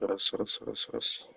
Раз, раз, раз, раз.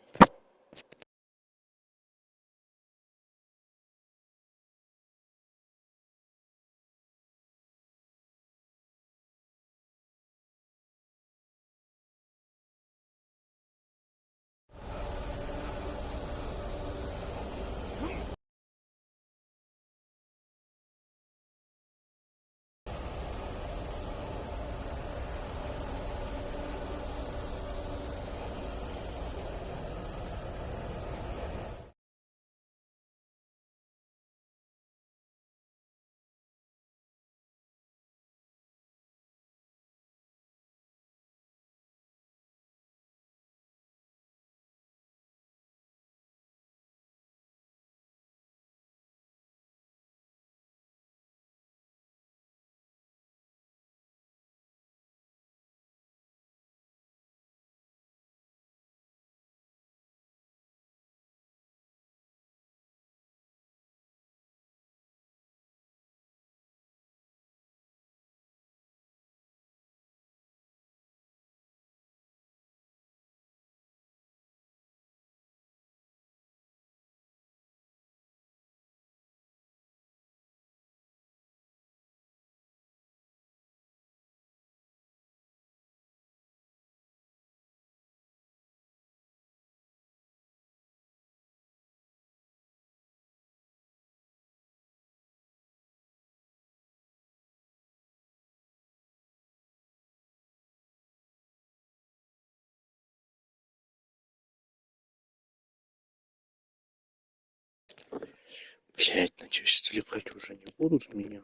Блять, надеюсь, телепать уже не будут меня.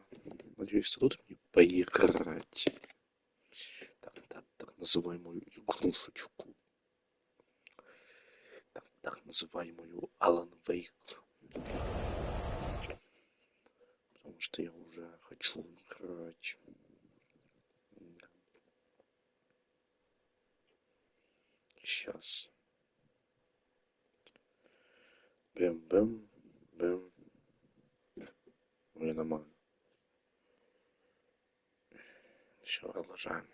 Надеюсь, дадут мне поиграть. Так называемую игрушечку. Так называемую Alan Wake. Потому что я уже хочу играть. Сейчас. Бэм-бэм. Бэм. Ой, нормально. Все, продолжаем.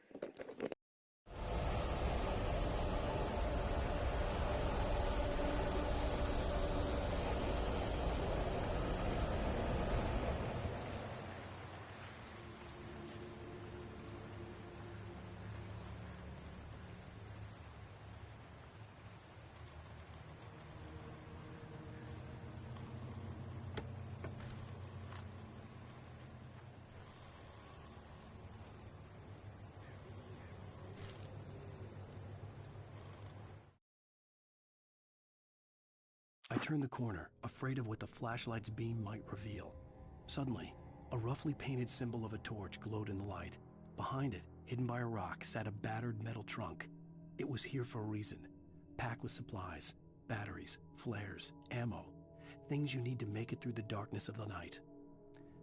I turned the corner, afraid of what the flashlight's beam might reveal. Suddenly, a roughly painted symbol of a torch glowed in the light. Behind it, hidden by a rock, sat a battered metal trunk. It was here for a reason, packed with supplies, batteries, flares, ammo, things you need to make it through the darkness of the night.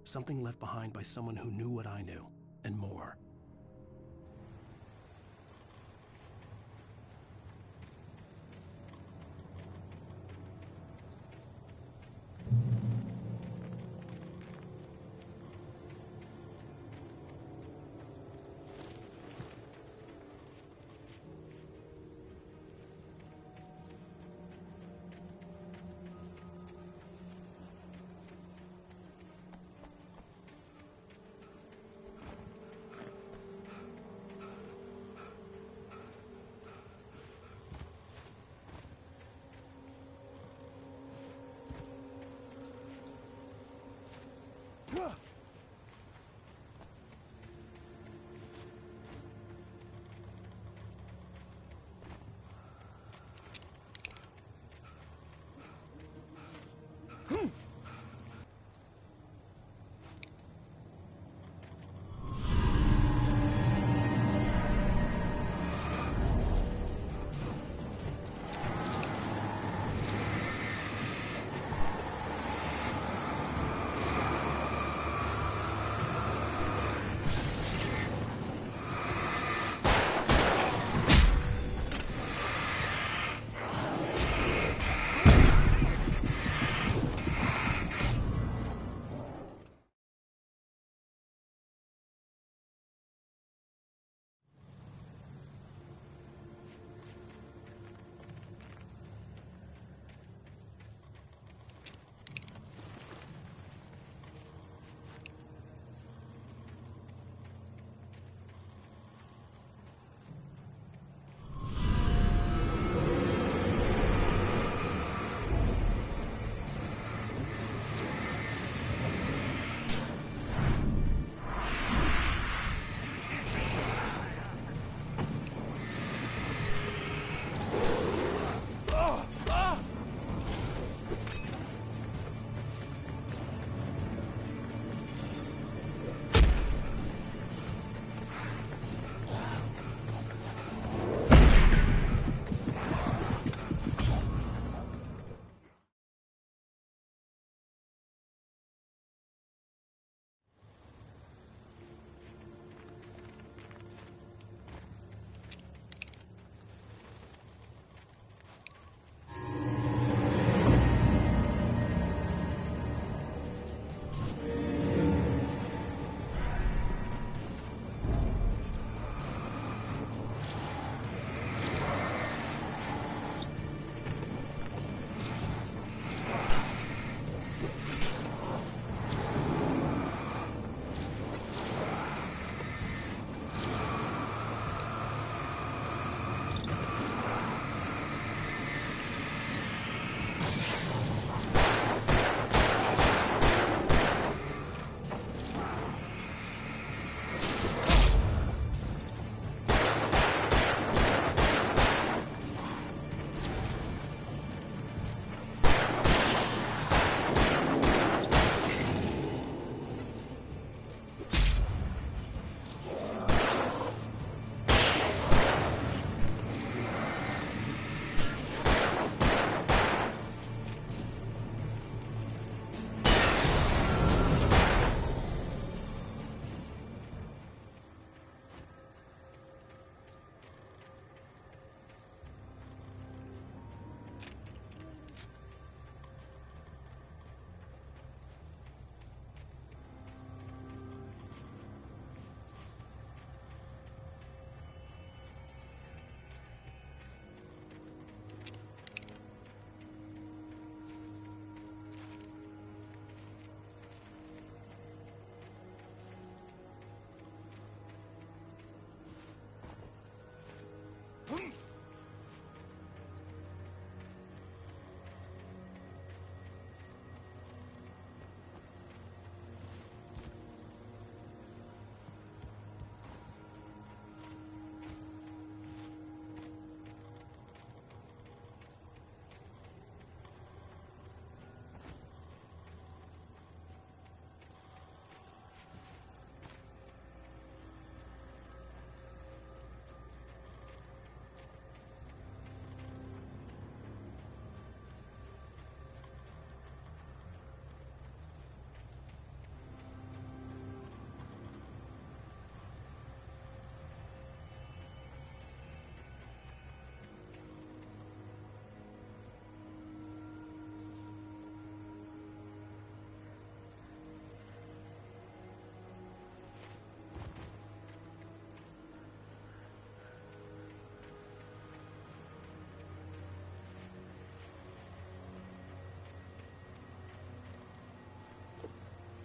Something left behind by someone who knew what I knew, and more.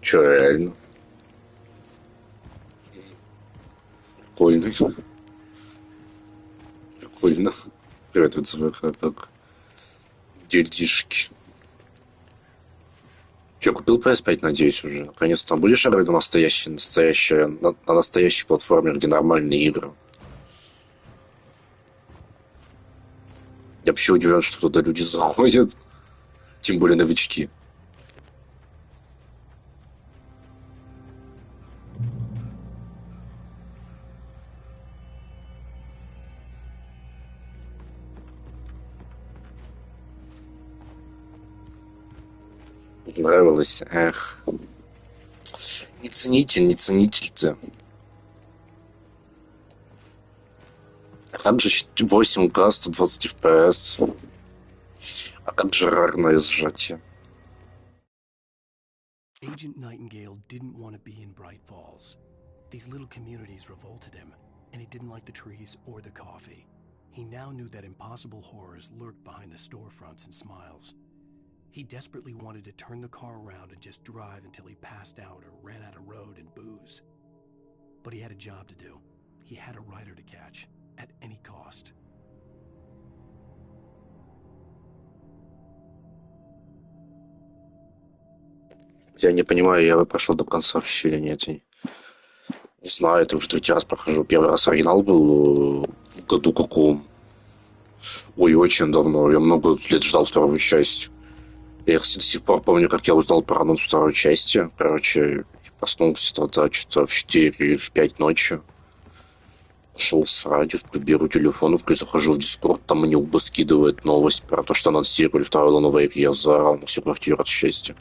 Чё, реально? Прикольно. Прикольно. Привет, ВЦВХ, как дельдишки. Чё, купил PS5, надеюсь, уже? Наконец-то там будешь играть на на настоящей платформе, где нормальные игры? Я вообще удивлен, что туда люди заходят. Тем более новички. Нравилось. Эх. Не ценитель ты. А как же 8К, 120 FPS? А как же рарное сжатие? Agent Nightingale didn't want to be in Bright Falls. These little communities revolted him, and he didn't like the trees or the coffee. He now knew that impossible horrors lurked behind the storefronts and smiles. He desperately wanted to turn the car around and just drive until he passed out or ran out of road and booze. But he had a job to do. He had a rider to catch, at any cost. Я не понимаю, я прошел до конца вообще или нет. Я не знаю, это уже третий раз прохожу. Первый раз оригинал был в году каком? Ой, очень давно. Я много лет ждал вторую часть. Я, кстати, до сих пор помню, как я узнал про анонс второй части. Короче, я проснулся тогда что-то в 4 или в 5 ночи. Шел с радио, беру телефон, захожу в Дискорд, там мне Уба скидывает новость про то, что анонсировали второй Alan Wake. Я заорал на всю квартиру от счастья.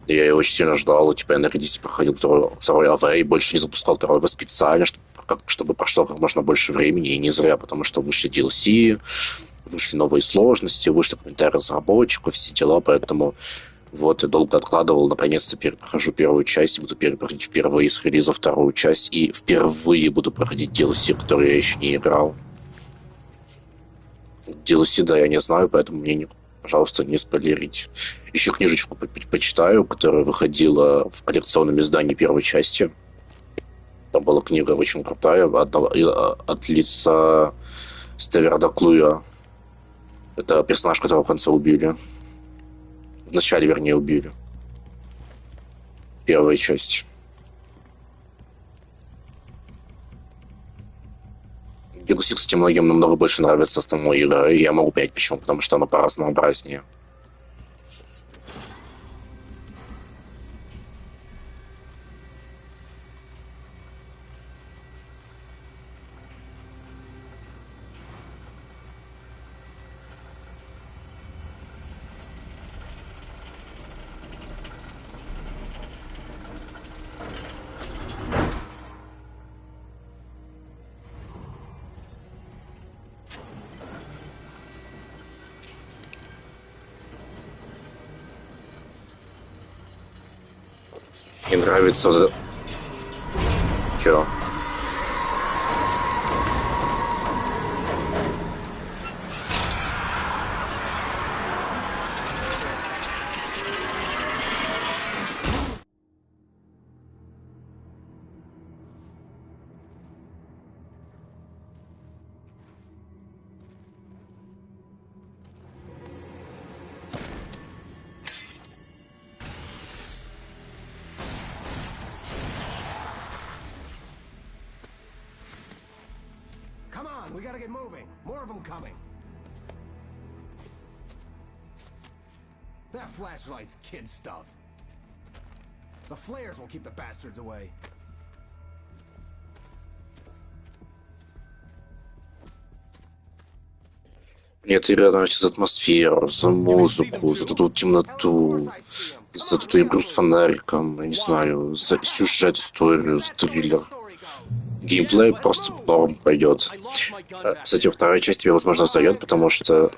И я его очень сильно ждал, и типа я на Reddit проходил второй АВ и больше не запускал второго специально, чтобы прошло как можно больше времени, и не зря, потому что вышли DLC, вышли новые сложности, вышли комментарии разработчиков, все дела, поэтому вот я долго откладывал, наконец-то прохожу первую часть, буду перепроходить впервые с релиза вторую часть, и впервые буду проходить DLC, которые я еще не играл. DLC, да, я не знаю, поэтому мне не... Пожалуйста, не спойлерите. Еще книжечку почитаю, которая выходила в коллекционном издании первой части. Там была книга очень крутая, от лица Стеверда Клуя. Это персонаж, которого в конце убили. В начале, вернее, убили. Первая часть. DLC, кстати, многим намного больше нравится самой игры, и я могу понять почему, потому что она поразнообразнее. Мне нравится... Чё? We gotta get moving. More of them coming. That flashlight's kid stuff. The flares will keep the bastards away. Мне эта игра нравится за атмосферу, за музыку, за эту темноту, за эту игру с фонариком, я не знаю, за сюжет, историю, за триллер. Геймплей просто норм пойдет. Кстати, вторая часть тебе, возможно, зайдет, потому что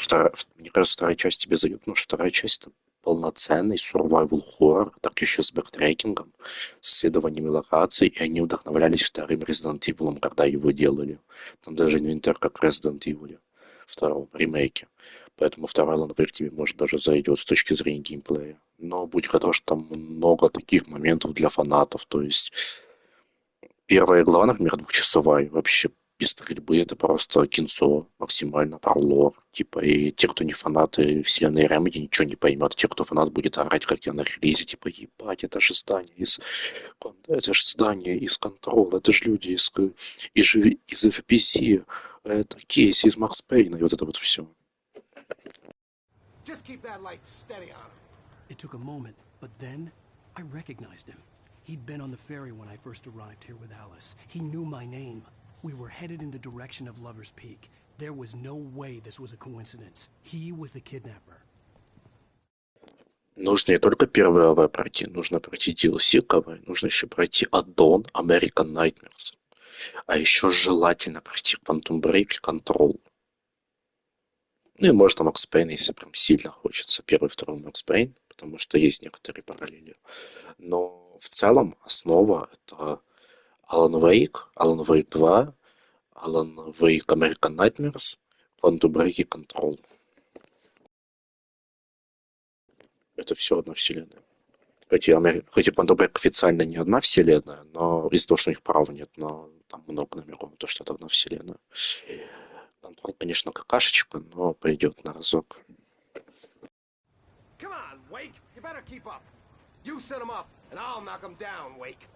мне кажется, вторая часть тебе зайдет, потому что вторая часть это полноценный survival horror, так еще с бэктрекингом, с исследованиями локаций, и они вдохновлялись вторым Resident Evil, когда его делали. Там даже инвентарь, как в Resident Evil, втором ремейке. Поэтому второй Alan Wake тебе, может, даже зайдет с точки зрения геймплея. Но будь готов, что там много таких моментов для фанатов, то есть первая глава, например, двухчасовая, вообще без стрельбы, это просто кинцо максимально про лор. Типа, и те, кто не фанаты вселенной Remedy, ничего не поймет. Те, кто фанат, будет орать, как я на релизе, типа, ебать, это же здание из... Это же здание из Control, это же люди из FPC, это Кейси из Макс Пейна, и вот это вот все. It took a moment, but then I recognized him. He'd been on the ferry when I first arrived here with Alice. He knew my name. We were headed in the direction of Lover's Peak. There was no way this was a coincidence. He was the kidnapper. Нужно не только первый АВ пройти, нужно пройти DLC КВ, нужно еще пройти аддон American Nightmares. А еще желательно пройти Quantum Break и Control. Ну и можно Макс Пейн, если прям сильно хочется. Первый, второй Макс Пейн, потому что есть некоторые параллели. Но в целом основа это Alan Wake 2, Alan Wake American Nightmares, Quantum Break и Control. Это все одна вселенная. Хоть и Quantum Break официально не одна вселенная, но из-за того, что у них права нет, но там много номеров, то что это одна вселенная. Control, конечно, какашечка, но пойдет на разок. Come on, Wake! You better keep up. You set him up, and I'll knock him down, Wake.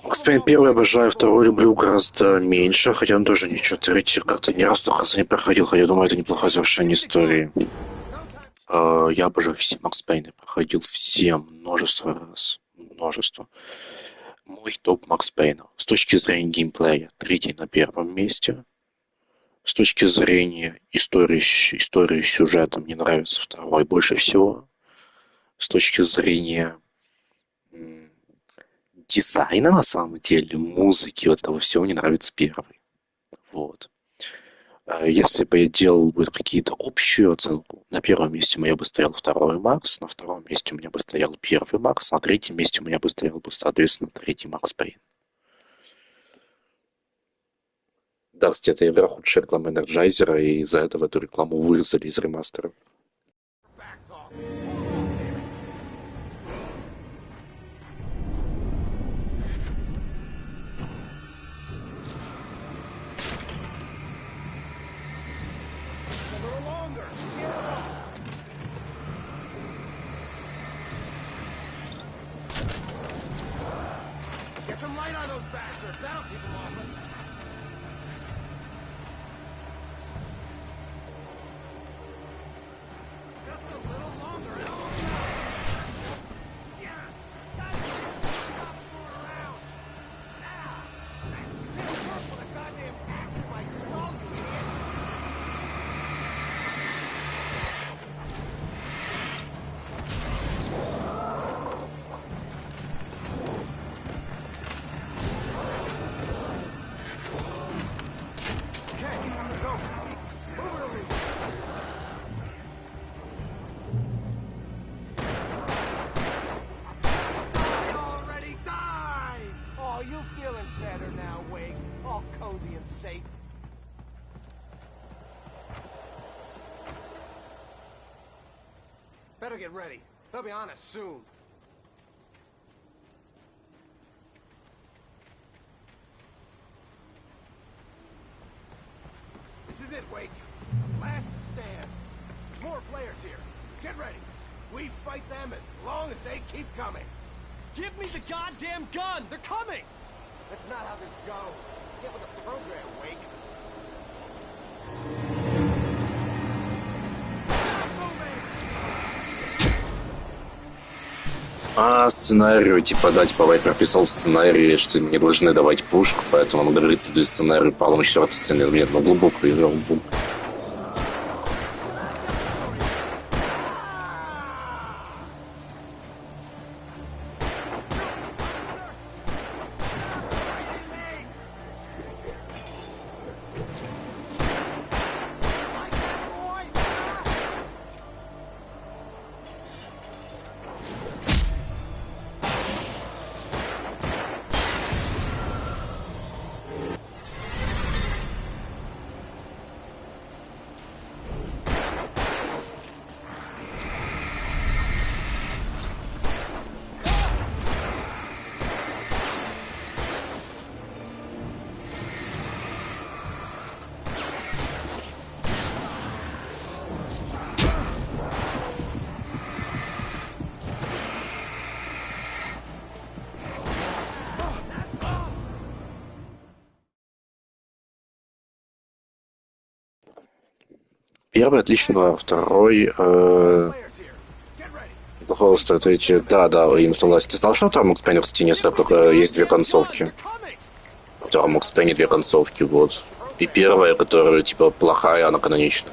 Макс Пейн первый обожаю, второй люблю гораздо меньше, хотя он тоже ничего, третий как-то ни разу до конца не проходил, хотя я думаю, это неплохое завершение истории. Я обожаю все Макс Пейны, проходил все множество раз. Множество. Мой топ Макс Пейна. С точки зрения геймплея, третий на первом месте. С точки зрения истории сюжета, мне нравится второй больше всего. С точки зрения дизайна, на самом деле, музыки, вот этого всего, мне нравится первый. Вот. Если бы я делал бы какие-то общую оценку, на первом месте у меня бы стоял второй Макс, на втором месте у меня бы стоял первый Макс, на третьем месте у меня бы стоял бы, соответственно, третий Макс Пейн. Да, кстати, эта игра худшая реклама Энерджайзера, и из-за этого эту рекламу вырезали из ремастера. Get some light on those bastards. That'll keep them off us. Just a little longer. Yeah. Stop screwing around. Didn't work with a goddamn axe in my skull, you idiot. Safe. Better get ready. They'll be on us soon. This is it, Wake. Last stand. There's more flares here. Get ready. We fight them as long as they keep coming. Give me the goddamn gun! They're coming! That's not how this goes. Get with the program, Wake. Сценарию, типа, да, типа, Вайт прописал в сценарии, что мне должны давать пушку, поэтому он говорится, для сценария полном четвертой сцены. Нет, ну глубоко играл бум. Первый отлично, а второй плохого стоит эти. Да, им согласен. Ты знал, что там Макс Пейн, кстати, несколько есть две концовки? В втором Макс Пейне две концовки, вот. И первая, которая типа плохая, она канонична.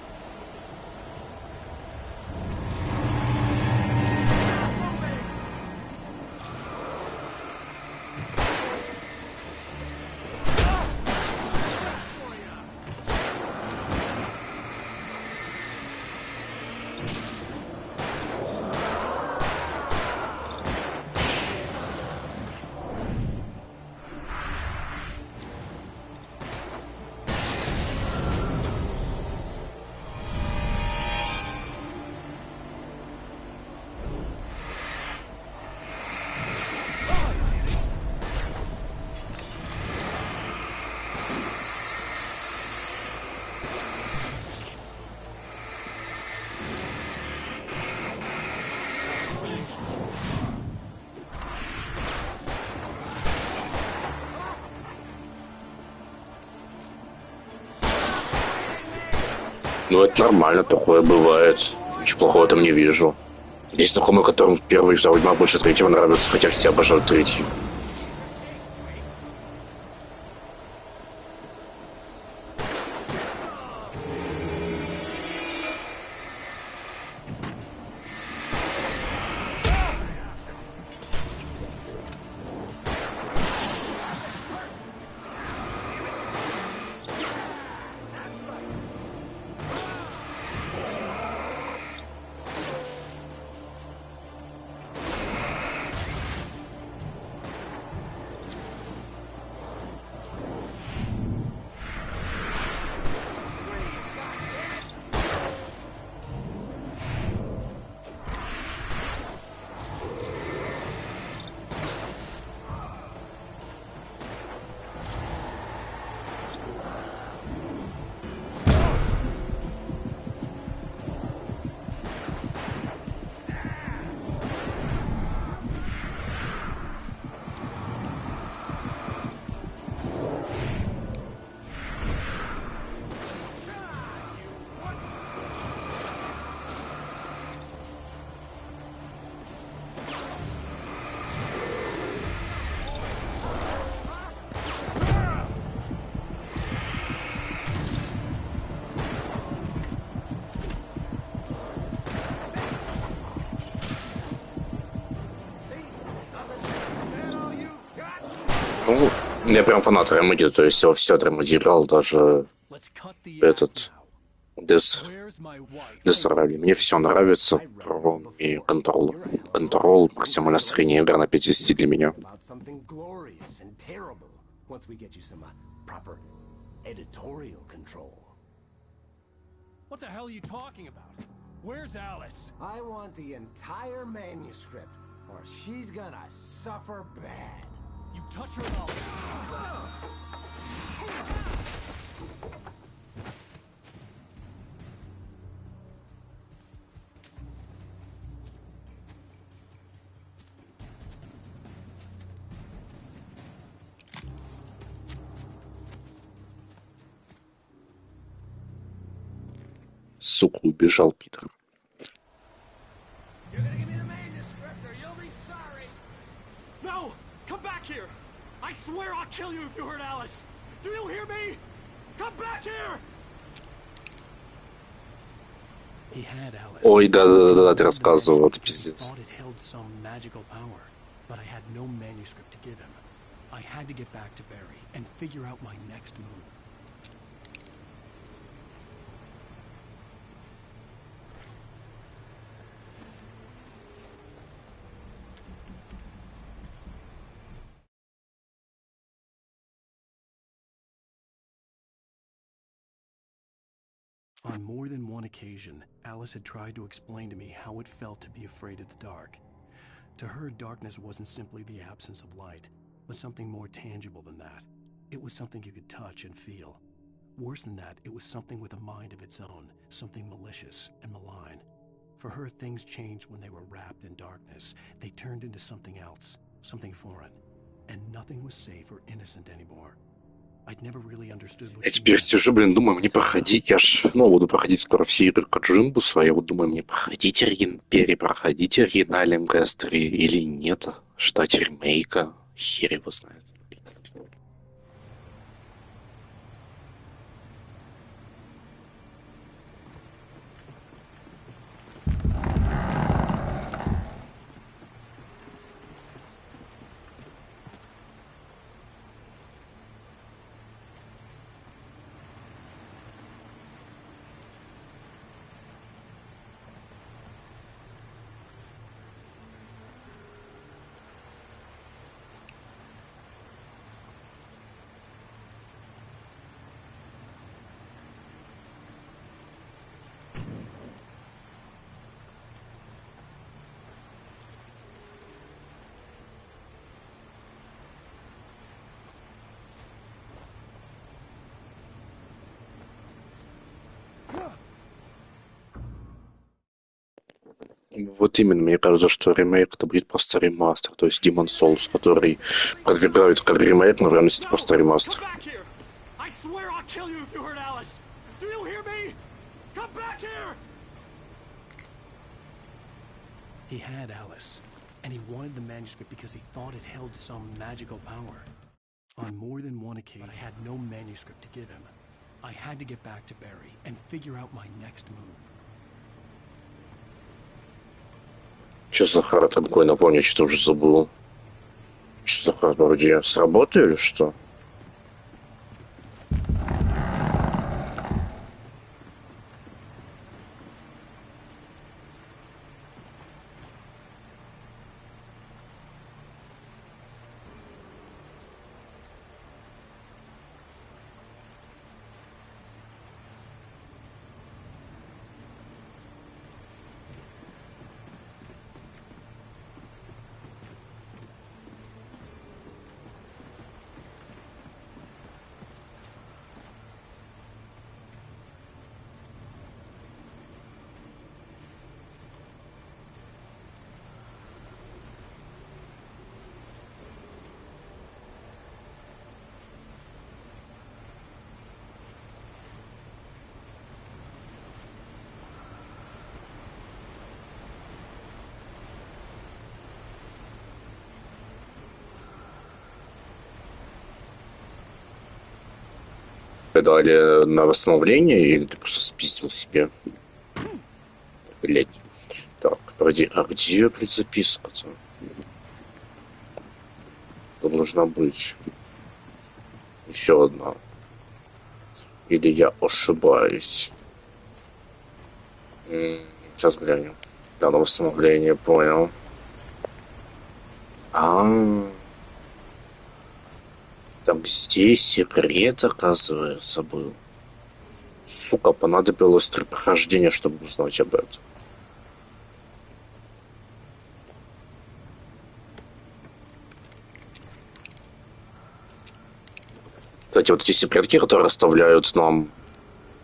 Ну, это нормально, такое бывает. Ничего плохого там не вижу. Есть знакомые, которым первый и второй дня больше третьего нравится, хотя все обожают третий. Ну, я прям фанат ремеди, то есть я все отремонтировал, даже этот Десрали. Мне все нравится, кроме контрола. Контрол максимально средняя игра на 5 из 10 для меня. What the hell are you talking about? Where's Alice? I want the entire manuscript, or she's gonna suffer bad. You touch her and I'll... Сука, убежал Питер. You're gonna give me the manuscript, or you'll be sorry. No! Come back here! I swear I'll kill you if you hurt Alice! Do you hear me? Come back here! He had Alice. Ой, да, ты рассказывал, это пиздец. Thought it held some magical power, but I had no manuscript to give him. I had to get back to Barry and figure out my next move. On more than one occasion, Alice had tried to explain to me how it felt to be afraid of the dark. To her, darkness wasn't simply the absence of light, but something more tangible than that. It was something you could touch and feel. Worse than that, it was something with a mind of its own, something malicious and malign. For her, things changed when they were wrapped in darkness. They turned into something else, something foreign, and nothing was safe or innocent anymore. Я теперь сижу, думаю, мне проходить, я ж, буду проходить скоро все игры Коджимбуса, я вот думаю, мне перепроходить оригинальный МГС-3 или нет, ждать ремейка, хер его знает. Вот именно, мне кажется, что ремейк это будет просто ремастер, то есть Demon's Souls, который продвигают как ремейк, но в реальности это просто ремастер. He had Alice, and he wanted the manuscript because he thought it held some magical power. On more than one occasion, I had no manuscript to give him. I had to get back to Barry and figure out my next move. Что за Захар такой, напомню, что уже забыл. Что Захар вроде с работы или что? Дали на восстановление, или ты просто спиздил себе? Блять. Так, вроде, а где, блядь, записка-то? Тут должна быть еще одна. Или я ошибаюсь? Сейчас глянем. Да, на восстановление, понял. Так здесь секрет, оказывается, был. Сука, понадобилось 3 прохождения, чтобы узнать об этом. Кстати, вот эти секретки, которые расставляют нам...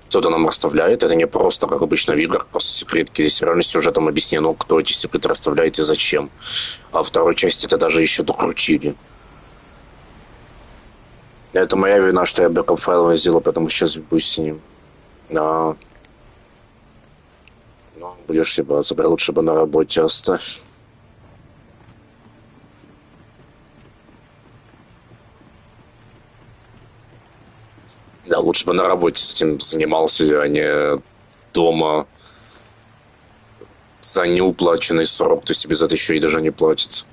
Кто-то нам расставляет, это не просто, как обычно в играх, просто секретки. Здесь реально сюжетом объяснено, кто эти секреты расставляет и зачем. А во второй части это даже еще докрутили. Это моя вина, что я бэкап файл сделал, поэтому сейчас буду с ним. Да. Ну, будешь себе забрать, лучше бы на работе оставь. Да, лучше бы на работе с этим занимался, а не дома за неуплаченный срок. То есть тебе за это еще и даже не платится.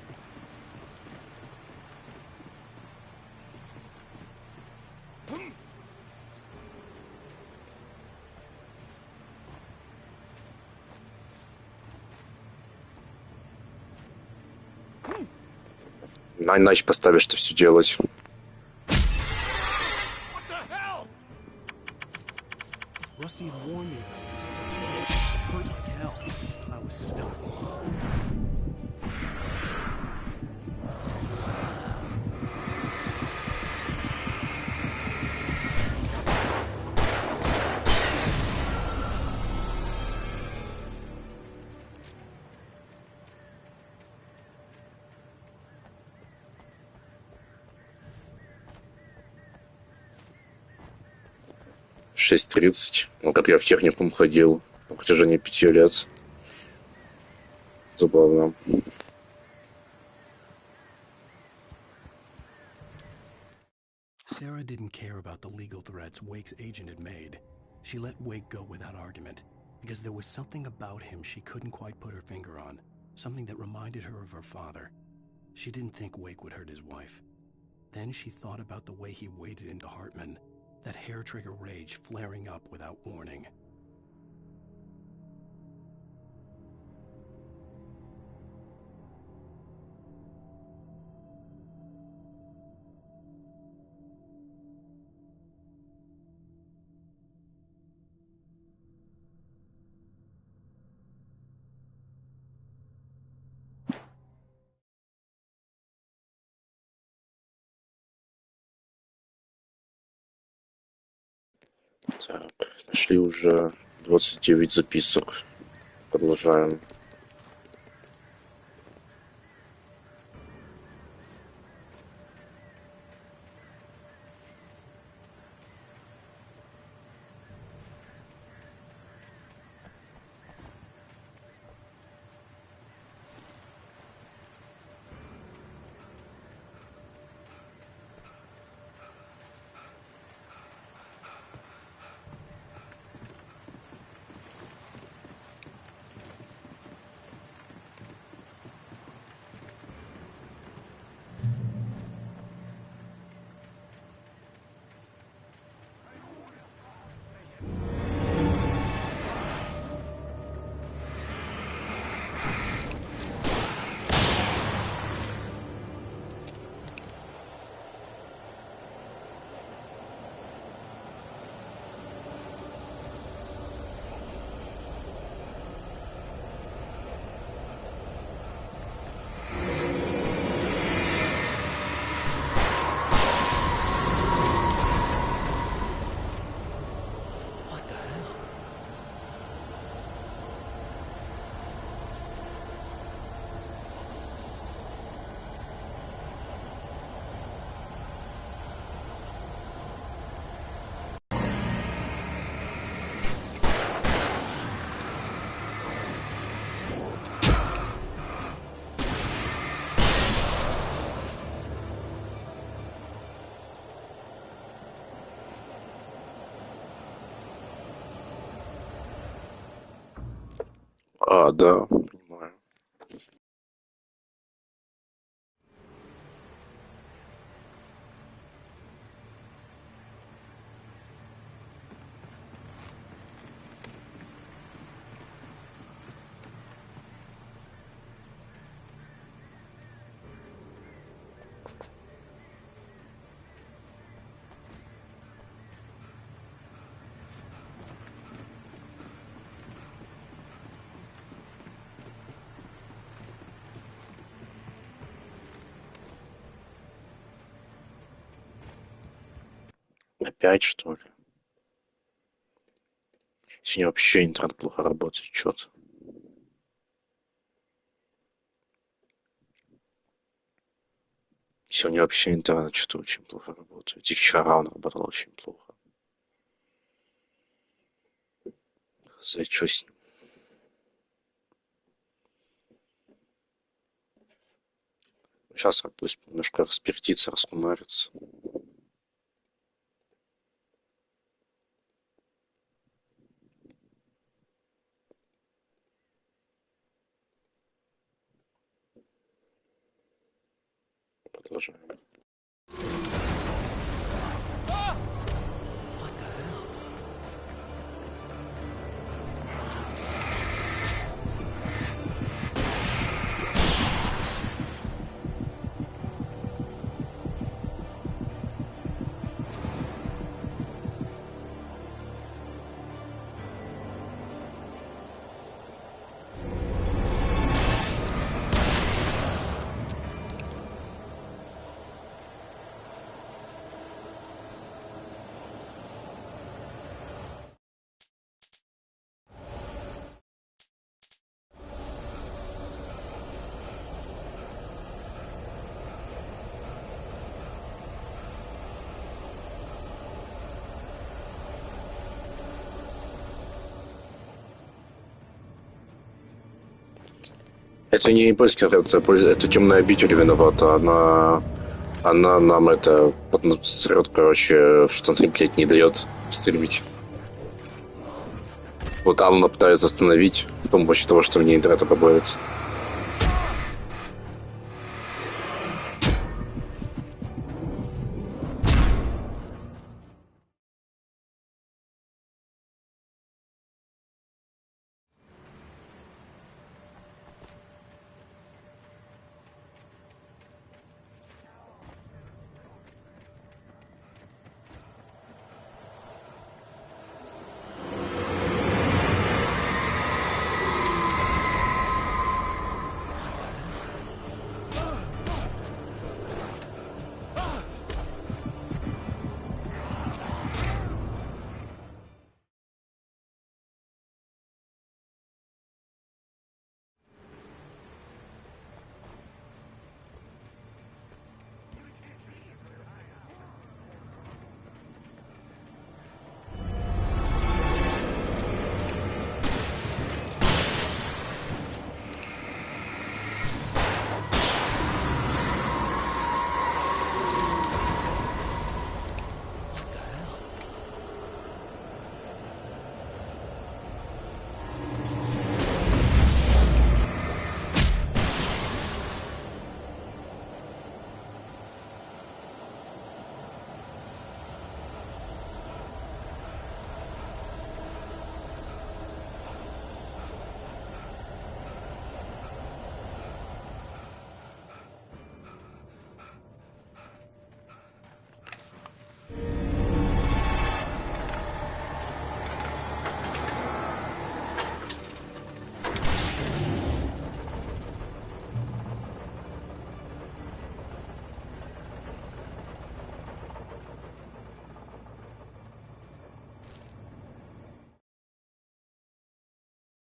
Иначе поставишь ты все делать. Rusty had warned me about these things. It hurt like hell. I was stuck. В 6:30. Ну, как я в техникум ходил на протяжении 5 лет. Забавно. Sarah didn't care about the legal threats Wake's agent had made. She let Wake go without argument, because there was something about him she couldn't quite put her finger on, something that reminded her of her father. She didn't think Wake would hurt his wife. Then she thought about the way he waded into Hartman, that hair-trigger rage flaring up without warning. Так, нашли уже 29 записок. Продолжаем. А, да, понимаю. Опять, что ли? Сегодня вообще интернет плохо работает, что-то. Сегодня вообще интернет что-то очень плохо работает. И вчера он работал очень плохо. За что с ним? Сейчас пусть немножко распертится, раскумарится. Продолжаем. Это не польский, это темная обитель виновата. Она нам это срет, короче, что она, блядь, не дает стримить. Вот Алана пытается остановить с помощью того, что мне интернет побоится.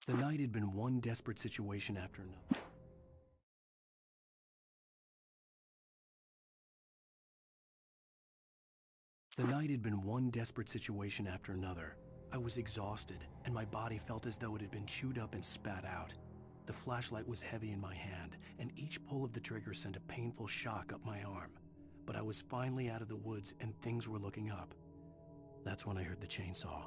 The night had been one desperate situation after another. The night had been one desperate situation after another. I was exhausted, and my body felt as though it had been chewed up and spat out. The flashlight was heavy in my hand, and each pull of the trigger sent a painful shock up my arm. But I was finally out of the woods, and things were looking up. That's when I heard the chainsaw.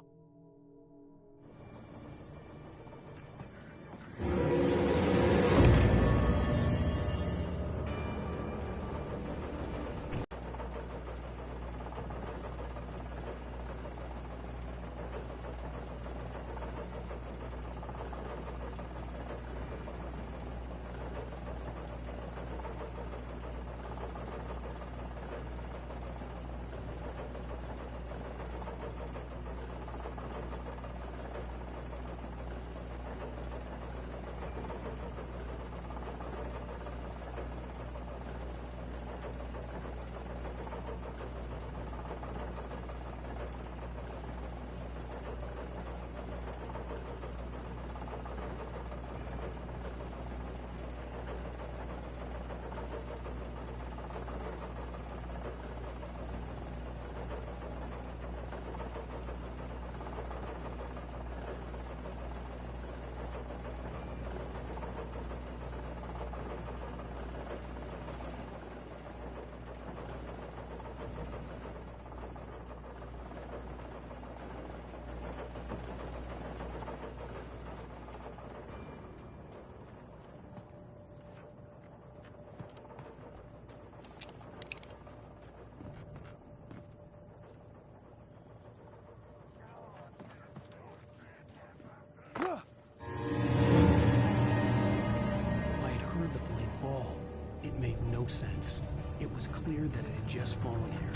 clear that it had just fallen here,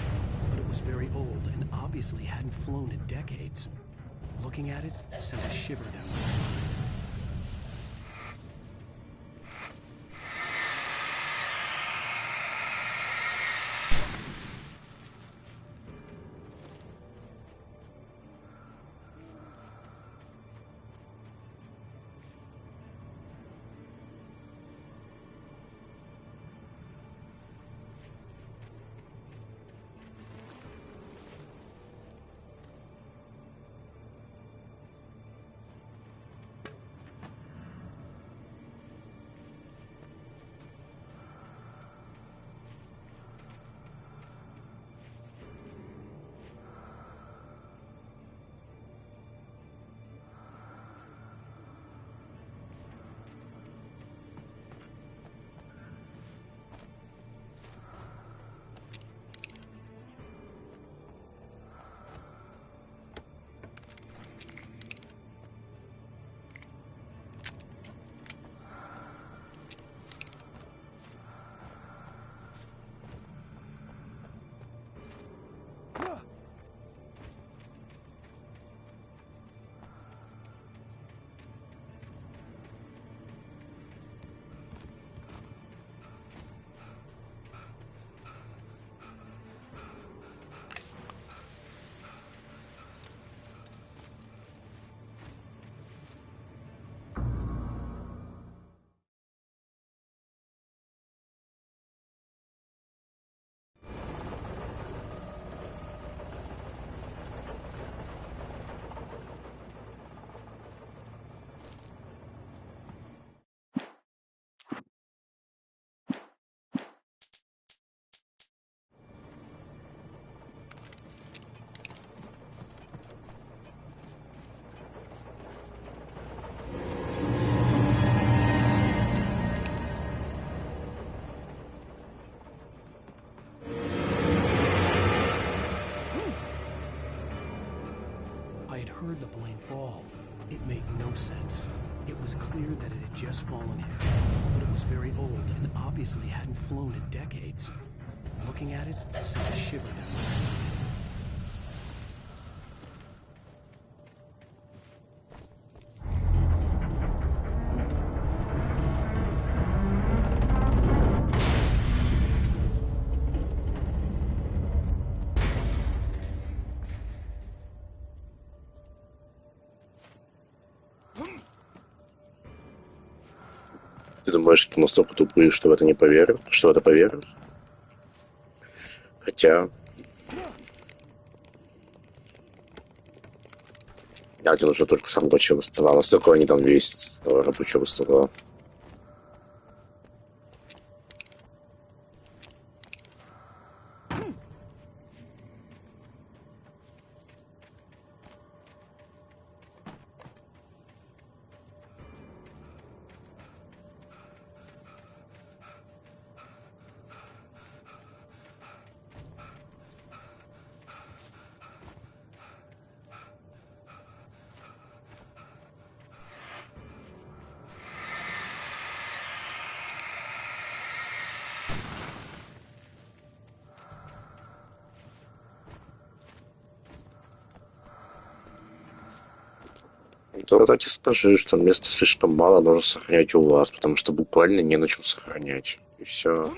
but it was very old and obviously hadn't flown in decades. Looking at it sent a shiver down my spine. Heard the plane fall. It made no sense. It was clear that it had just fallen here, but it was very old and obviously hadn't flown in decades. Looking at it sent a shiver down my spine. Ты думаешь, ты настолько тупые, что в это не поверят? Что в это поверят? Хотя... Один уже только с рабочего стола. Настолько они там весят рабочего стола. То так и скажи, что места слишком мало, нужно сохранять у вас, потому что буквально не на чем сохранять. И все.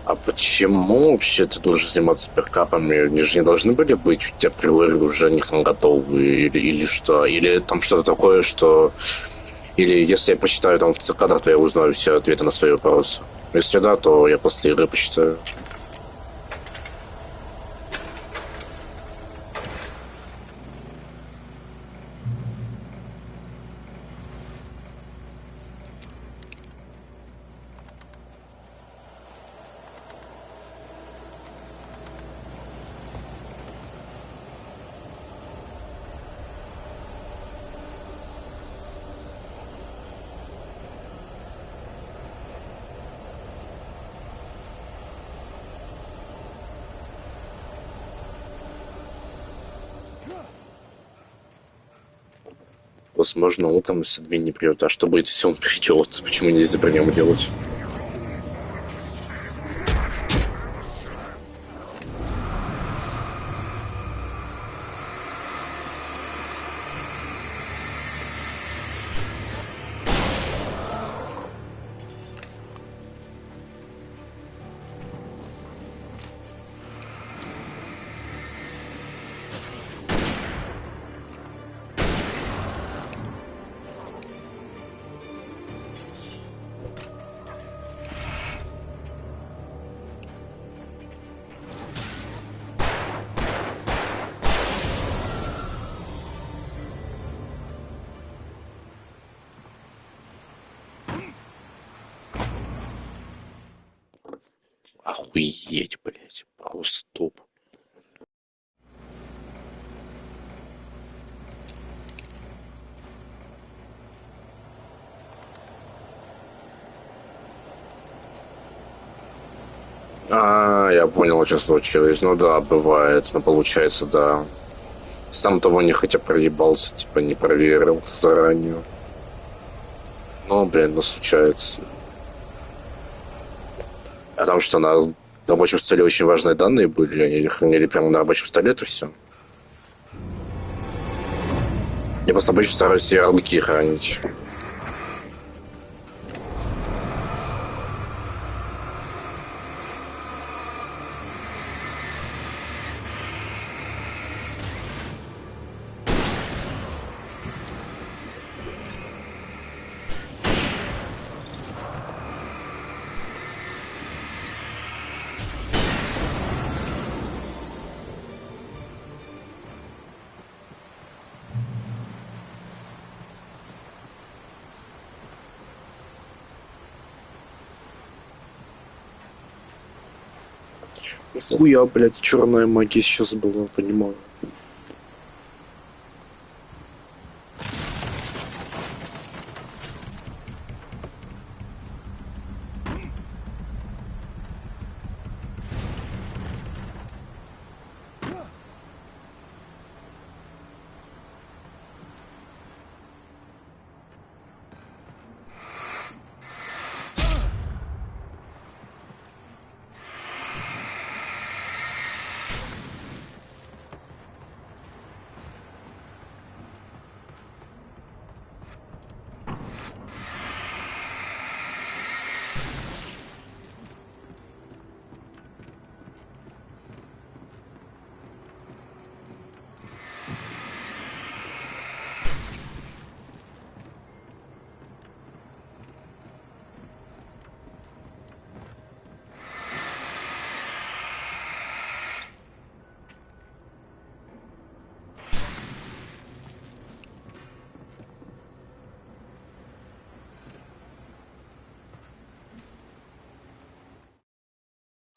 А почему вообще ты должен заниматься перкапами? Они же не должны были быть у тебя прилоры уже не там готовые или что? Или там что-то такое, что... Или если я почитаю там в цикадах, то я узнаю все ответы на свои вопросы. Если да, то я после игры почитаю. Возможно, утром если админ не придет. А что будет, если он придет? Почему нельзя при нем делать? Охуеть, блядь. Просто топ. Я понял, что случилось. Ну да, бывает. Но получается, да. Сам того не хотя проебался, типа не проверил заранее. Ну, блин, ну случается. А там что, на рабочем столе очень важные данные были? Они хранили прямо на рабочем столе это все? Я просто обычно стараюсь ярлыки хранить. Хуя, блядь, черная магия сейчас была, понимаю.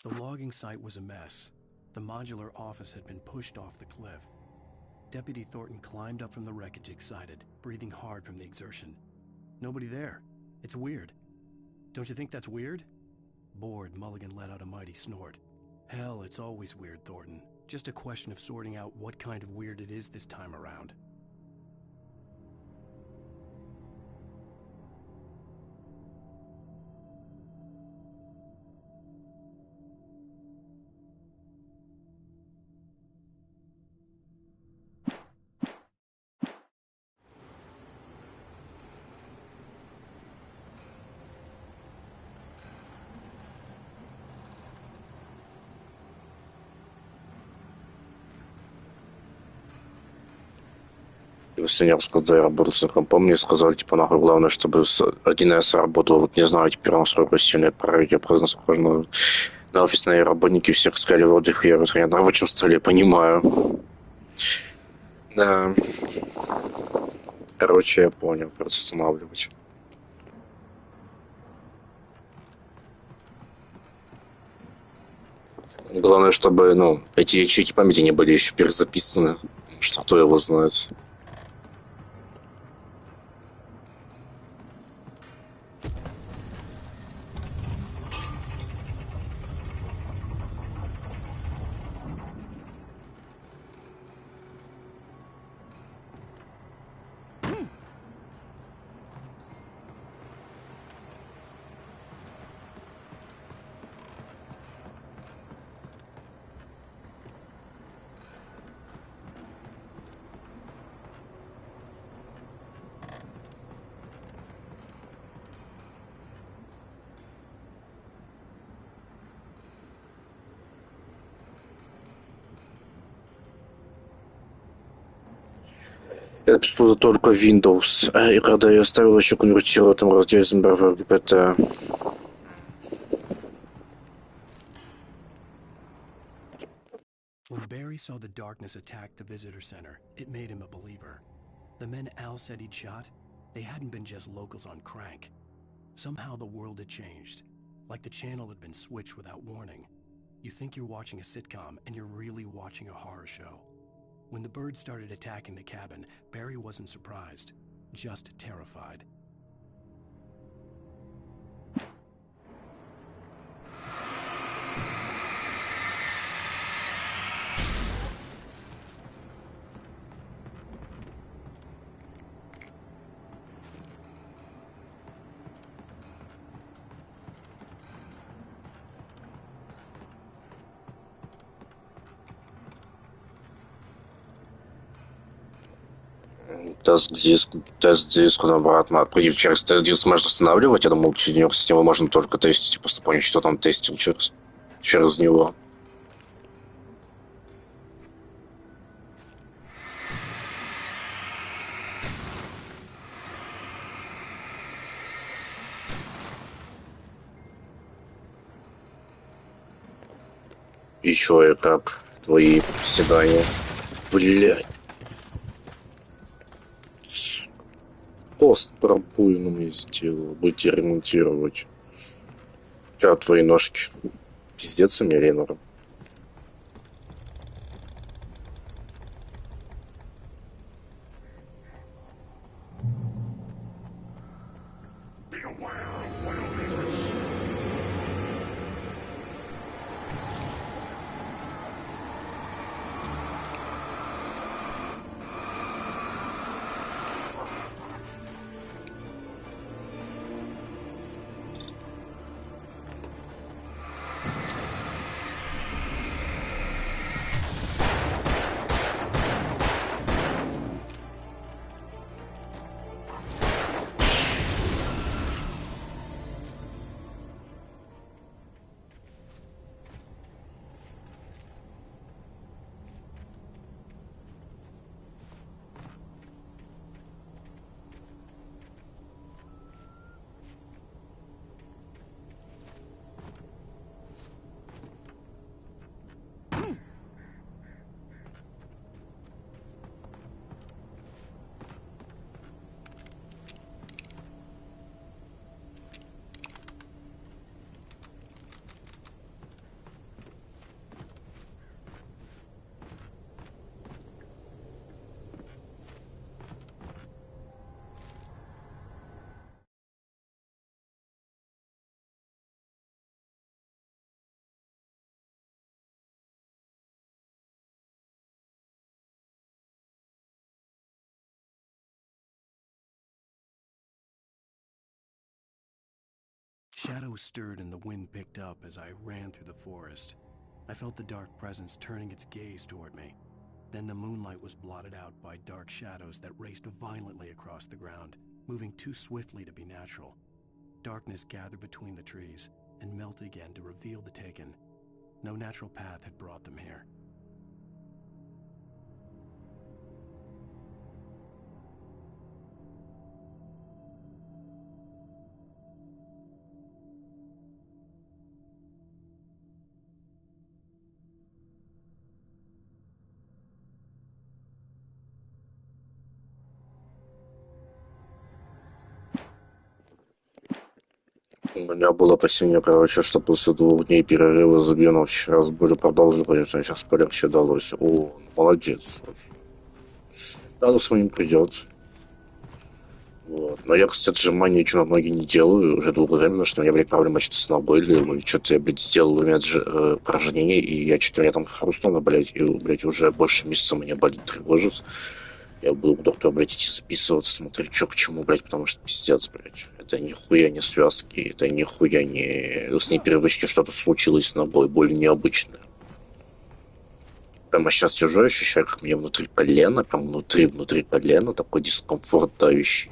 The logging site was a mess. The modular office had been pushed off the cliff. Deputy Thornton climbed up from the wreckage excited, breathing hard from the exertion. Nobody there. It's weird. Don't you think that's weird? Bored, Mulligan let out a mighty snort. Hell, it's always weird, Thornton. Just a question of sorting out what kind of weird it is this time around. сеньорс, когда я работал с компом, мне сказали, типа, нахуй, главное, чтобы 1С работал, вот не знаю, теперь насколько сильно проверить, я просто схож на офисные работники, всех сказали, вот их я на рабочем столе, понимаю. Да. Короче, я понял, просто останавливать. Главное, чтобы, ну, эти ячейки памяти не были еще перезаписаны, что кто его знает. Это почему-то только Windows. И когда я ставил, еще конвертировал там разделе сбор в ГПТ. When Barry saw the darkness attack the visitor center, it made him a believer. The men Al said he'd shot, they hadn't been just locals on crank. Somehow the world had changed, like the channel had been switched without warning. You think you're watching a sitcom, and you're really watching a horror show. When the birds started attacking the cabin, Barry wasn't surprised, just terrified. Тест-диск, обратно. Через тест-диск можно устанавливать. Я думал, с него можно только тестить. Просто понять, что там тестил через него. Еще и как твои приседания. Блять. Пост пробоину мне сделал. Будете ремонтировать. Че, твои ножки? Пиздец, мне Ленора. Shadows stirred and the wind picked up as I ran through the forest. I felt the dark presence turning its gaze toward me. Then the moonlight was blotted out by dark shadows that raced violently across the ground, moving too swiftly to be natural. Darkness gathered between the trees and melted again to reveal the Taken. No natural path had brought them here. У меня было опасение, короче, что после 2 дней перерыва забью, но вчера с болью продолжил, конечно, сейчас полегче далось. О, молодец. Да, ну своим придет. Вот. Но я, кстати, отжимания ничего на ноги не делаю уже долговременно, что у меня, блядь, проблема что-то с ногой, или что-то я, блядь, сделал у меня упражнение, и я что-то меня там хрустнуло, блядь, и, блядь, уже больше месяца у меня болит, тревожит. Я буду к доктору, блядь, идти записываться, смотреть, что к чему, блядь, потому что пиздец, блядь. Это нихуя не связки, это нихуя не... С непривычки что-то случилось с ногой, более необычное. Прямо сейчас сижу и ощущаю, как мне внутри колена, прям внутри колена, такой дискомфорт давящий.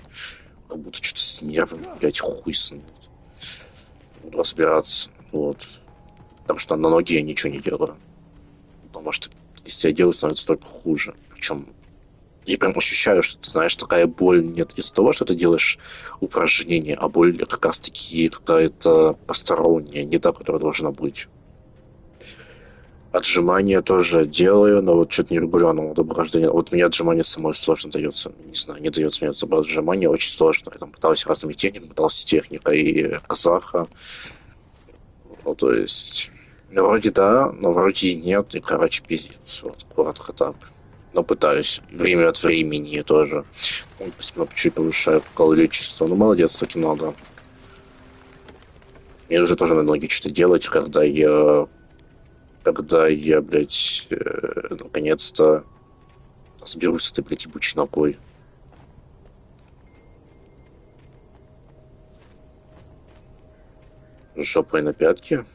Как будто что-то с нервами, блядь, хуй снут. Буду разбираться, вот. Потому что на ноге я ничего не делаю. Потому что если я делаю, становится только хуже. Причем я прям ощущаю, что ты знаешь, такая боль нет из-за того, что ты делаешь упражнения, а боль как раз-таки какая-то посторонняя, не та, которая должна быть. Отжимания тоже делаю, но вот что-то нерегулярно до прохождения. Вот мне отжимания самой сложно дается. Не знаю, не дается мне отжимания, очень сложно. Я там пытался разными техниками, пытался техникой и казаха. Ну, то есть, вроде да, но вроде и нет, и, короче, пиздец. Вот, коротко так. Но пытаюсь. Время от времени тоже. Постепенно чуть повышаю количество. Ну, молодец, таки надо. Мне уже тоже на ноги что-то делать, когда я, блядь, наконец-то соберусь с этой, блядь, ебучей ногой. Жопой на пятки.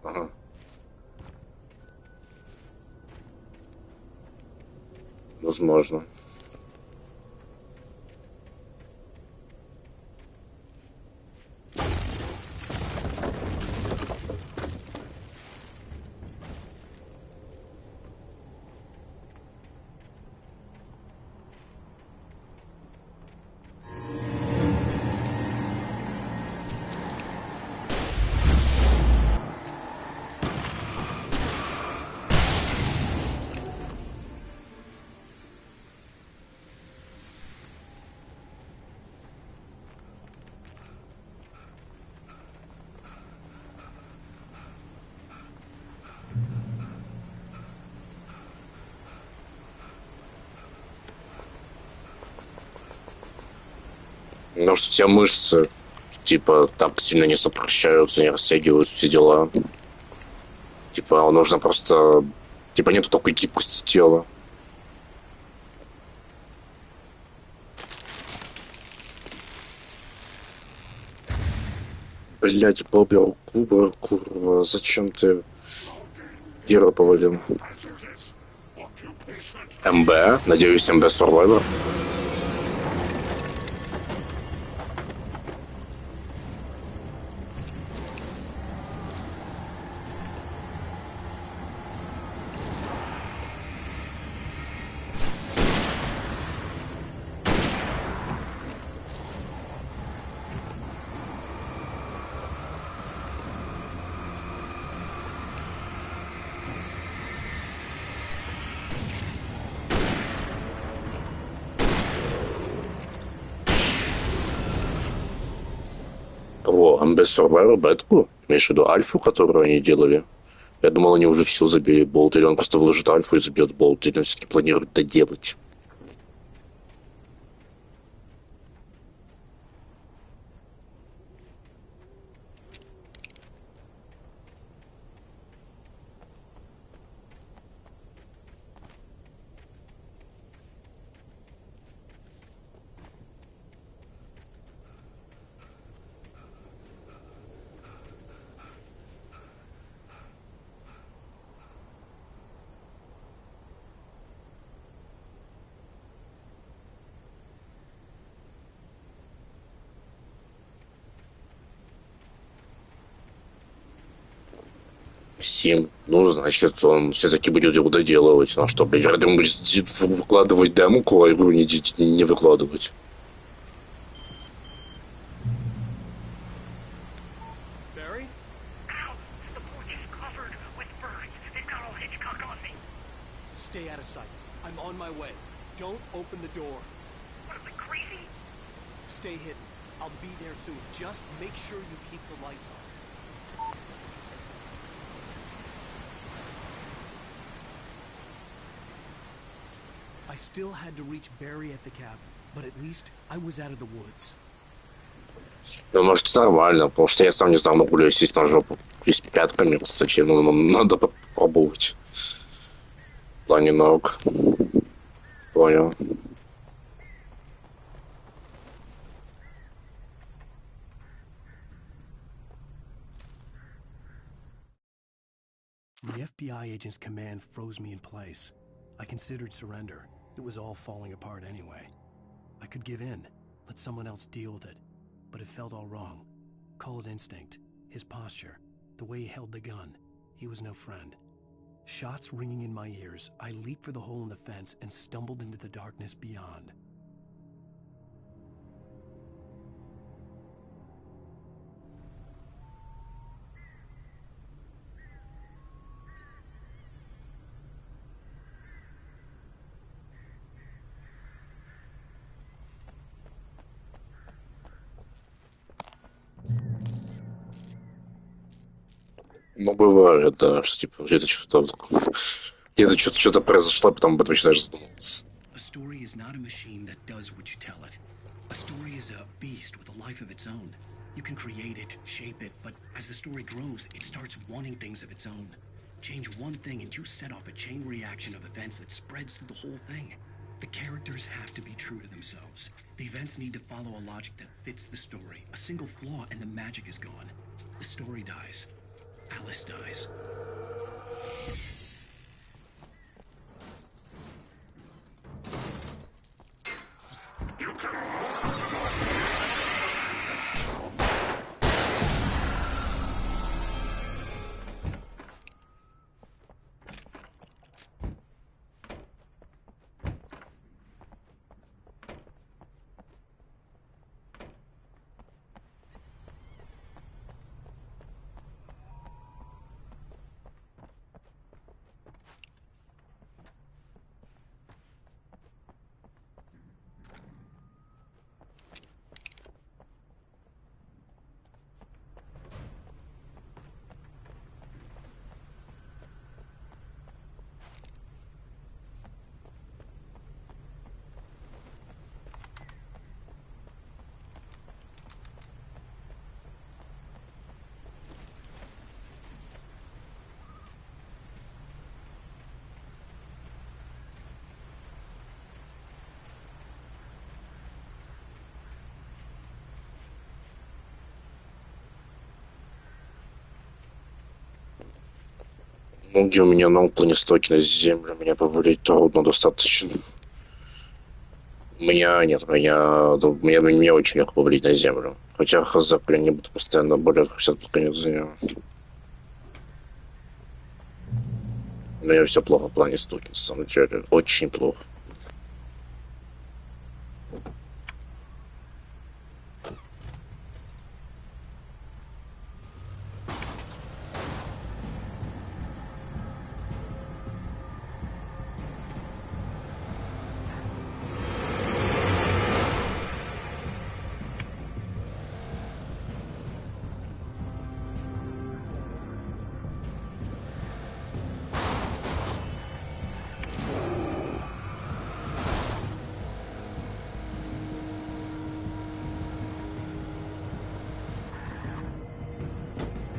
Ага. Возможно. Потому что у тебя мышцы, типа, так сильно не сокращаются, не растягиваются, все дела. Типа, нужно просто... Типа, нету такой гибкости тела. Блять, Бобер, курва, зачем ты Гера повалил? МБ? Надеюсь, МБ Survivor? О, МБ Survivor бетку? Имеешь в виду альфу, которую они делали? Я думал, они уже все забили болт, или он просто выложит альфу и забьет болт, или он все-таки планирует доделать. Сим. Ну, значит, он все-таки будет его доделывать. Ну, а что, блядь, вряд ли он будет выкладывать демку, а игру не выкладывать. Barry? Ow! The porch is covered with birds. They've got all Hitchcock on me. Stay out of sight. I'm on my way. Don't open the door. What am I, crazy? Stay hidden. I'll be there soon. Just make sure you keep the lights on. I still had to reach Barry at the cabin, but at least I was out of the woods. Ну, может, нормально, потому что я сам не знаю, могу ли я сесть на жопу. И с пятками, кстати, ну, надо попробовать. В плане ног. Понял. The FBI agent's command froze me in place. I considered surrender. It was all falling apart anyway. I could give in, let someone else deal with it. But it felt all wrong. Call it instinct, his posture, the way he held the gun. He was no friend. Shots ringing in my ears, I leaped for the hole in the fence and stumbled into the darkness beyond. Ну, бывает, да, что типа где-то что-то произошло, потом об этом начинаешь задумываться. A story is not a machine that does what you tell it. A story is a beast with a life of its own. You can create it, shape it, but as the story grows, it starts wanting things of its own. Change one thing and you set off a chain reaction of events that spreads through the whole thing. The characters have to be true to themselves. The events need to follow a logic that fits the story. A single flaw and the magic is gone. The story dies. Alice dies. Ноги у меня на планестоке на землю, меня повалить трудно достаточно. Меня очень легко повалить на землю. Хотя хз, блин, не буду постоянно болеть, хотя под конец дня. У меня все плохо в плане стуки, на самом деле. Очень плохо.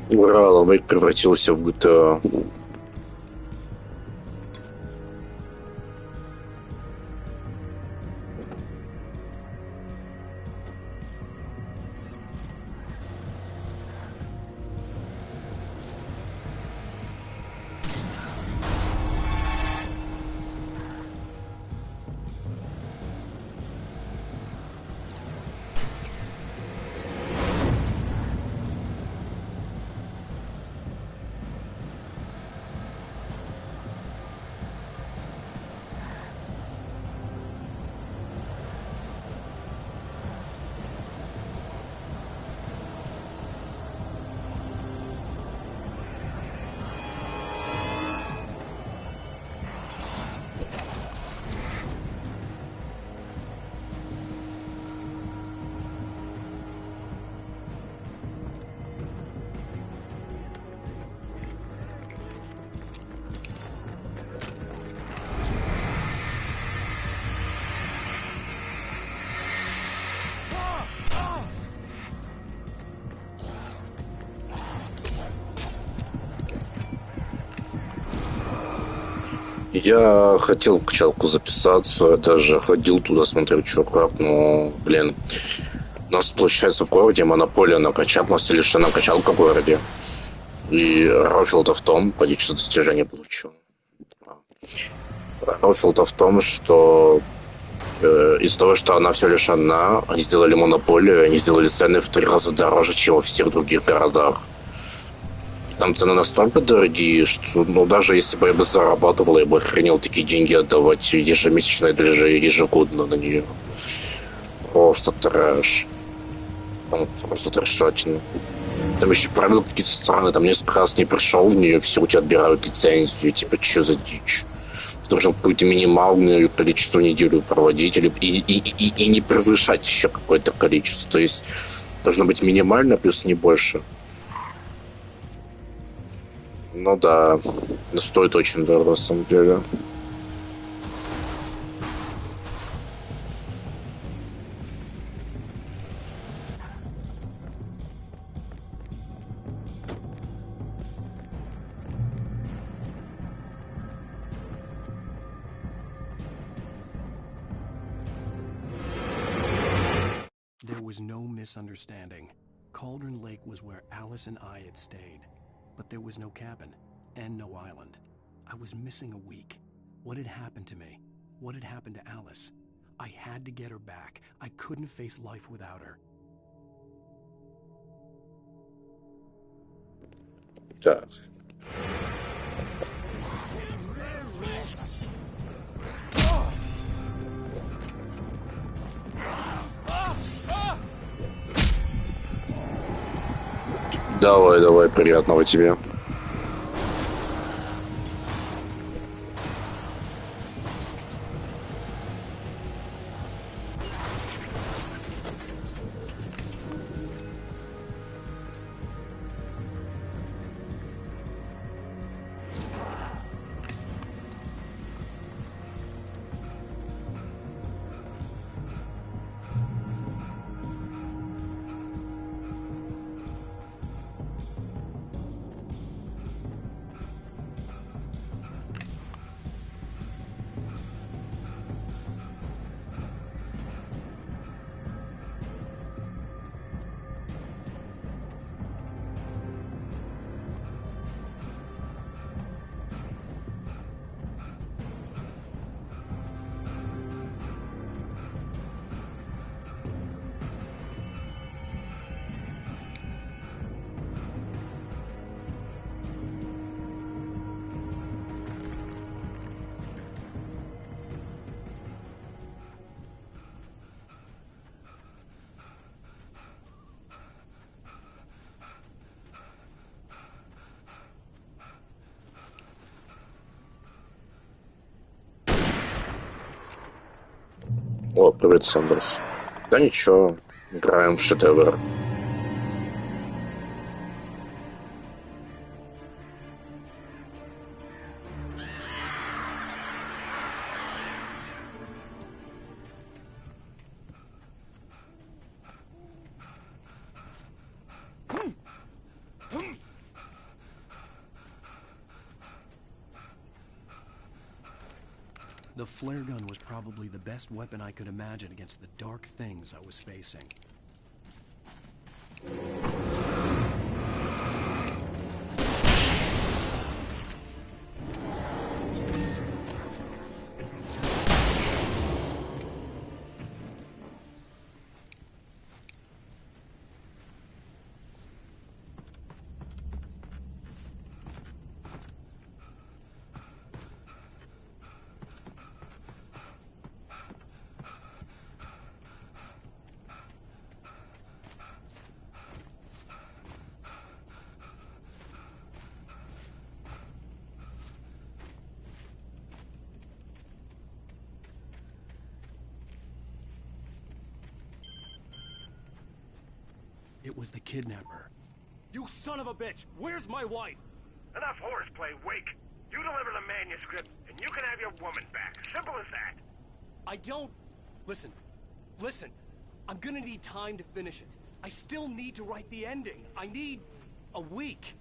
Ура, Alan Wake превратился в GTA. Я хотел в качалку записаться, даже ходил туда, смотрел, что как, но, блин, у нас, получается, в городе монополия на качалку, у нас совершенно качалка в городе. И рофл-то в том, количество достижений получил. Рофл-то в том, что из-за того, что она все лишь одна, они сделали монополию, они сделали цены в 3 раза дороже, чем во всех других городах. Там цены настолько дорогие, что, ну, даже если бы я бы зарабатывал, я бы охренел такие деньги отдавать ежемесячно или же ежегодно на нее. Просто трэш. Там просто трэшатина. Там еще правила какие-то странные, там несколько раз не пришел в нее, все, у тебя отбирают лицензию, типа, что за дичь? Ты должен какое-то минимальное количество в неделю проводить и не превышать еще какое-то количество. То есть должно быть минимально, плюс не больше. Ну да, стоит очень дорого, на самом деле. There was no misunderstanding. Cauldron Lake was where Alice and I had stayed. But there was no cabin, and no island. I was missing a week. What had happened to me? What had happened to Alice? I had to get her back. I couldn't face life without her. Так. Давай, давай, приятного тебе. О, привет, Сандерс. Да ничего, играем в шедевр. The flare gun was probably the best weapon I could imagine against the dark things I was facing. It was the kidnapper. You son of a bitch! Where's my wife? Enough horseplay, Wake. You deliver the manuscript, and you can have your woman back. Simple as that. I don't... Listen. Listen. I'm gonna need time to finish it. I still need to write the ending. I need... a week.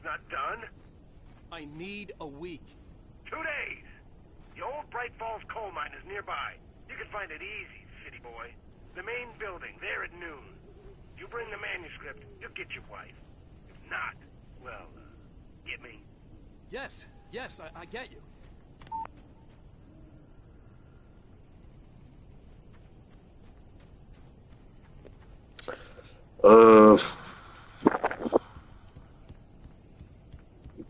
Not done? I need a week. 2 days. The old Bright Falls coal mine is nearby. You can find it easy, city boy. The main building, there at noon. You bring the manuscript, you'll get your wife. If not, well, get me? Yes, I get you.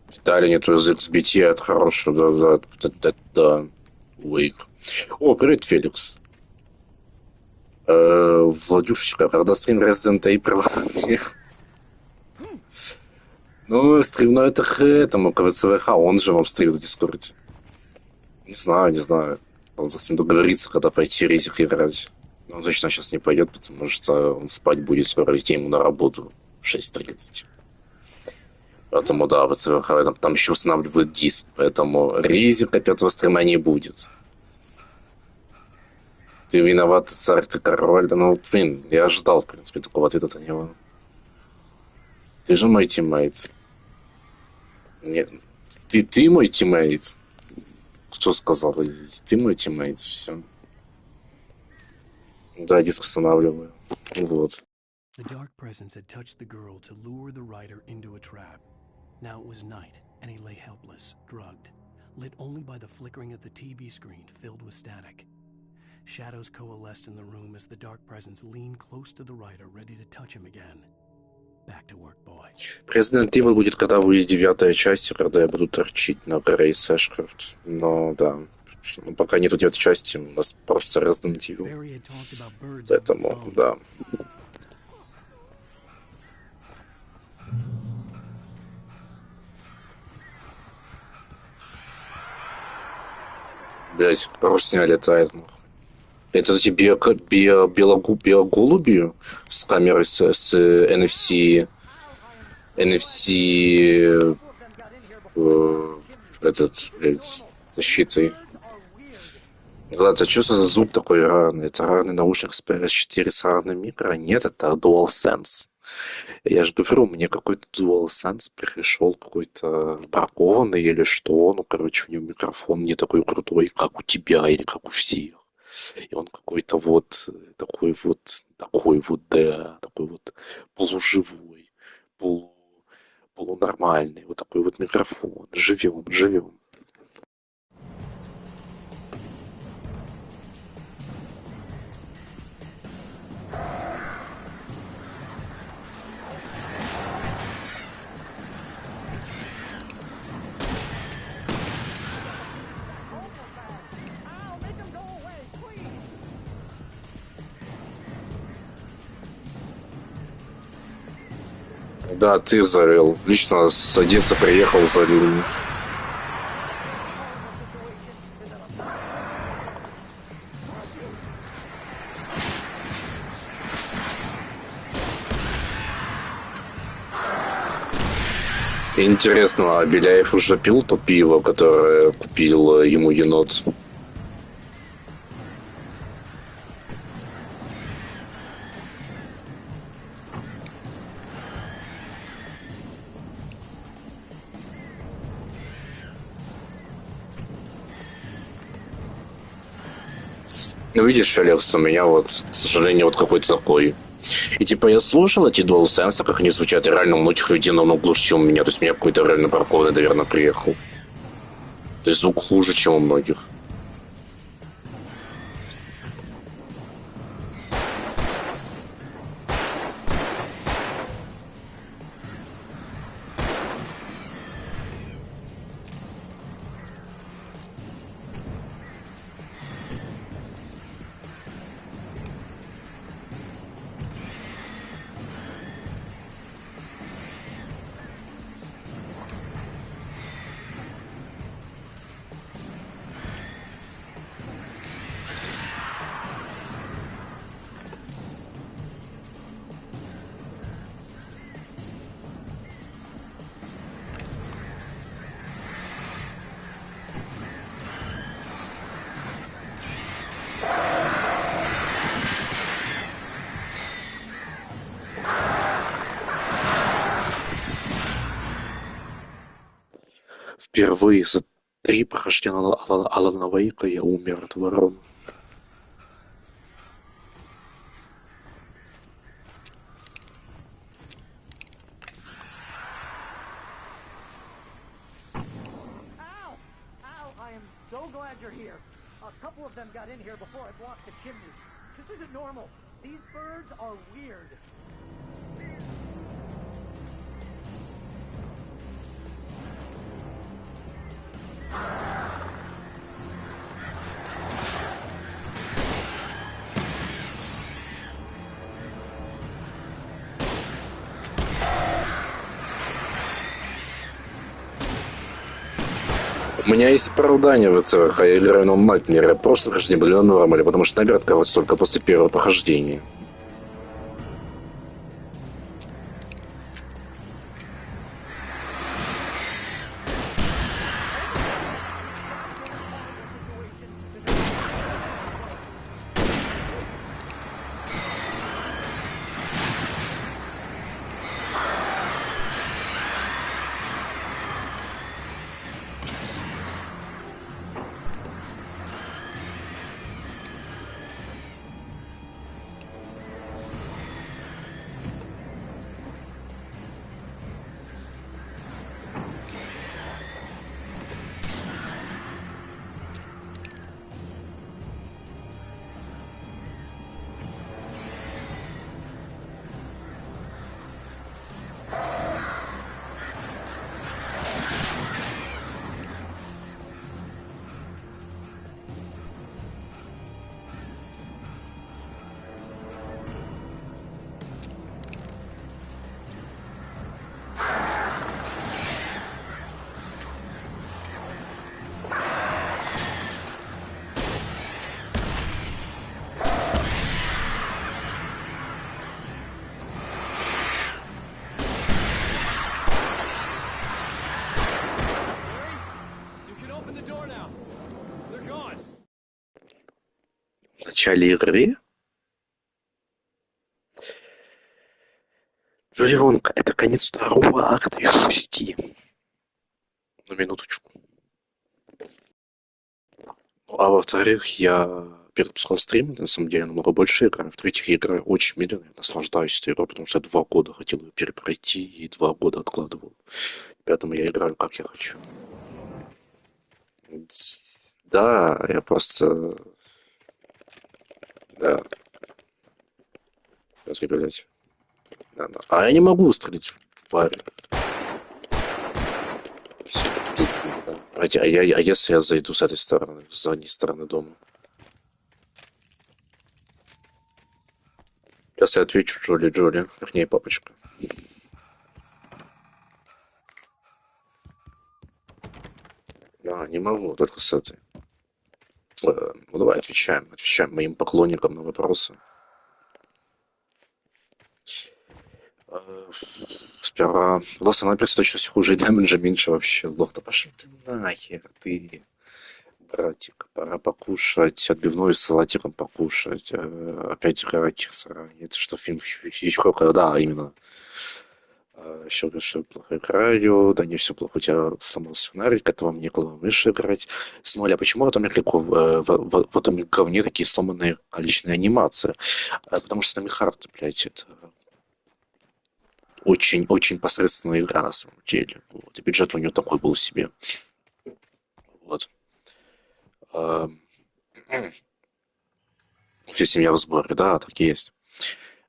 Детали нету из XBT от хорошего, да. Wake. О, привет, Феликс. Владюшечка, когда стрим Resident Evil? Ну, стрим, это к этому, к ВЦВХ, он же вам стримит в Дискорде. Не знаю. Надо с ним договориться, когда пойти резик играть. Он точно сейчас не пойдет, потому что он спать будет скоро, идти ему на работу в 6:30. Поэтому, да, ВЦВХ там еще устанавливают диск, поэтому резика 5-го стрима не будет. Ты виноват, царь, ты король. Ну, блин, я ожидал, в принципе, такого ответа от него. Ты же мой тиммейт. Нет, ты мой тиммейт. Кто сказал? Ты мой тиммейт, все. Да, диск устанавливаю. Вот. The dark presence had touched the girl to lure the writer into a trap. Now it was night, and he lay helpless, drugged, lit only by the flickering of the TV screen filled with static. Shadows coalesced in the room as the dark presence leaned close to the writer, ready to touch him again. Back to work, boy. Resident Evil будет, когда выйдет 9-я часть, когда я буду торчить на горе Сэшкрафт. Но да, пока нету 9-й части, у нас просто Resident Evil. Поэтому, да. Блять, русня летает, нахуй. Это эти белоголуби с камерой с NFC защитой. Ладно, что за звук такой рарный? Это рарный наушник с PS4 с рарным микро? Нет, это DualSense. Я же говорю, мне какой-то DualSense пришел какой-то бракованный или что. Ну, короче, в нем микрофон не такой крутой, как у тебя или как у всех. И он какой-то вот такой вот, да, такой вот полуживой, полунормальный, вот такой вот микрофон. Живем. Да, ты залил. Лично с Одессы приехал, залил. Интересно, а Беляев уже пил то пиво, которое купил ему енот? Ну, видишь, Феликс, у меня вот, к сожалению, вот какой-то такой. И типа я слушал эти DualSense, как они звучат, и реально у многих людей намного лучше, чем у меня. То есть у меня какой-то реально бракованный, наверное, приехал. То есть звук хуже, чем у многих. Впервые за При прохождении Алана Вейка я умер от ворон. Ow! Ow! I am so glad you're here. A couple of them got in here before I blocked the chimney. This isn't normal. These birds are weird. У меня есть оправдание в ЦВХ, я играю на онлайнере, я просто прохождение были на нормале, потому что набер открывается только после первого прохождения. В начале игры? Джоли Вонг, это конец второго акта из 6. На минуточку. Ну, а во-вторых, я перезапускал стрим, на самом деле, намного больше играю. В-третьих, я играю очень медленно, я наслаждаюсь этой игрой, потому что я 2 года хотел ее перепройти и 2 года откладывал. Поэтому я играю, как я хочу. Да, я просто... Да. Разребелять. Да. А я не могу выстрелить в баре. Все, пиздец, да. А если я зайду с этой стороны, с задней стороны дома? Сейчас я отвечу Джоли, вернее, папочка. Не могу, только с этой. Ну давай, отвечаем моим поклонникам на вопросы. Сперва просто она точность хуже и дэмэджа меньше вообще. Лох, да пошел ты нахер, ты, братик. Пора покушать, отбивную с салатиком покушать. Опять играть сравнить. Это что, фильм Хичкока? Да, именно. Еще говорю, что плохо играю, да не все плохо, у тебя сломался сценарий, к этому мне клоун мыши играть. Смотри, а почему в этом говне такие сломанные личные анимации? Потому что там и хард, блядь, это очень посредственная игра на самом деле. Вот. И бюджет у нее такой был себе. Вот. Вся семья в сборе, да, так и есть.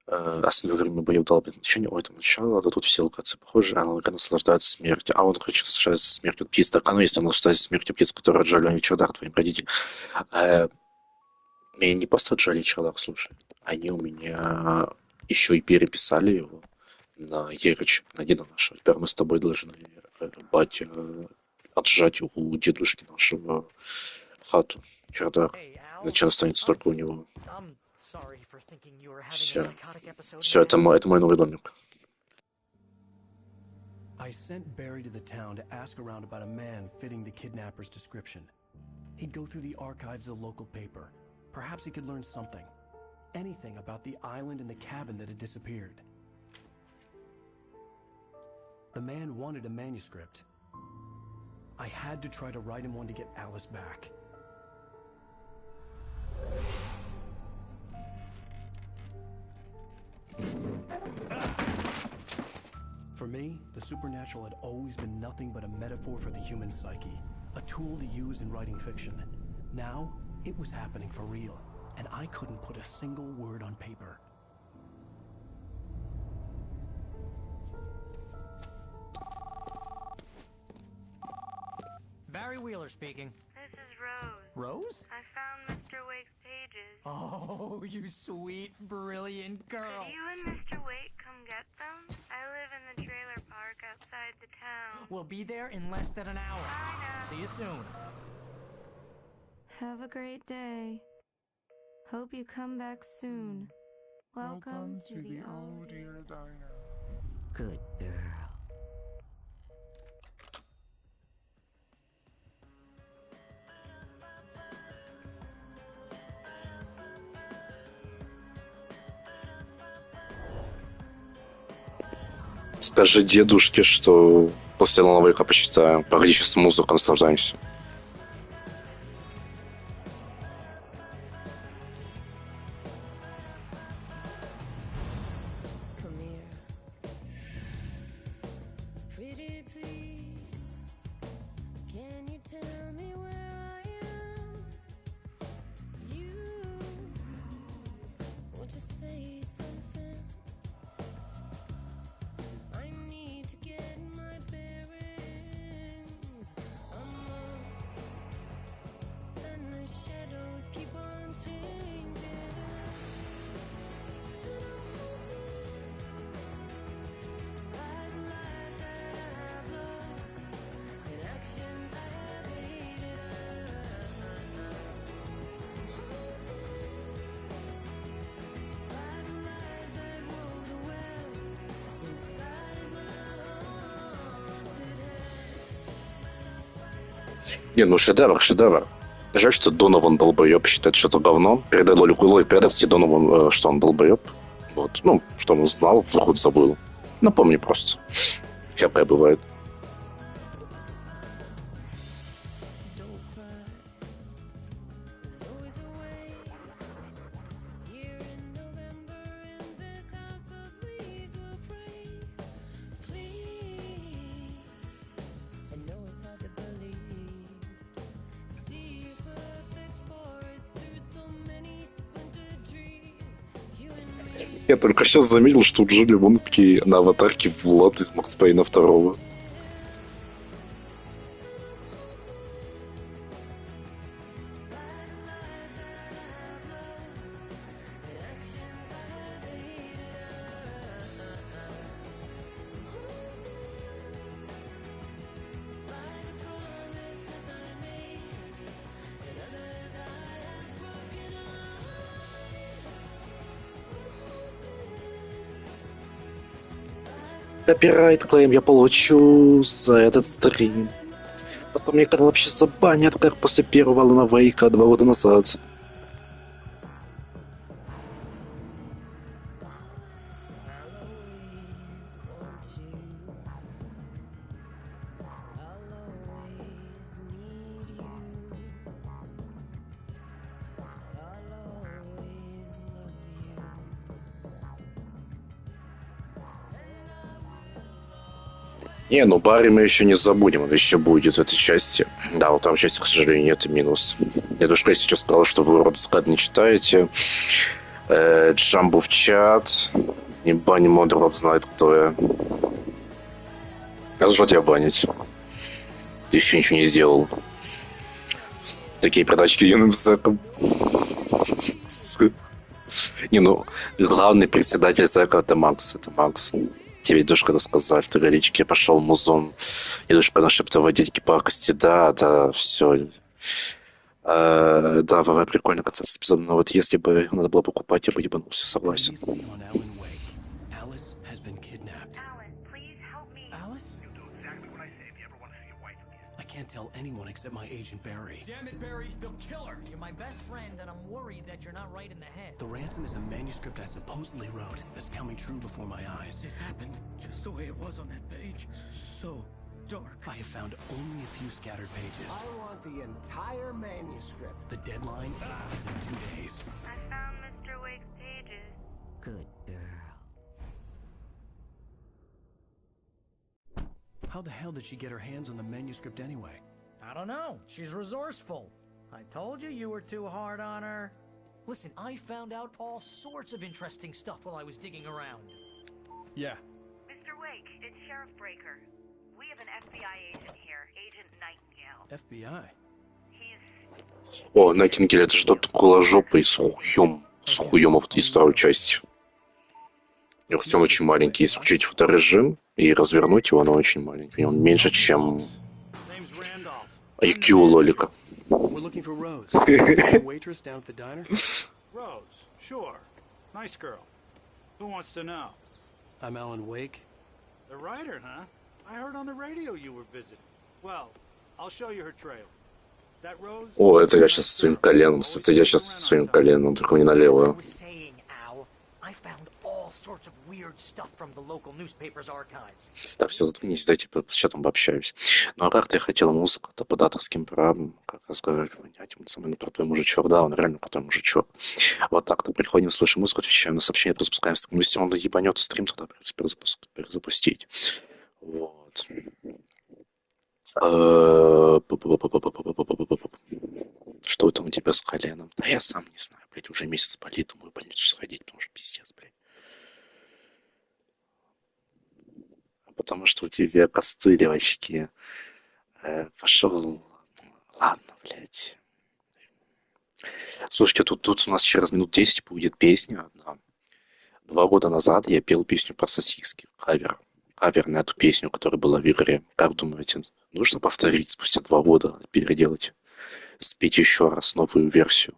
Основное время боев долбит начало, там начало, да тут все локации похожи, она наслаждается смертью, а он хочет наслаждаться смертью птиц, так оно есть, он наслаждается смертью птиц, которые отжали они чердак твоим родителям. Меня не просто отжали чердак, слушай, они у меня еще и переписали его на Ерич, на деда нашего. Теперь мы с тобой должны, батя, отжать у дедушки нашего хату, чердак. Иначе останется только у него. Все, это мой новый домик. I sent Barry to the town to ask around about a man fitting the kidnapper's description. He'd go through the archives of the local paper. Perhaps he could learn something. Anything about the island and the cabin that had disappeared. The man wanted a manuscript. I had to try to write him one to get Alice back. For me, the supernatural had always been nothing but a metaphor for the human psyche, a tool to use in writing fiction. Now, it was happening for real, and I couldn't put a single word on paper. Barry Wheeler speaking. This is Rose. Rose? I found Mr. Wake's pages. Oh, you sweet, brilliant girl. Could you and Mr. Wake come get them? I live in the trailer park outside the town. We'll be there in less than an hour. Bye now. See you soon. Have a great day. Hope you come back soon. Welcome to the old dear diner. Good girl. Скажи дедушке, что после Alan Wake почитаем. Погоди, сейчас музыку наслаждаемся. Не, ну шедевр, шедевр. Жаль, что Донован долбоеб считает, что это говно. Передай Лолик передайте Донован, что он долбоеб. Вот. Ну, что он знал, вдруг забыл. Напомни просто. Всякое бывает. Я только сейчас заметил, что у Джоли Вонки на аватарке Влад из Макс Пейна 2. Копирайт клейм я получу за этот стрим. Потом мне канал вообще забанят, как после первого Alan Wake 2 года назад. Не, ну Барри мы еще не забудем, он еще будет в этой части. Да, вот там части, к сожалению, нет, и минус. Дедушка сейчас сказал, что вы урод сказать не читаете. Джамбу в чат. Не бани модер, вот знает, кто я. А что тебя банить? Ты еще ничего не сделал. Такие продачки юным зэком. Не, ну, главный председатель зэка это Макс, это Макс. Тебе дедушка рассказал, ты голички пошел в музон. Дедушка нашептывал дядьки пакости. Да, все. Да, ВВ прикольно концепт эпизода, но вот если бы надо было покупать, я бы ебанулся, согласен. I can't tell anyone except my agent Barry. Damn it, Barry, they'll kill her. You're my best friend, and I'm worried that you're not right in the head. The ransom is a manuscript I supposedly wrote that's coming true before my eyes. It happened just the way it was on that page. So, dark. I have found only a few scattered pages. I want the entire manuscript. The deadline is in 2 days. I found Mr. Wake's pages. Good girl. How the hell did she get her hands on the manuscript anyway? I don't know. She's resourceful. I told you you were too hard on her. Listen, I found out all sorts of interesting stuff while I was digging around. Yeah. Mr. Wake, it's Sheriff Breaker. We have an FBI agent here, Agent Nightingale. FBI? He's... О, Найтингель, это же тот голожопый с хуем из второй части. И хоть он очень маленький, если включить фоторежим и развернуть его, он очень маленький. Он меньше, чем IQ у Лолика. We're looking for Rose. The waitress down at the diner? Rose, sure. Nice girl. Who wants to know? I'm Alan Wake. The writer, huh? I heard on the radio you were visiting. Well, I'll show you her trailer. That Rose... О, это я сейчас своим коленом. Это я сейчас своим коленом, только не налево. Sorts of weird stuff from the local newspapers' archives. Да, все, заткнись, дайте с чатом пообщаюсь. Ну а как-то я хотел музыку-то по даторским правам, как разговаривать, понять, он самый крутой мужичок, да, он реально крутой мужичок. Вот так-то приходим, слушаем музыку, отвечаем на сообщения, запускаем стрим. Если он ебанет стрим, тогда придется перезапустить. Вот. Что там у тебя с коленом? Да я сам не знаю, блядь, уже месяц болит, думаю, в больницу сходить, потому что пиздец, блядь. Потому что у тебя костыли в очке. Пошел. Ладно, блядь. Слушайте, тут у нас через минут 10 будет песня одна. 2 года назад я пел песню про сосиски. Кавер на эту песню, которая была в игре. Как думаете, нужно повторить спустя 2 года, переделать, спеть еще раз новую версию,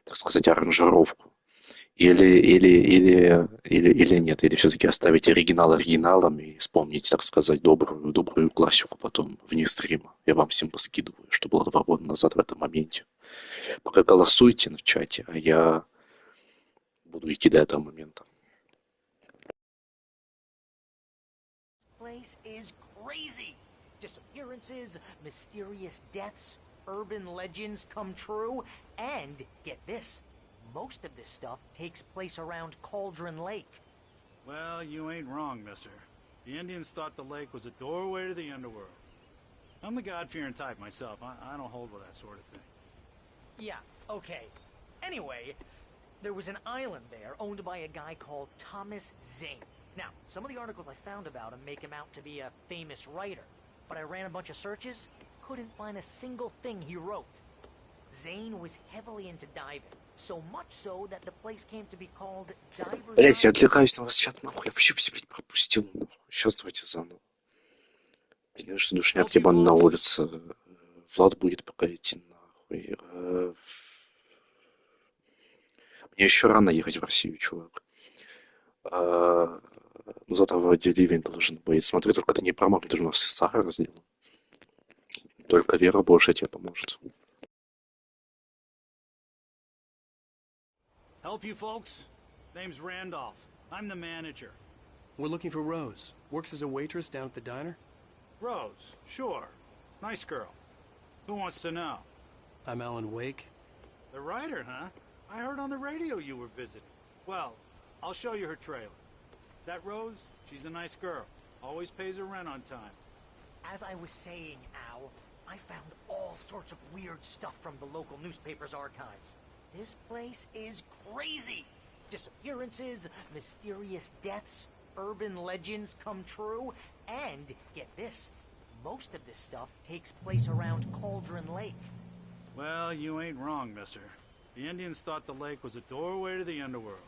так сказать, аранжировку? Или нет, или все-таки оставить оригинал оригиналом и вспомнить, так сказать, добрую классику потом вне стрима. Я вам всем поскидываю, что было 2 года назад в этом моменте. Пока голосуйте в чате, а я буду идти до этого момента. Place is crazy. Disappearances, mysterious deaths, urban legends come true, and get this. Most of this stuff takes place around Cauldron Lake. Well, you ain't wrong, mister. The Indians thought the lake was a doorway to the underworld. I'm the God-fearing type myself. I don't hold with that sort of thing. Yeah, okay. Anyway, there was an island there owned by a guy called Thomas Zane. Now, some of the articles I found about him make him out to be a famous writer, but I ran a bunch of searches, couldn't find a single thing he wrote. Zane was heavily into diving. So much so that the place came to be called Divers. Блять, я отвлекаюсь на вас чат, нахуй. Я вообще все, блядь, пропустил. Нахуй. Сейчас давайте заново. Блин, что душняк ебаный на улице. Влад будет пока идти нахуй. Мне еще рано ехать в Россию, чувак. Ну, завтра вроде ливень должен быть. Смотри, только ты не промокни, ты же у нас сахар сделал. Только вера Божья тебе поможет. Help you folks? Name's Randolph. I'm the manager. We're looking for Rose. Works as a waitress down at the diner? Rose, sure. Nice girl. Who wants to know? I'm Alan Wake. The writer, huh? I heard on the radio you were visiting. Well, I'll show you her trailer. That Rose, she's a nice girl. Always pays her rent on time. As I was saying, Al, I found all sorts of weird stuff from the local newspapers' archives. This place is crazy. Disappearances, mysterious deaths, urban legends come true, and get this, most of this stuff takes place around Cauldron Lake. Well, you ain't wrong, mister. The Indians thought the lake was a doorway to the underworld.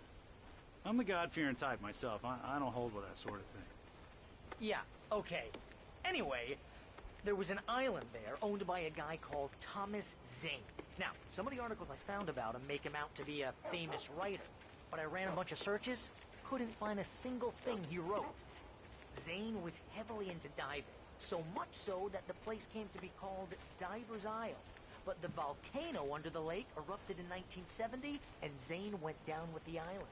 I'm the God-fearing type myself. I don't hold with that sort of thing. Yeah, okay. Anyway, there was an island there owned by a guy called Thomas Zane. Now, some of the articles I found about him make him out to be a famous writer, but I ran a bunch of searches, couldn't find a single thing he wrote. Zane was heavily into diving, so much so that the place came to be called Diver's Isle. But the volcano under the lake erupted in 1970, and Zane went down with the island.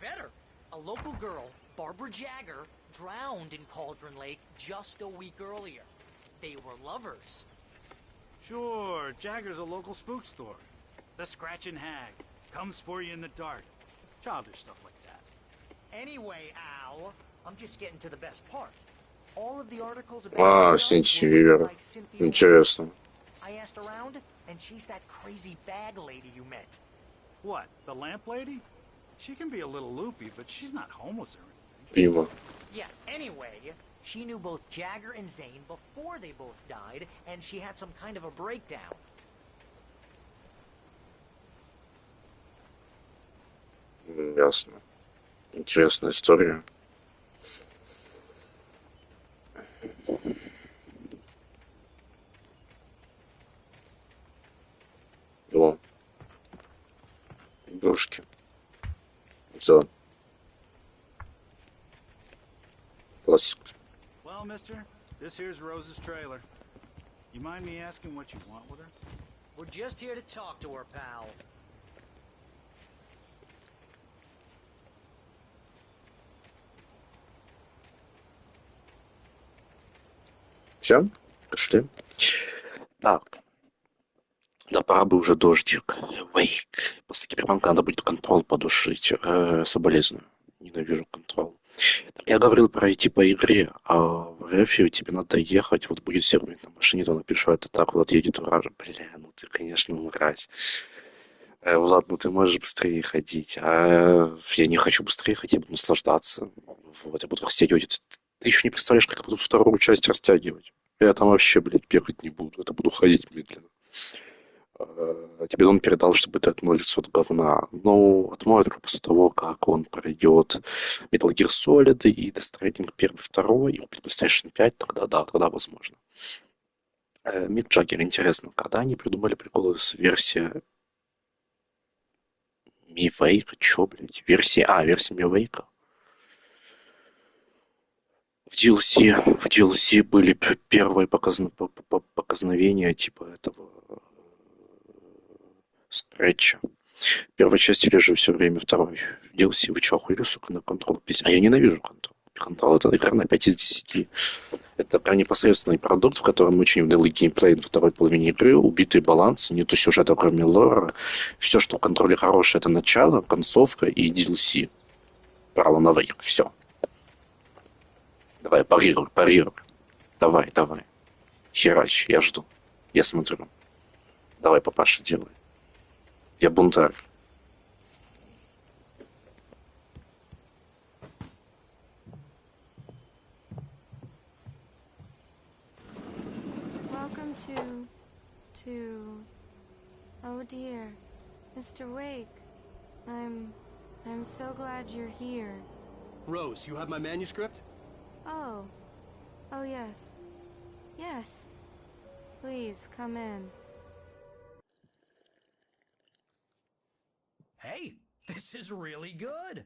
better. A local girl, Barbara Jagger, drowned in Cauldron Lake just a week earlier. They were lovers. Sure, Jagger's a local spook store. The Scratching Hag comes for you in the dark. Childish stuff like that. Anyway, Al, I'm just getting to the best part. All of the articles about А, stuff were written Сентьевер. by Cynthia Williams. Интересно. I asked around, and she's that crazy bag lady you met. What, the lamp lady? She can be a little loopy, but she's not homeless or anything. Прямо. Yeah, anyway, she knew both Jagger and Zane before they both died, and she had some kind of a breakdown. Ясно. Интересная история. О. Игрушки. За. Классика. Well, mister, this here's Rose's trailer. You mind me asking what you want with her? We're just here to talk to her, pal. Все? Пришли? Так. Да, пора бы уже дождик. Вейк. После киберпанка надо будет контрол подушить. Соболезную. Ненавижу контрол. Так, я говорил пройти по игре, а в рефе тебе надо ехать. Вот будет сервер на машине, то напишу это так, вот едет вража. Бля, ну ты, конечно, мразь. Влад, ну ты можешь быстрее ходить. А я не хочу быстрее ходить, я буду наслаждаться. Вот, я буду растягивать. Ты еще не представляешь, как я буду вторую часть растягивать. Я там вообще, блядь, бегать не буду. Это буду ходить медленно. Тебе он передал, чтобы ты отмолился от говна. Ну, отмоет после того, как он пройдет Metal Gear Solid и Death Stranding 1, 2 и PlayStation 5, тогда да, тогда возможно. Мик Джаггер, интересно, когда они придумали приколы с версией Mi Wake? Чё, блядь? Версия Mi Wake? В DLC были первые показновения типа этого скретча. Первой части лежу все время, второй в DLC. Вы чё, охуели, сука, на контрол 50? А я ненавижу контрол. Контрол — это игра на 5 из 10. Это прям непосредственный продукт, в котором очень унылый геймплей на второй половине игры, убитый баланс, нету сюжета, кроме лора. Все, что в контроле хорошее, это начало, концовка и DLC. Про Alan Wake. Все. Давай, парируй. Давай. Херач, я жду. Я смотрю. Давай, папаша, делай. Я бунтарь. Welcome to... Oh dear, Mr. Wake. I'm so glad you're here. Rose, you have my manuscript? Oh yes. Yes. Please, come in. Hey, this is really good.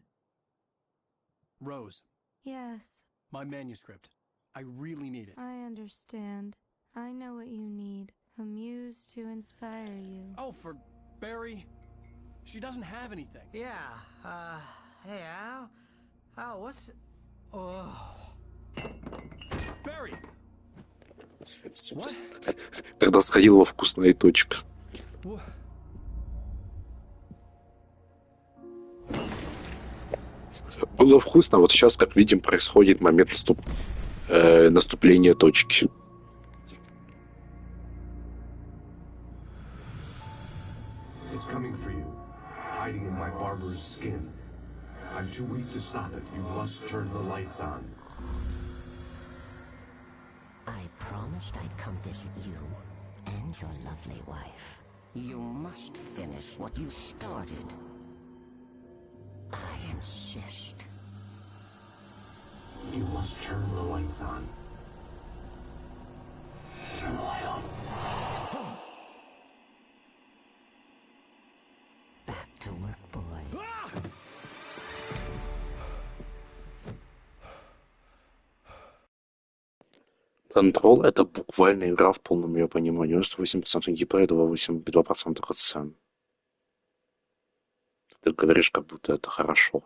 Rose, Yes, my manuscript. I really need it. I understand. I know what you need. A muse to inspire you. Oh, for Barry? She doesn't have anything. Yeah, hey, Al, what's... Oh... Barry! Когда сходил во вкусная точка. Было вкусно, вот сейчас, как видим, происходит момент наступления точки. It's coming for you, hiding in my barber's skin. I'm too weak to stop it. You must turn the lights on. I promised I'd come visit you and your lovely wife. You must finish what you started. I insist. You must turn the lights on. Turn the light on. Back to work, boy. Control — это буквально игра в полном ее понимании. 98% геймплея, 2% катсцен. Ты говоришь, как будто это хорошо.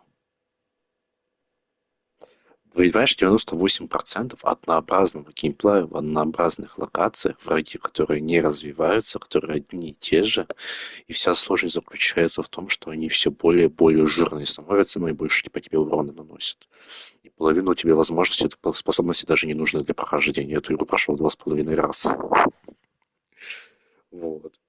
Понимаешь, 98% однообразного геймплея в однообразных локациях, враги, которые не развиваются, которые одни и те же, и вся сложность заключается в том, что они все более и более жирные становятся, но и больше типа тебе урона наносят. И половину тебе возможностей, способности даже не нужны для прохождения. Эту игру прошел 2,5 раза. Вот.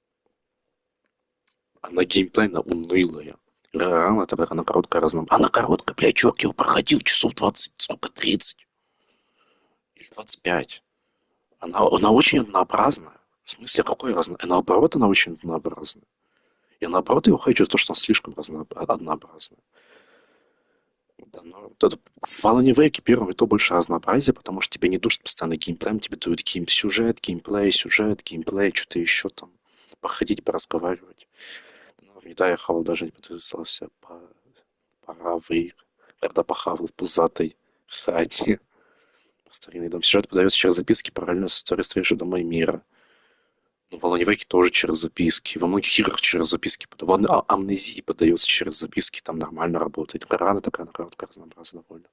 Она геймплейно унылая. Рано, тогда она короткая разнообразная. Она короткая, блядь, чувак, я его проходил часов 20, сколько, 30 или 25. Она очень однообразная. В смысле, какой разнообразная? Наоборот, она очень однообразная. Я наоборот его хочу, то, что она слишком однообразная. Да, но вот это, в Alan Wake первом и то больше разнообразия, потому что тебя не душат постоянно геймплеем, тебе дают сюжет, геймплей, что-то еще там. Походить, поразговаривать. Но не дай я хавал даже не подписался по Равы, когда похавал в пузатой хате. Старинный дом. Сюжет подается через записки параллельно с историей встречи дома и мира. Ну, в Alan Wake тоже через записки. Во многих играх через записки. В Амнезии подается через записки. Там нормально работает. Рано такая, короткая, разнообразная довольно.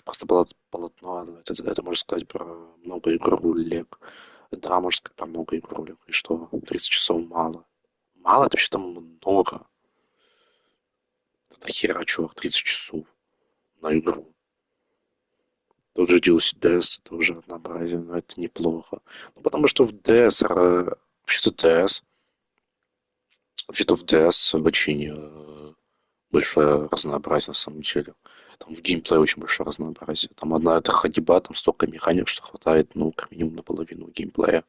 Просто полотно. Это можно сказать про много игрулек. Да, можно сказать про много игрулек. И что? 30 часов мало. Мало? Это вообще там много. Это хера, чувак, 30 часов на игру. Тот же DS тоже однообразие, но это неплохо. Ну, потому что в DS, вообще-то в DS очень большое разнообразие на самом деле. Там в геймплее очень большое разнообразие. Там одна эта ходьба, там столько механик, что хватает, ну, как минимум на половину геймплея.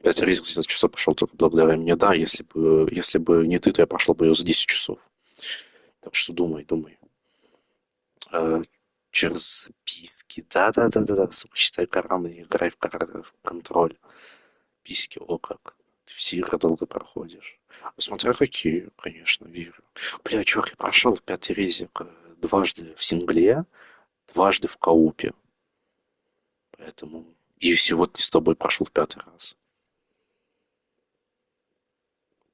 Это риск за 10 часов пошел только благодаря мне. Да, если бы не ты, то я прошел бы ее за 10 часов. Так что думай. Через записки. Да. Сука, читай Коран и играй в контроль. Письки, о как. Ты все игры долго проходишь. Смотря какие, конечно, верю. Бля, чувак, я прошел 5-й резик дважды в сингле, дважды в коупе. Поэтому... И сегодня с тобой прошел в 5-й раз.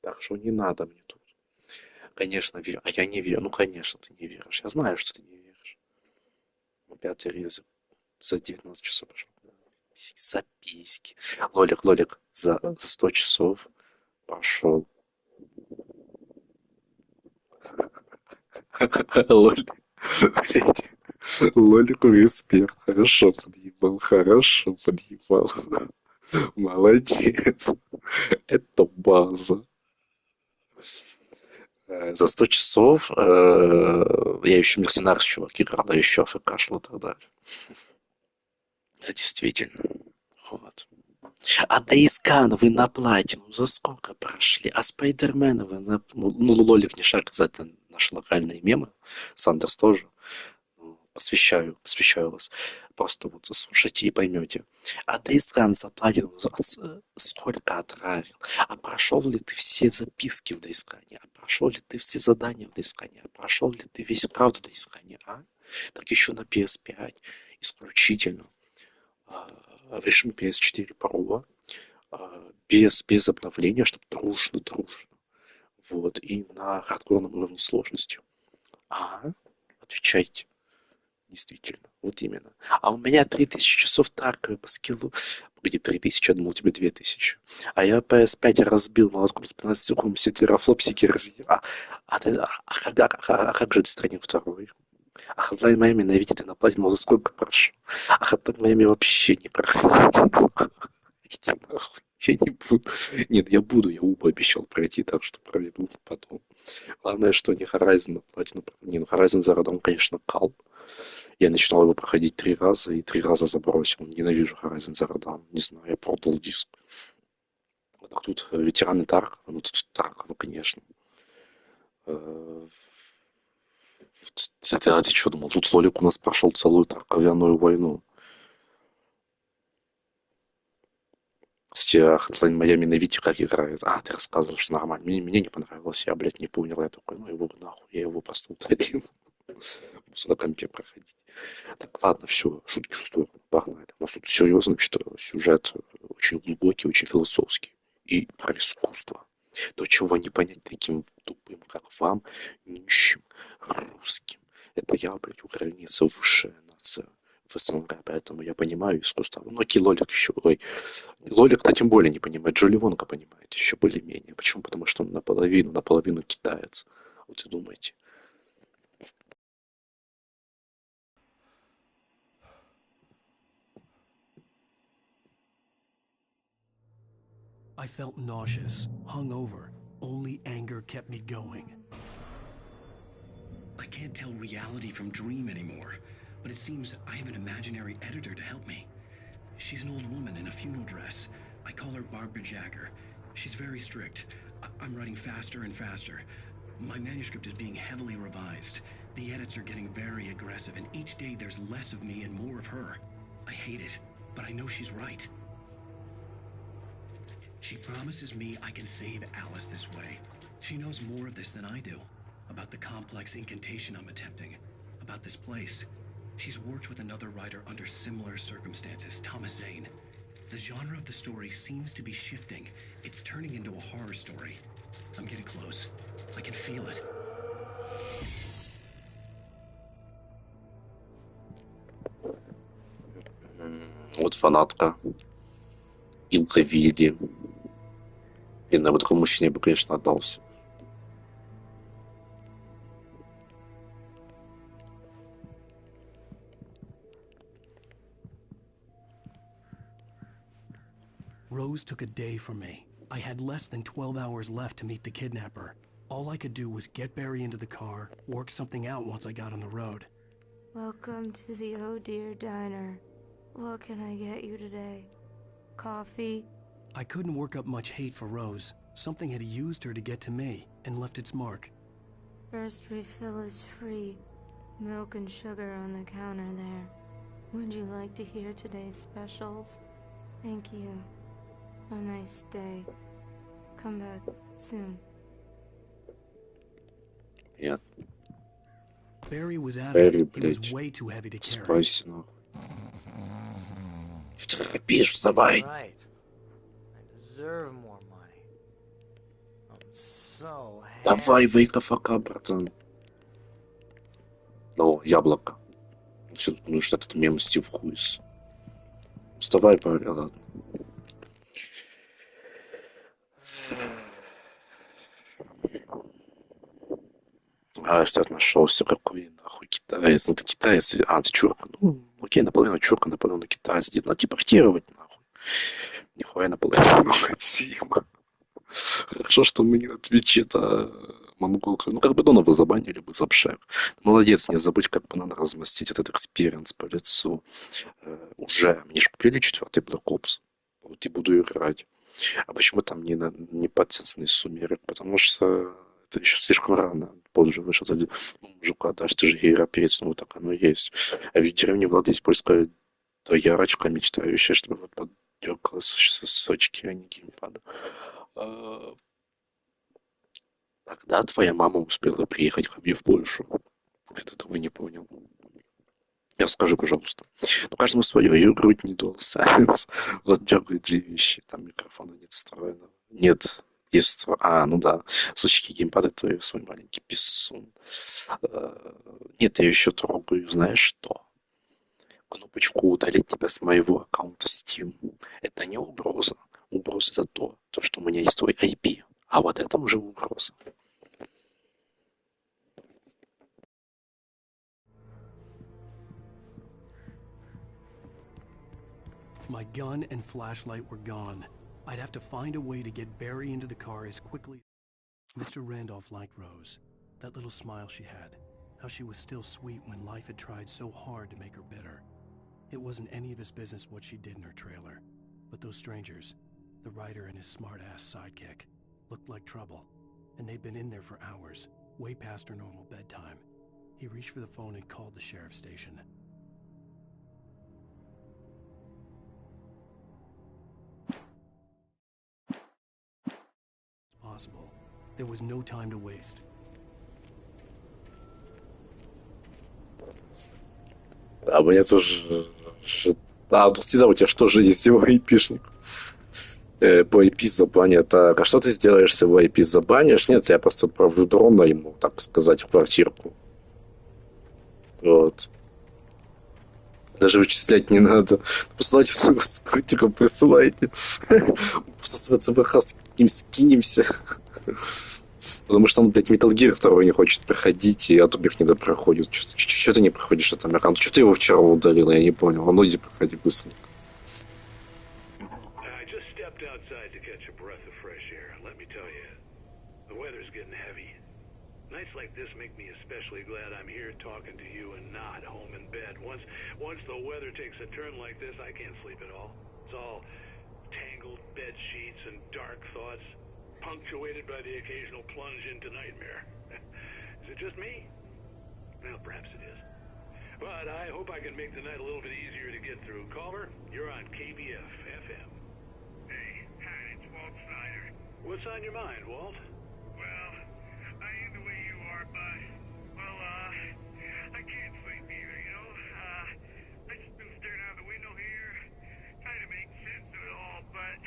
Так что не надо мне тут. Конечно, верю. А я не верю. Ну, конечно, ты не веришь. Я знаю, что ты не веришь. 5-й резик за 19 часов пошел. Записки. Лолик, за 100 часов прошел. Лолику респект. Хорошо подъебал. Молодец. Это база. За 100 часов я еще мерсенар, чувак, играл, а еще АФК шло тогда. Действительно. Вот. А Дейскан вы на платину за сколько прошли? А Спайдермена вы на... Ну, Лолик не шаг, это наши локальные мемы. Сандерс тоже. Посвящаю вас. Просто вот слушайте и поймете. А Дейскан за платину сколько отравил? А прошел ли ты все записки в Дейскане? А прошел ли ты все задания в Дейскане? А прошел ли ты весь правду в Дейскане? А? Так еще на PS5 исключительно. В режиме PS4 Pro, без обновления, чтобы дружно. Вот, и на хардкорном уровне сложности. Отвечайте. Действительно, вот именно. А у меня 3000 часов тарковой по скиллу. Погоди, 3000, я думал, тебе 2000. А я PS5 разбил молотком с 15 секунд, все терафлопсики разъел. Как же отстранил второй? А Hotline Miami наведите на платину за сколько прошу? А Hotline Miami вообще не проходил. Иди нахуй. Я не буду. Нет, я буду. Я оба обещал пройти, так что проведу потом. Главное, что не Horizon на платину. Не, ну Horizon Zero Dawn, конечно, кал. Я начинал его проходить 3 раза и 3 раза забросил. Ненавижу Horizon Zero Dawn. Не знаю, я продал диск. А тут ветераны Таркова. Ну, тут Таркова, конечно. Кстати, а ты что думал? Тут Лолик у нас прошел целую Тарковяную войну. Кстати, Hotline Miami на Вите как играет? Ты рассказывал, что нормально. Мне не понравилось. Я, блядь, не понял. Я такой, ну его нахуй. Я его просто удалил. На компе проходить. Так, ладно, все, шутки в сторону, погнали. У нас тут серьезно, что сюжет очень глубокий, очень философский. И про искусство. То, чего не понять таким тупым, как вам, нищим, русским. Это я, блядь, украинец, высшая нация в СНГ, поэтому я понимаю искусство. Ну, Лолик еще, ой, Лолик-то тем более не понимает, Джоли Вонга понимает еще более-менее. Почему? Потому что он наполовину китаец. Вот и думайте. I felt nauseous, hungover. Only anger kept me going. I can't tell reality from dream anymore, but it seems I have an imaginary editor to help me. She's an old woman in a funeral dress. I call her Barbara Jagger. She's very strict. I'm writing faster and faster. My manuscript is being heavily revised. The edits are getting very aggressive, and each day there's less of me and more of her. I hate it, but I know she's right. She promises me I can save Alice this way. She knows more of this than I do. About the complex incantation I'm attempting. About this place. She's worked with another writer under similar circumstances, Thomas Zane. The genre of the story seems to be shifting. It's turning into a horror story. I'm getting close. I can feel it. Вот фанатка. Илка Вилли. И на вот такому мужчине бы, конечно, отдался. Rose took a day from me. I had less than 12 hours left to meet the kidnapper. All I could do was get Barry into the car, work something out once I got on the road. Welcome to the Oh Dear Diner. What can I get you today? Coffee? I couldn't work up much hate for Rose. Something had used her to get to me and left its mark. First refill is free. Milk and sugar on the counter there. Would you like to hear today's specials? Thank you. A nice day. Come back soon. Нет. Barry was out Barry, of it. He was блядь. way too heavy to carry. Спайся, нахуй. Что ты храпишь? Вставай. Right. I deserve more money. I'm so happy. Давай, вейка-фака, братан. О, яблоко. Все, потому что этот мем Стив Хуис. Вставай, парень, ладно. А, кстати, нашелся какой нахуй китаец. Ну ты китаец, а ты чурка. Ну, окей, наполовину чурка, наполовину китаец. Надо депортировать, нахуй. Нихуя наполовину Тима. Хорошо, что мы не на Твиче, это монголка. Ну, как бы Донова забанили бы за пшек. Молодец, не забудь, как бы надо разместить этот экспириенс по лицу. Уже. Мне же купили 4-й Black Ops. Вот и буду играть. А почему там не подсецанный сумерек? Потому что это еще слишком рано. Позже вышел. Мужика, даже ты же европеец, ну вот так оно и есть. А ведь в деревне Влада есть польская ярочка, мечтающая, чтобы вот поддергалась сосочки, а не геймпада. Когда твоя мама успела приехать ко мне в Польшу? Я этого не понял. Я скажи, пожалуйста. Ну, каждому свое. Ее грудь не DualSense. Вот дергает две вещи. Там микрофона нет встроенного. Нет. Есть ну да. Сучки геймпада твои свой маленький писун. Нет, я еще трогаю. Знаешь что? Кнопочку удалить тебя с моего аккаунта Steam. Это не угроза. Угроза это то, что у меня есть твой IP. А вот это уже угроза. My gun and flashlight were gone. I'd have to find a way to get Barry into the car as quickly. Mr. Randolph liked Rose. That little smile she had. How she was still sweet when life had tried so hard to make her bitter. It wasn't any of his business what she did in her trailer. But those strangers, the writer and his smart-ass sidekick, looked like trouble. And they'd been in there for hours, way past her normal bedtime. He reached for the phone and called the sheriff's station. Possible. There was no time to waste. А мне тоже... А, вот сказал, у тебя что же есть его айпишник? По IP забанят. Так, а что ты сделаешь, если его IP забанишь? Нет, я просто отправлю дрона ему, так сказать, в квартирку. Вот. Даже вычислять не надо. Посылайте с критиком, присылайте. Просто с ВЦВХ с ним скинемся. Потому что он, блядь, Metal Gear 2 не хочет проходить, и Атомик не допроходит. Чё ты не проходишь, Атомик? Чё ты его вчера удалил, я не понял. А ну иди проходи быстро. Nights like this make me especially glad I'm here talking to you and not home in bed. Once the weather takes a turn like this, I can't sleep at all. It's all tangled bed sheets and dark thoughts, punctuated by the occasional plunge into nightmare. Is it just me? Well, perhaps it is. But I hope I can make the night a little bit easier to get through. Caller, you're on KBF FM. Hey, hi, it's Walt Snyder. What's on your mind, Walt? Well, I am the way you are, but, well, I can't sleep either, you know? I just been staring out the window here, trying to make sense of it all, but,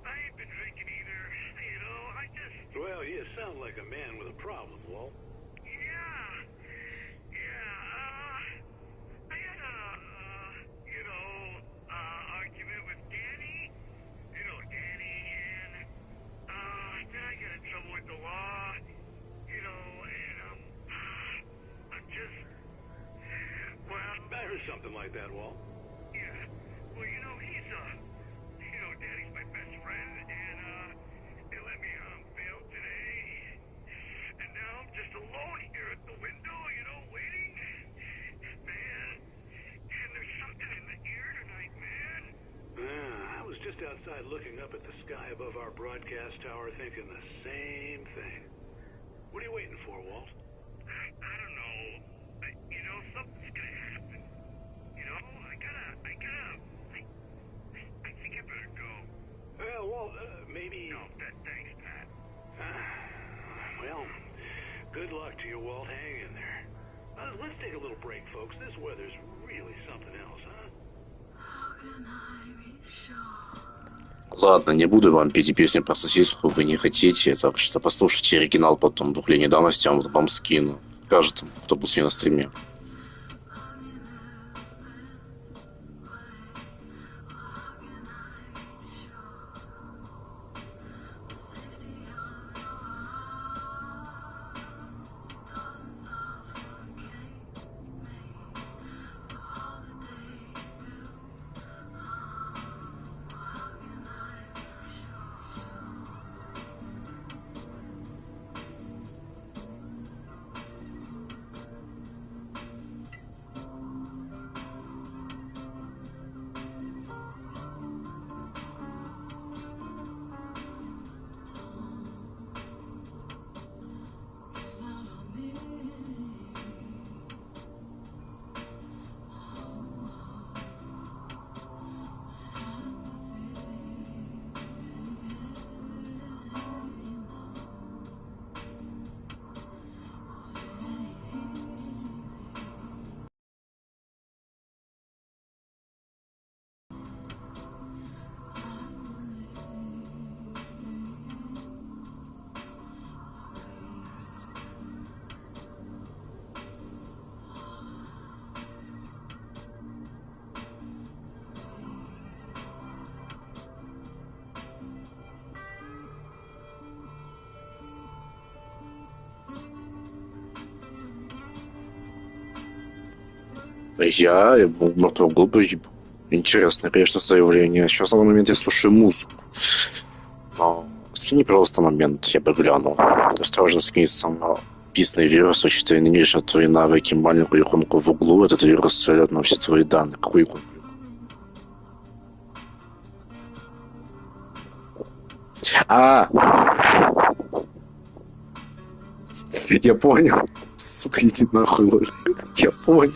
I ain't been drinking either, you know? I just... Well, you sound like a man with a problem, Walt. I had a, argument with Danny, Danny, and, then I got in trouble with the law, and, I'm just, well... I heard something like that, Walt. Yeah, well, he's, Danny's my best friend, and, they let me on bail today, and now I'm just alone here at the window, waiting, man, and there's something in the air tonight, man. I was just outside looking up at the sky above our broadcast tower thinking the same thing. What are you waiting for, Walt? I don't know. Something's gonna happen. I think I better go. Well, Walt, maybe... No, thanks, Pat. Well, good luck to you, Walt. Hang in there. Let's take a little break, folks. This weather's really something else, huh? Ладно, не буду вам петь песню про сосиску, вы не хотите, так что послушайте оригинал потом двухлетней давности, я вам скину. Скажет, кто был сегодня на стриме. Я в мертвом глубже. Интересное, конечно, заявление. Сейчас на момент я слушаю музыку. Но скини просто момент, я бы глянул. Осторожно скини самописный вирус, учитывая нынешние твои навыки, маленькую иконку в углу. Этот вирус целят на все твои данные. Какую иконку? Я понял. Сука, иди нахуй, лоль. Я понял.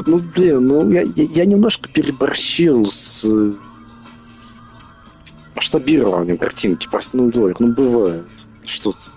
Ну, блин, я немножко переборщил с масштабированием картинки. Просто, логик, бывает. Что-то.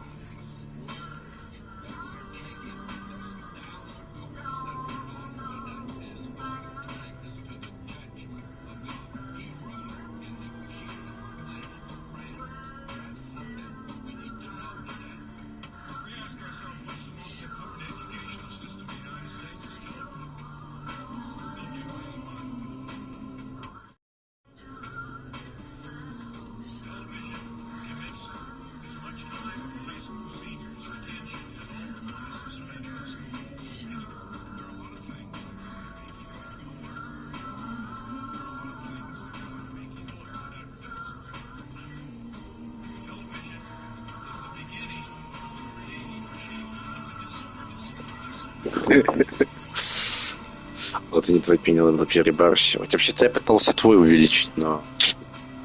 Вот и не твой пень, надо было перебарщивать. Вообще-то я пытался твой увеличить, но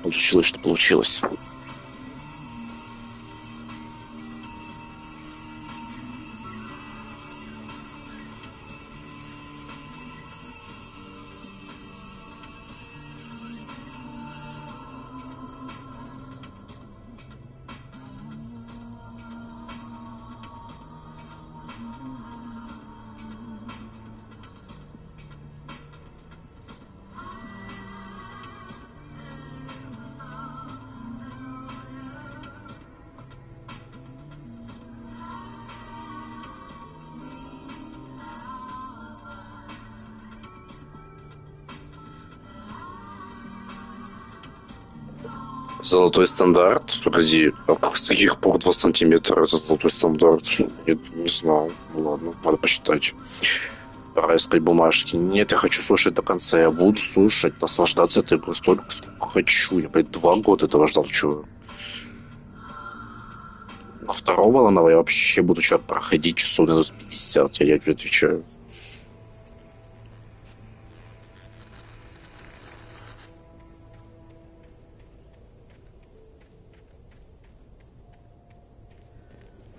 получилось, что получилось. Золотой стандарт? Погоди, а с каких пор 2 сантиметра это золотой стандарт? Не знал. Ну ладно, надо посчитать. Пора искать бумажки. Нет, я хочу слушать до конца. Я буду слушать, наслаждаться этой игрой столько, сколько хочу. Я, блядь, 2 года этого ждал, чего. На второго Алана я вообще буду что проходить часов, наверное, 50. Я тебе отвечаю.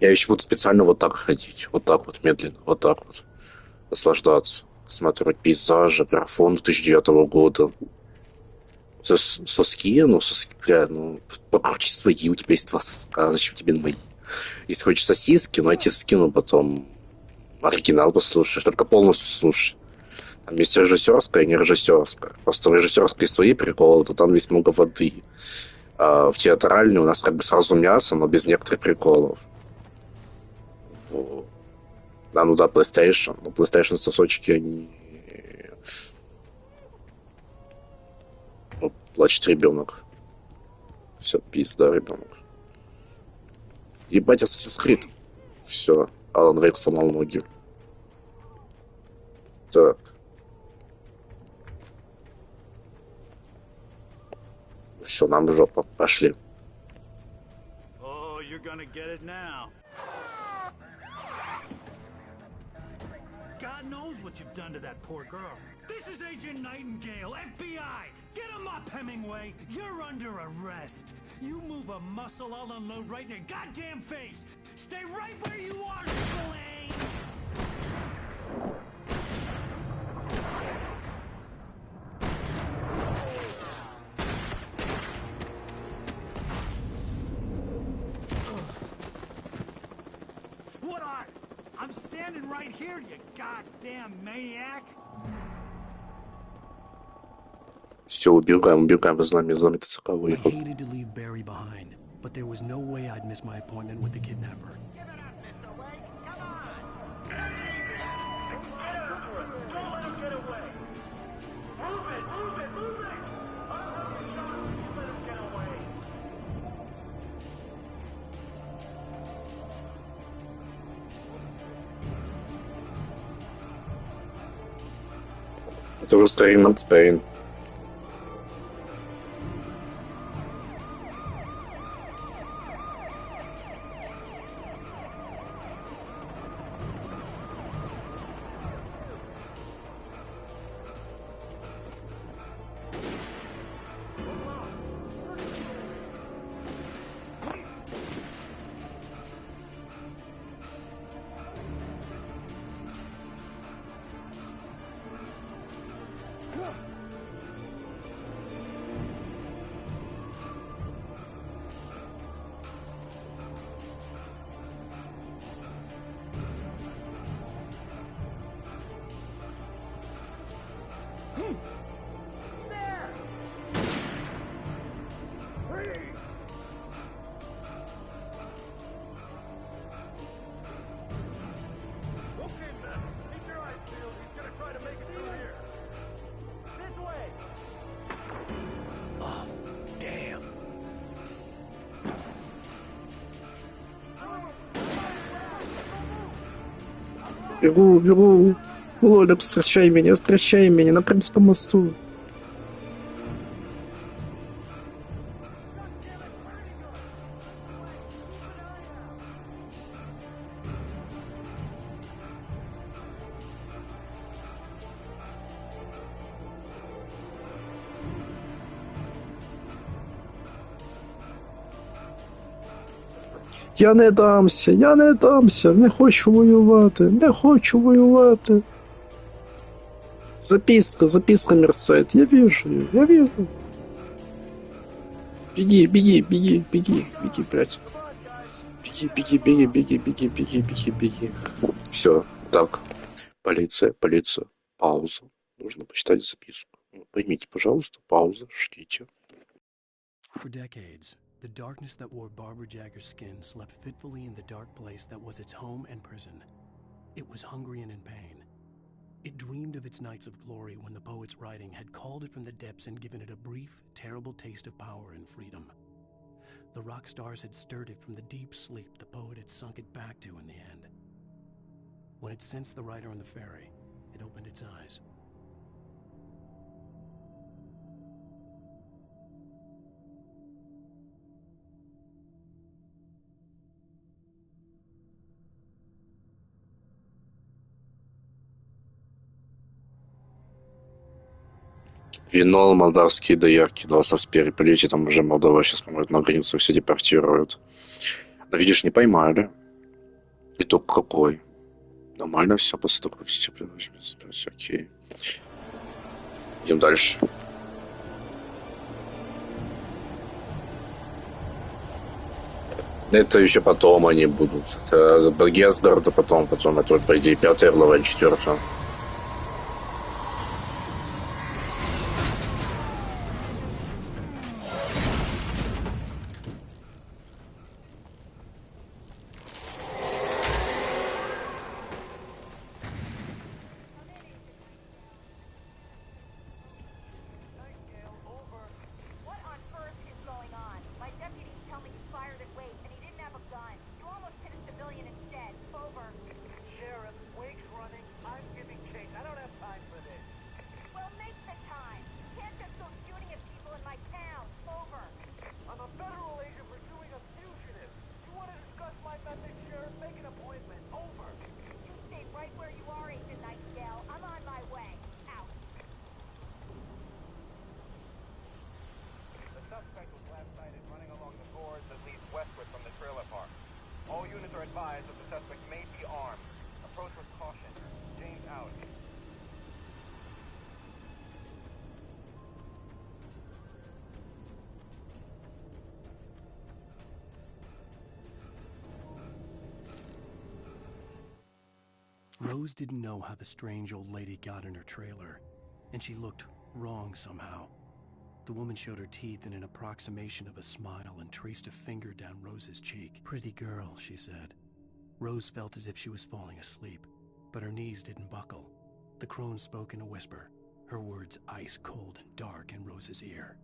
Я еще буду специально вот так ходить. Вот так вот, медленно. Вот так вот. Наслаждаться. Смотреть пейзажи, графон 2009 года. Соски, бля, покрути свои, у тебя есть 2 соска, зачем тебе мои? Если хочешь сосиски, я тебе скину потом оригинал послушаешь, только полностью слушай. Там есть режиссерская и не режиссерская. Просто в режиссерской свои приколы, то там есть много воды. А в театральной у нас как бы сразу мясо, но без некоторых приколов. Да, ну да, PlayStation. Но PlayStation сосочки, они... Плачет ребенок. Все, пизда, ребенок. Ебать, Assassin's Creed. Все, Alan Wake сломал ноги. Так. Все, нам жопа. Пошли. Oh, you're gonna get it now. God knows what you've done to that poor girl. This is Agent Nightingale, FBI! Get him up, Hemingway! You're under arrest! You move a muscle, I'll unload right in your goddamn face! Stay right where you are, Spillane! What are? I'm standing right here, you goddamn maniac! Все, убегаем, с нами ТЦК I выехал. hated to leave Barry behind, but there was no way I'd miss my appointment with the kidnapper. Это уже старый Макс Пейн. Бегу. Лоля, встречай меня на Крымском мосту. Я не дамся, я не дамся, не хочу воювати, не хочу воювати. Записка мерцает, я вижу ее, я вижу. Беги, беги, беги, беги, беги, блядь. Беги, беги, беги, беги, беги, беги, беги, беги. Все, так. Полиция, полиция. Пауза. Нужно почитать записку. Поймите, пожалуйста, пауза, ждите. For decades, the darkness that wore Barbara Jagger's skin slept fitfully in the dark place that was its home and prison. It was hungry and in pain. It dreamed of its nights of glory when the poet's writing had called it from the depths and given it a brief, terrible taste of power and freedom. The rock stars had stirred it from the deep sleep the poet had sunk it back to in the end. When it sensed the writer on the ferry, it opened its eyes. Вино, молдавские доярки, должна спереди полететь, там уже Молдова сейчас, по-моему, на границу все депортируют. Но видишь, не поймали. Итог какой? Нормально все, после того, как все, окей. Идем дальше. Это еще потом они будут. Это Гесгарда потом, это, по идее, 5-я глава и 4-я. Rose didn't know how the strange old lady got in her trailer, and she looked wrong somehow. The woman showed her teeth in an approximation of a smile and traced a finger down Rose's cheek. "Pretty girl," she said. Rose felt as if she was falling asleep, but her knees didn't buckle. The crone spoke in a whisper, her words ice cold and dark in Rose's ear.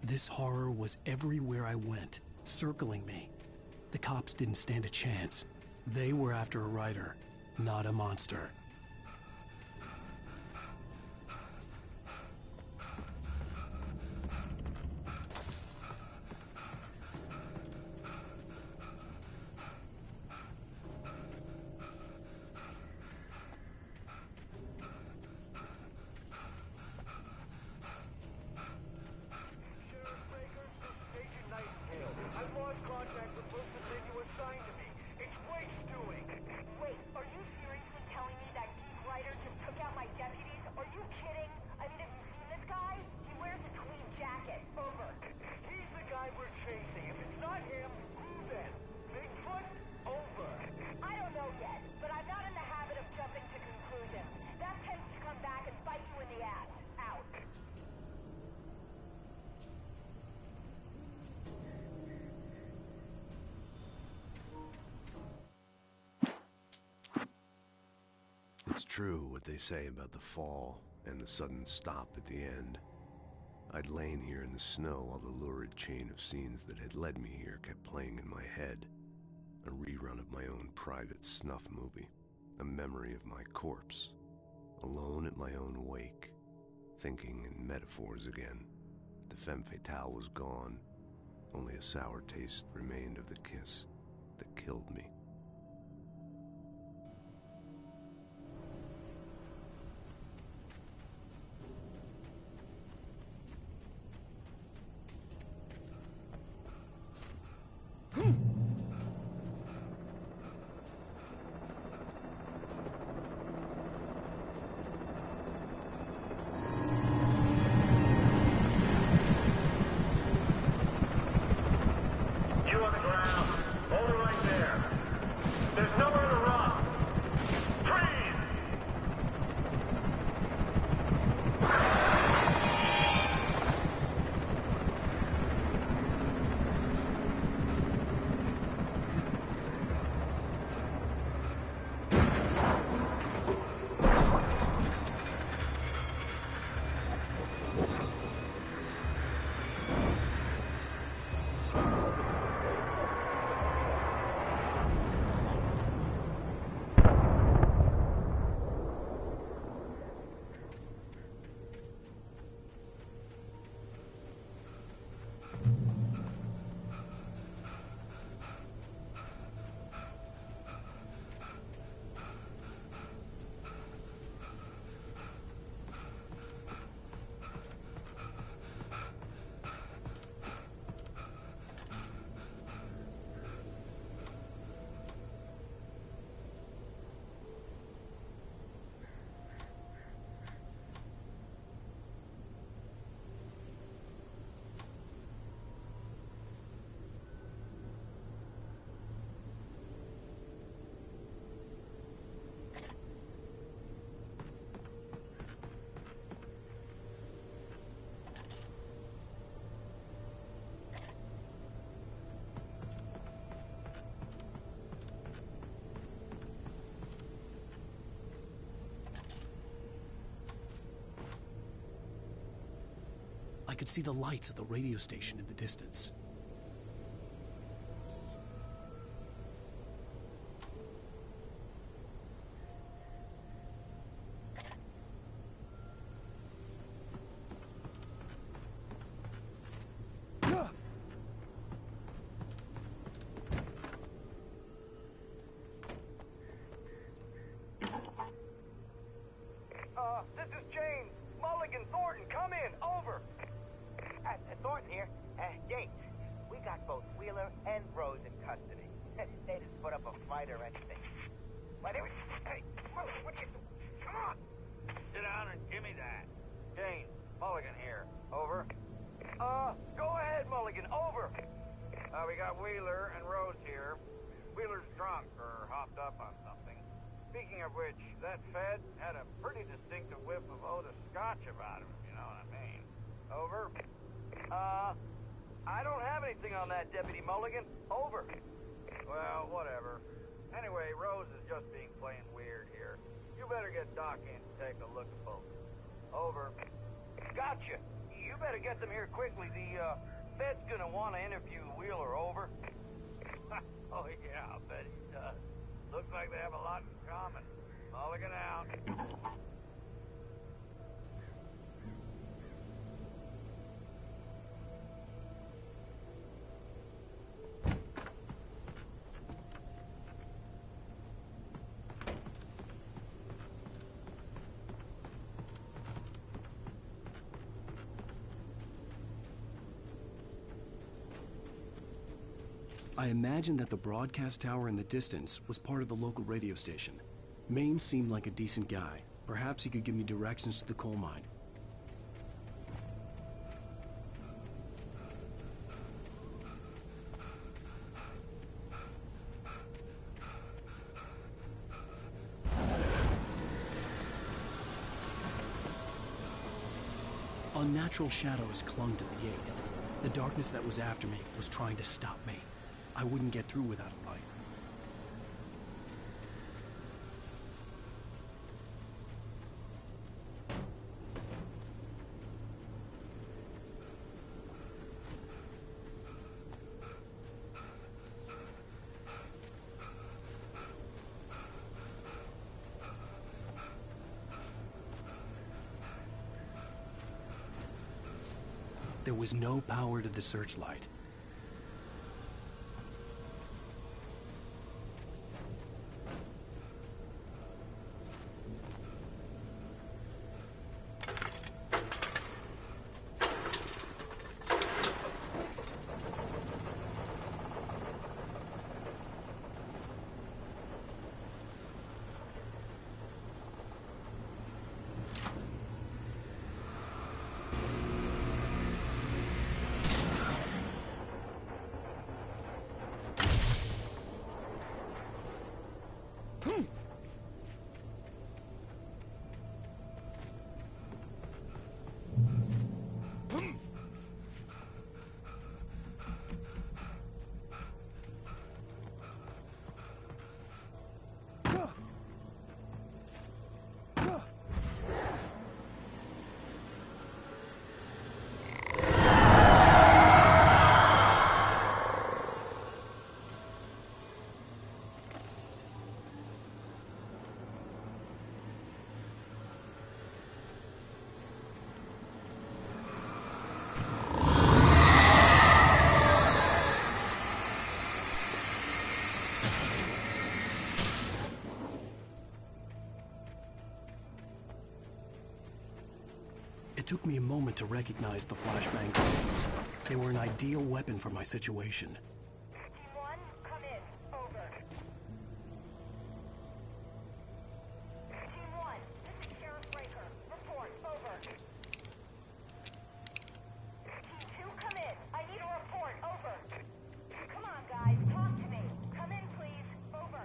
This horror was everywhere I went, circling me. The cops didn't stand a chance. They were after a writer, not a monster. it's true what they say about the fall and the sudden stop at the end. I'd lain here in the snow while the lurid chain of scenes that had led me here kept playing in my head. A rerun of my own private snuff movie. A memory of my corpse. Alone at my own wake. Thinking in metaphors again. The femme fatale was gone. Only a sour taste remained of the kiss that killed me. I could see the lights of the radio station in the distance. This is James. Mulligan, Thornton, come in. Over. Thornton here. James, we got both Wheeler and Rose in custody. They didn't put up a fight or anything. Why, they were... Hey, Mulligan, what are you doing? Come on! Sit down and give me that. James, Mulligan here. Over. Go ahead, Mulligan. Over. We got Wheeler and Rose here. Wheeler's drunk or hopped up on something. Speaking of which, that Fed had a pretty distinctive whiff of Otis Scotch about him, if you know what I mean. Over. I don't have anything on that, Deputy Mulligan. Over. Well, whatever. Anyway, Rose is just being plain weird here. You better get Doc in to take a look at both. Over. Gotcha. You better get them here quickly. The, Fed's gonna want to interview Wheeler. Over. Oh, yeah, I'll bet he does. Looks like they have a lot in common. Mulligan out. I imagined that the broadcast tower in the distance was part of the local radio station. Maine seemed like a decent guy. Perhaps he could give me directions to the coal mine. Unnatural shadows clung to the gate. The darkness that was after me was trying to stop me. I wouldn't get through without a light. There was no power to the searchlight. It took me a moment to recognize the flashbang grenades. They were an ideal weapon for my situation. Team 1, come in. Over. Team 1, this is Sheriff Breaker. Report. Over. Team 2, come in. I need a report. Over. Come on, guys. Talk to me. Come in, please. Over.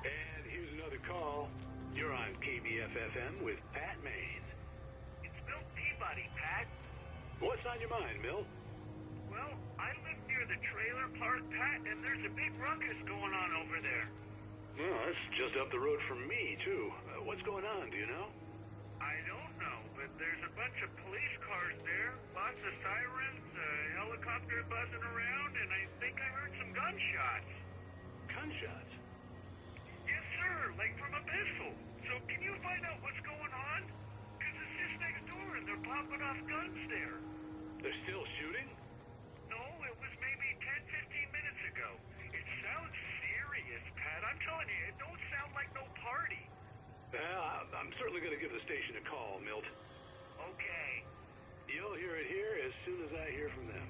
And here's another call. You're on KBFFM with Pat Maine. It's Milt Peabody, Pat. What's on your mind, Milt? Well, I live near the trailer park, Pat, and there's a big ruckus going on over there. Well, that's just up the road from me, too. What's going on, do you know? I don't know, but there's a bunch of police cars there, lots of sirens, a helicopter buzzing around, and I think I heard some gunshots. Gunshots? Yes, sir, like from a pistol. So can you find out what's going on? Because it's just next door and they're popping off guns there. They're still shooting? No, it was maybe 10, 15 minutes ago. It sounds serious, Pat. I'm telling you, it don't sound like no party. Well, I'm certainly going to give the station a call, Milt. Okay. You'll hear it here as soon as I hear from them.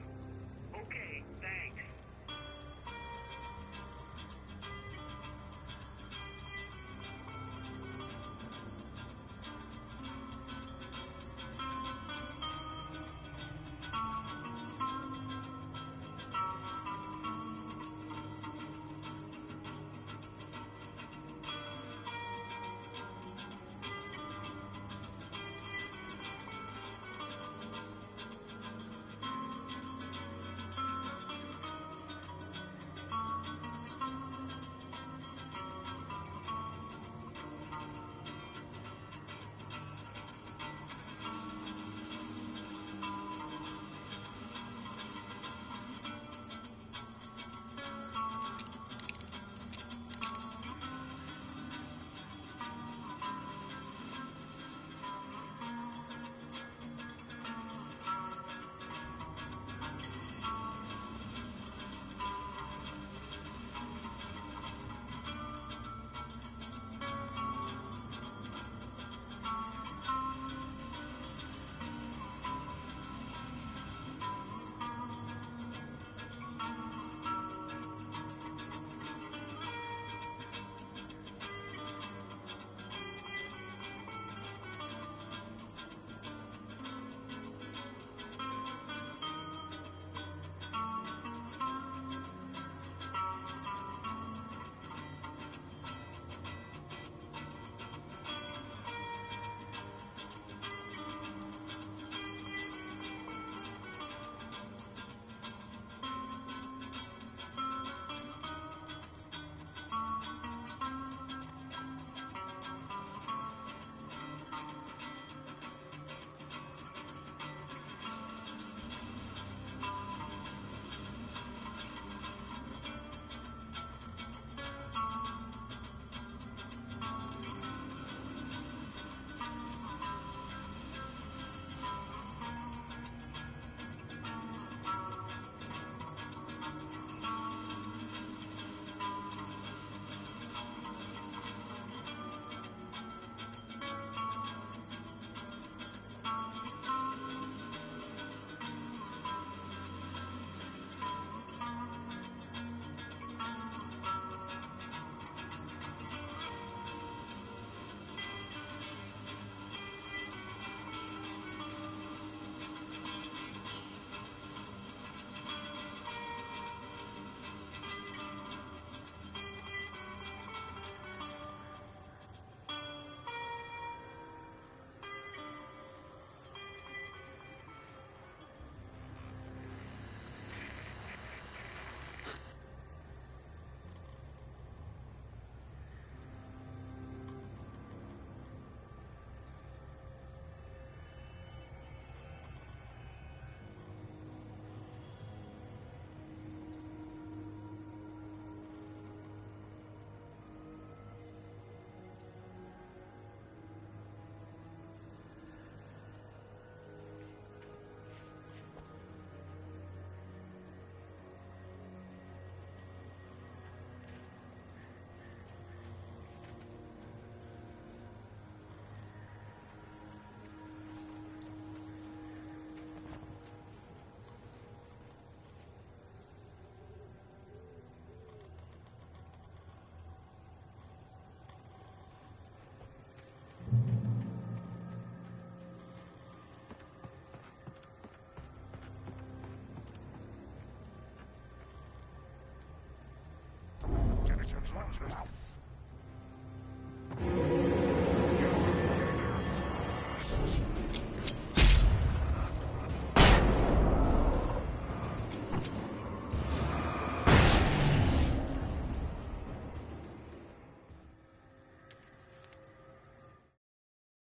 Okay, thanks.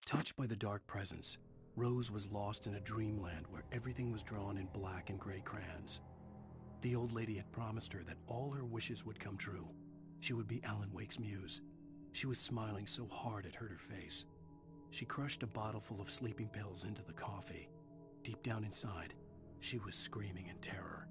Touched by the dark presence, Rose was lost in a dreamland where everything was drawn in black and gray crayons. The old lady had promised her that all her wishes would come true. She would be Alan Wake's muse. She was smiling so hard it hurt her face. She crushed a bottle full of sleeping pills into the coffee. Deep down inside, she was screaming in terror.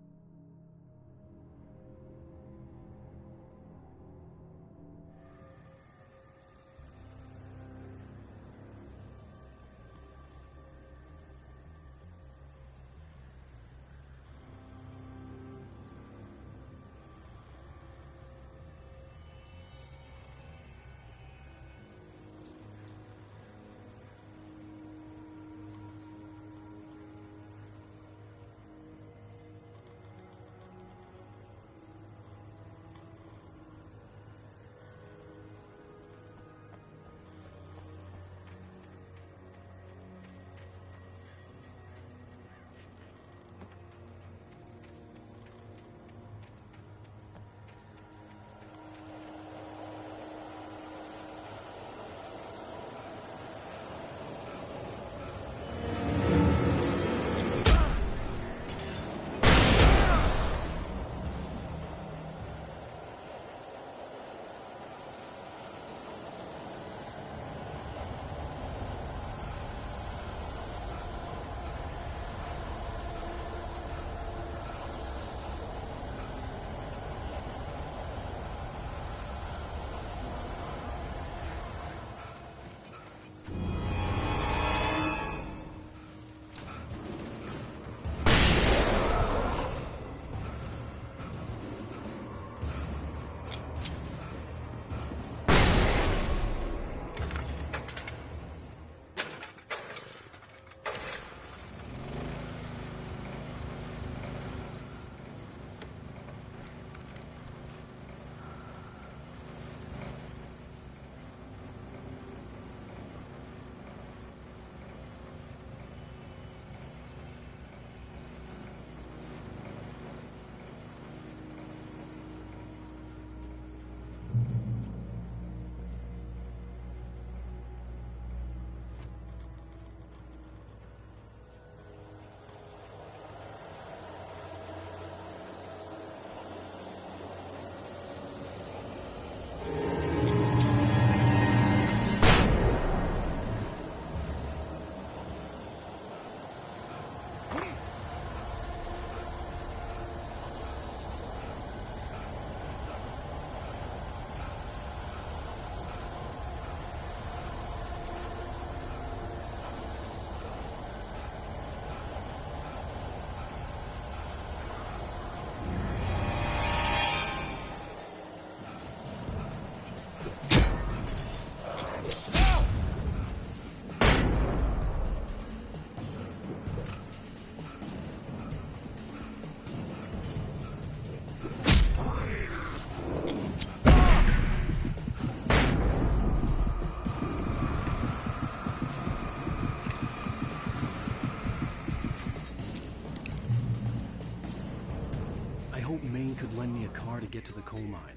Could lend me a car to get to the coal mine.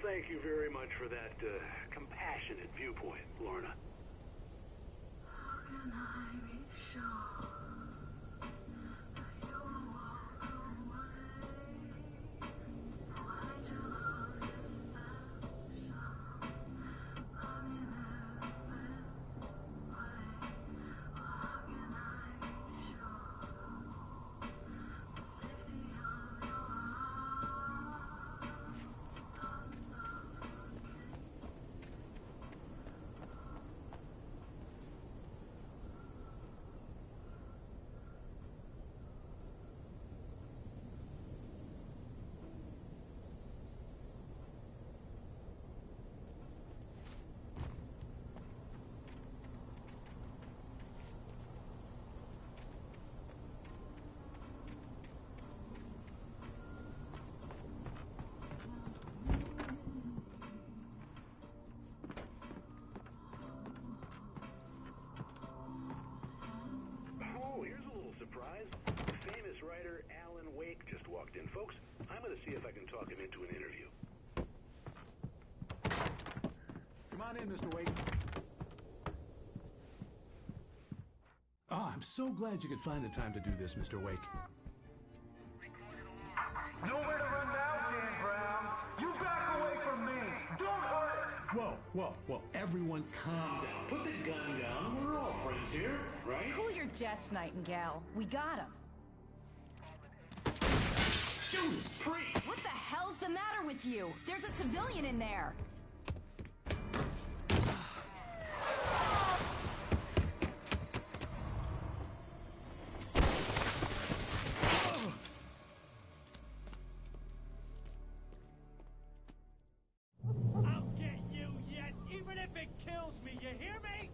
Thank you very much for that compassionate viewpoint, Lorna. How can I be sure that you will walk away? Why do you look at that shot? I mean, how can I be sure? Safety of your heart. walked in. Folks, I'm going to see if I can talk him into an interview. Come on in, Mr. Wake. Oh, I'm so glad you could find the time to do this, Mr. Wake. Nowhere to run now, Dan Brown. You back away from me. Don't hurt it. Whoa. Everyone calm down. Put the gun down. We're all friends here, right? Cool your jets, Nightingale. We got him. Judas Priest! What the hell's the matter with you? There's a civilian in there. I'll get you yet, even if it kills me. You hear me?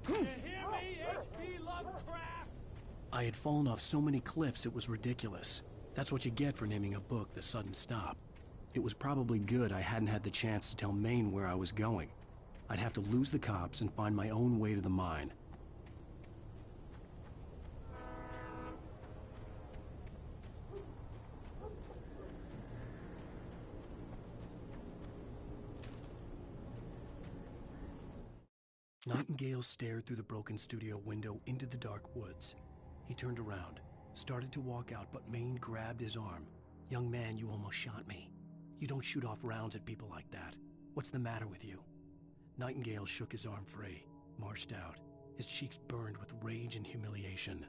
You hear me, H.P. Lovecraft? I had fallen off so many cliffs it was ridiculous. That's what you get for naming a book The Sudden Stop. It was probably good I hadn't had the chance to tell Maine where I was going. I'd have to lose the cops and find my own way to the mine. Nightingale stared through the broken studio window into the dark woods. He turned around, started to walk out, but Maine grabbed his arm. "Young man, you almost shot me. You don't shoot off rounds at people like that. What's the matter with you?" Nightingale shook his arm free, marched out. His cheeks burned with rage and humiliation.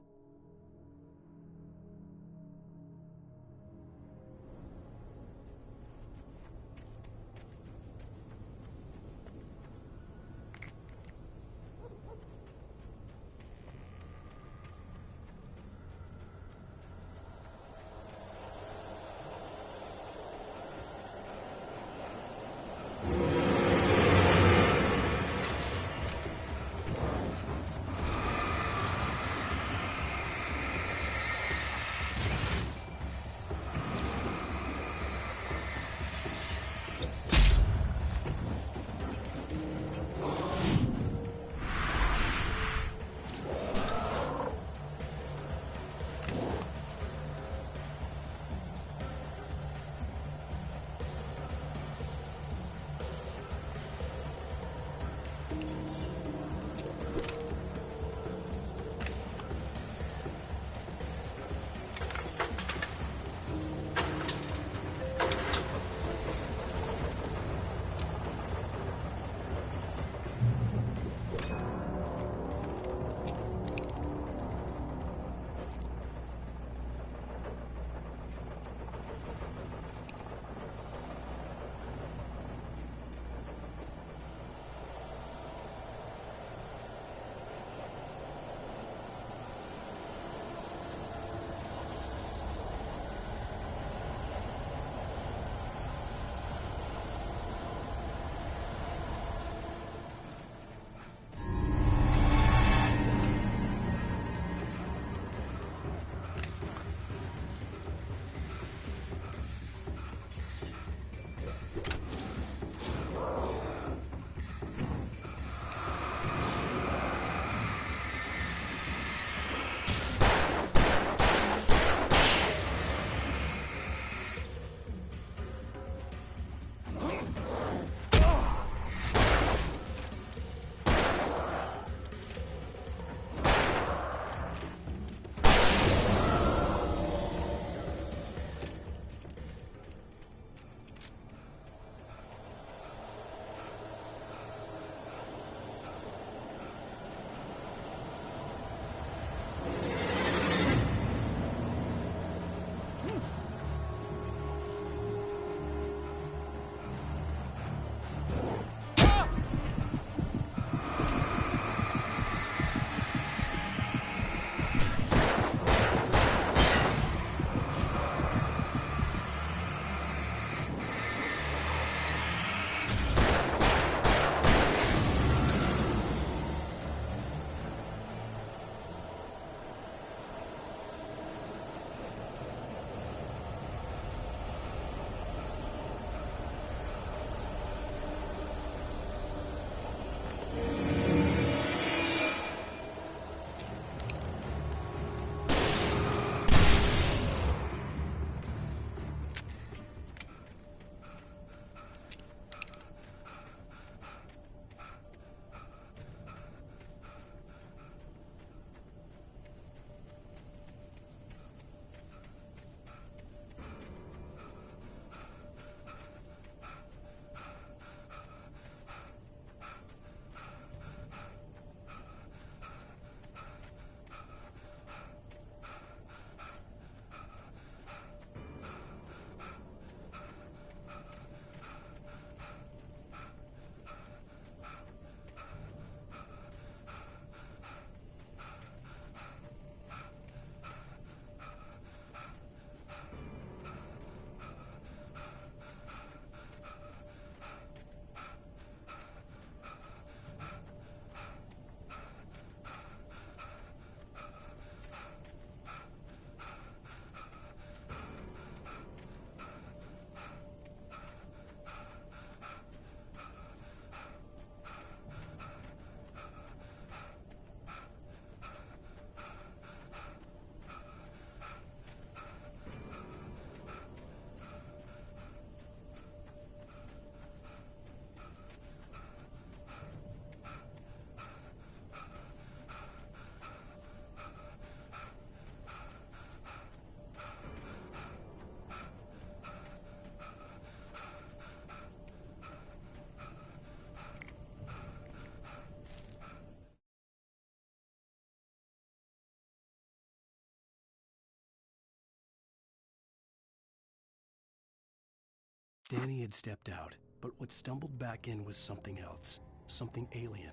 Danny had stepped out, but what stumbled back in was something else. Something alien.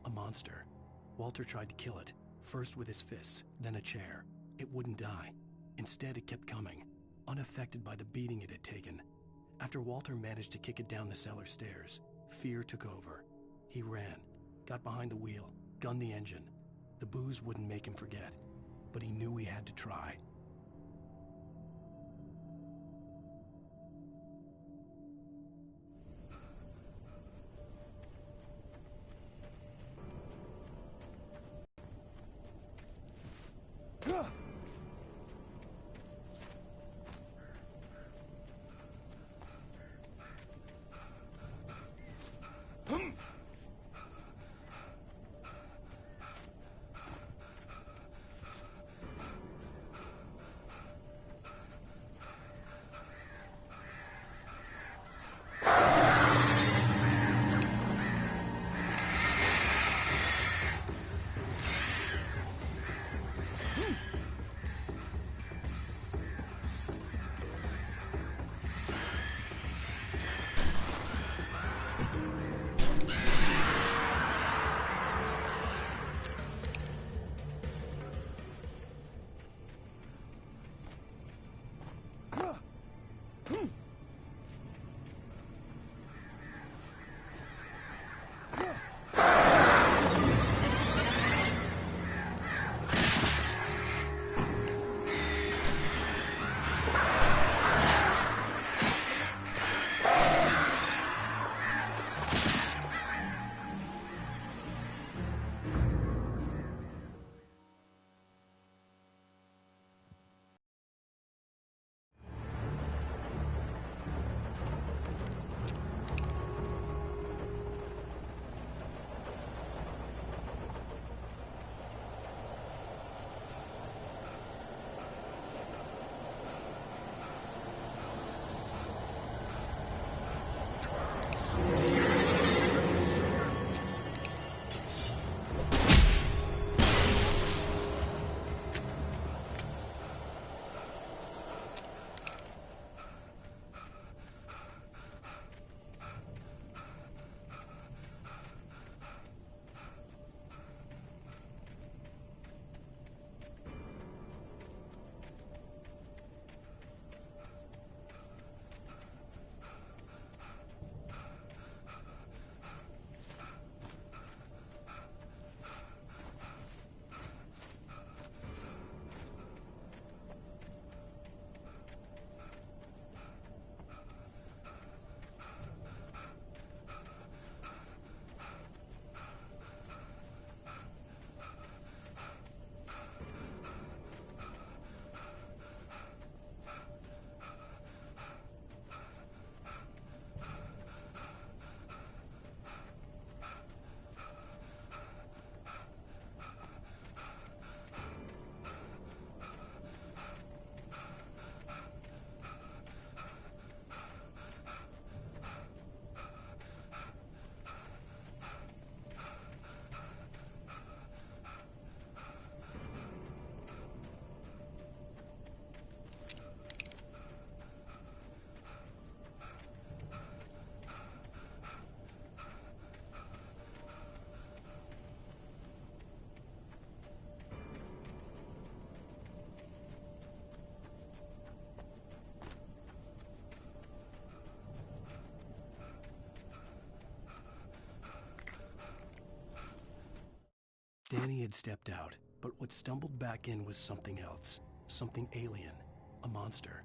A monster. Walter tried to kill it, first with his fists, then a chair. It wouldn't die. Instead, it kept coming, unaffected by the beating it had taken. After Walter managed to kick it down the cellar stairs, fear took over. He ran, got behind the wheel, gunned the engine. The booze wouldn't make him forget, but he knew he had to try. Danny had stepped out, but what stumbled back in was something else. Something alien. A monster.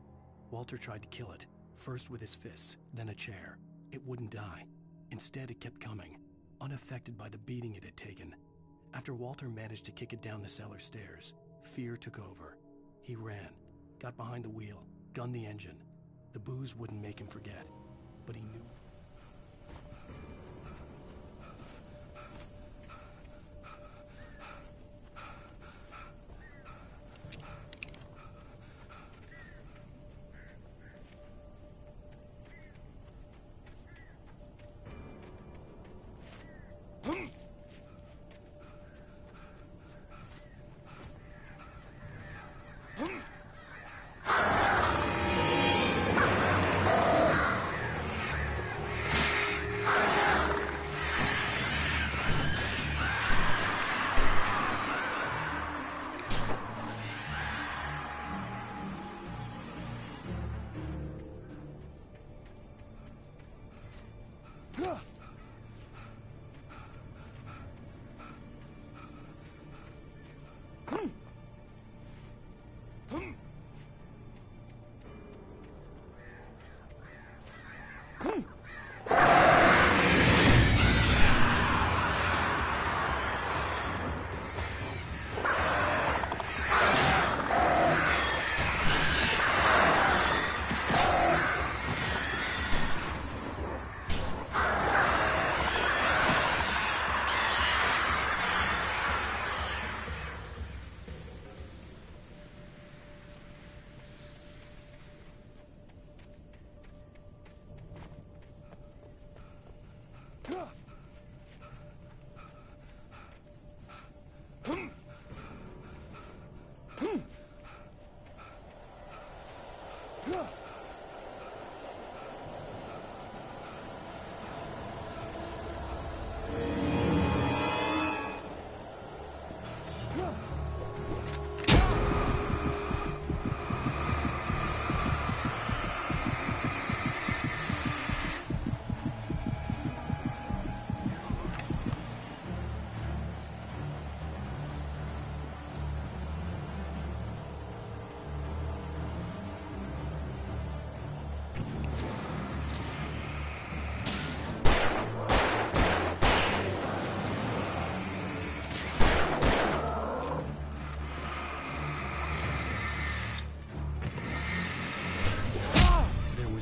Walter tried to kill it, first with his fists, then a chair. It wouldn't die. Instead, it kept coming, unaffected by the beating it had taken. After Walter managed to kick it down the cellar stairs, fear took over. He ran, got behind the wheel, gunned the engine. The booze wouldn't make him forget, but he knew.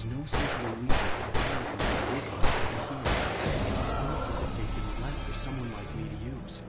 There's no sensible reason for the characters and robots to be here. It's almost as if they've been left for someone like me to use.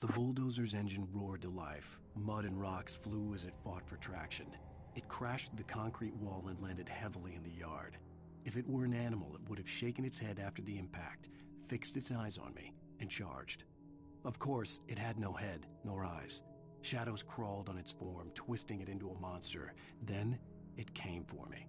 The bulldozer's engine roared to life. Mud and rocks flew as it fought for traction. It crashed through the concrete wall and landed heavily in the yard. If it were an animal, it would have shaken its head after the impact, fixed its eyes on me, and charged. Of course, it had no head, nor eyes. Shadows crawled on its form, twisting it into a monster. Then, it came for me.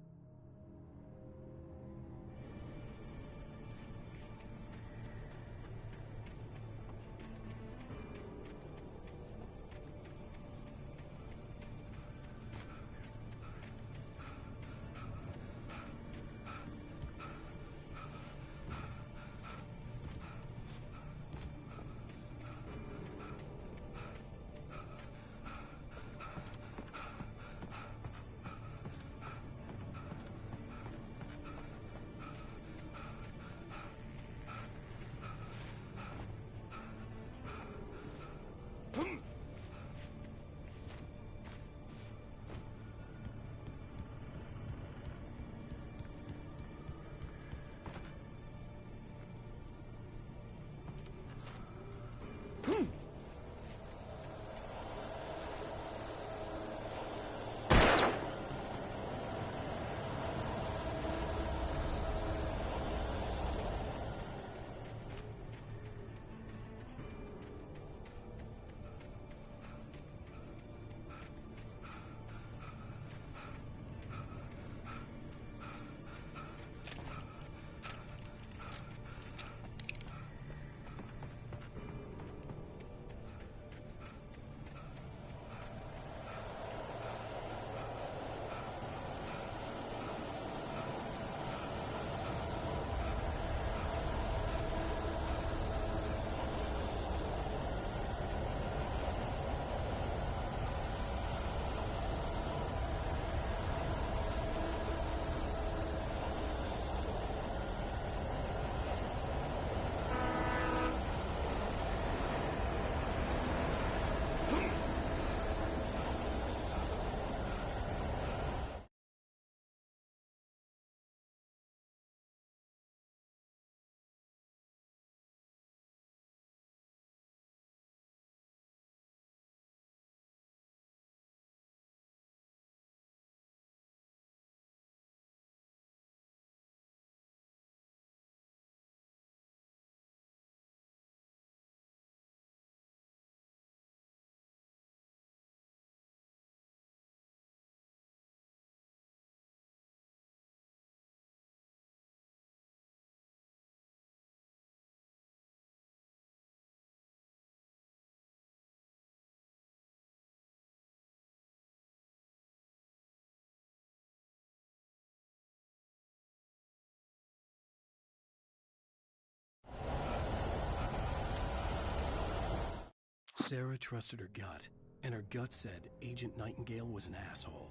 Sarah trusted her gut, and her gut said Agent Nightingale was an asshole.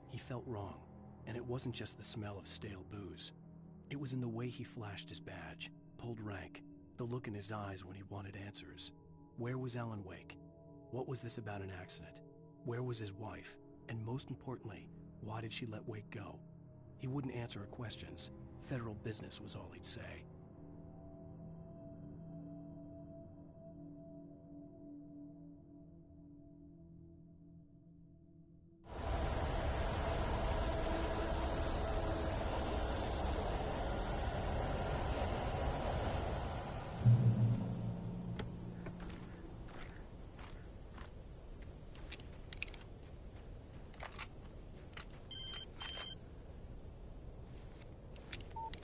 He felt wrong, and it wasn't just the smell of stale booze. It was in the way he flashed his badge, pulled rank, the look in his eyes when he wanted answers. Where was Alan Wake? What was this about an accident? Where was his wife? And most importantly, why did she let Wake go? He wouldn't answer her questions. Federal business was all he'd say.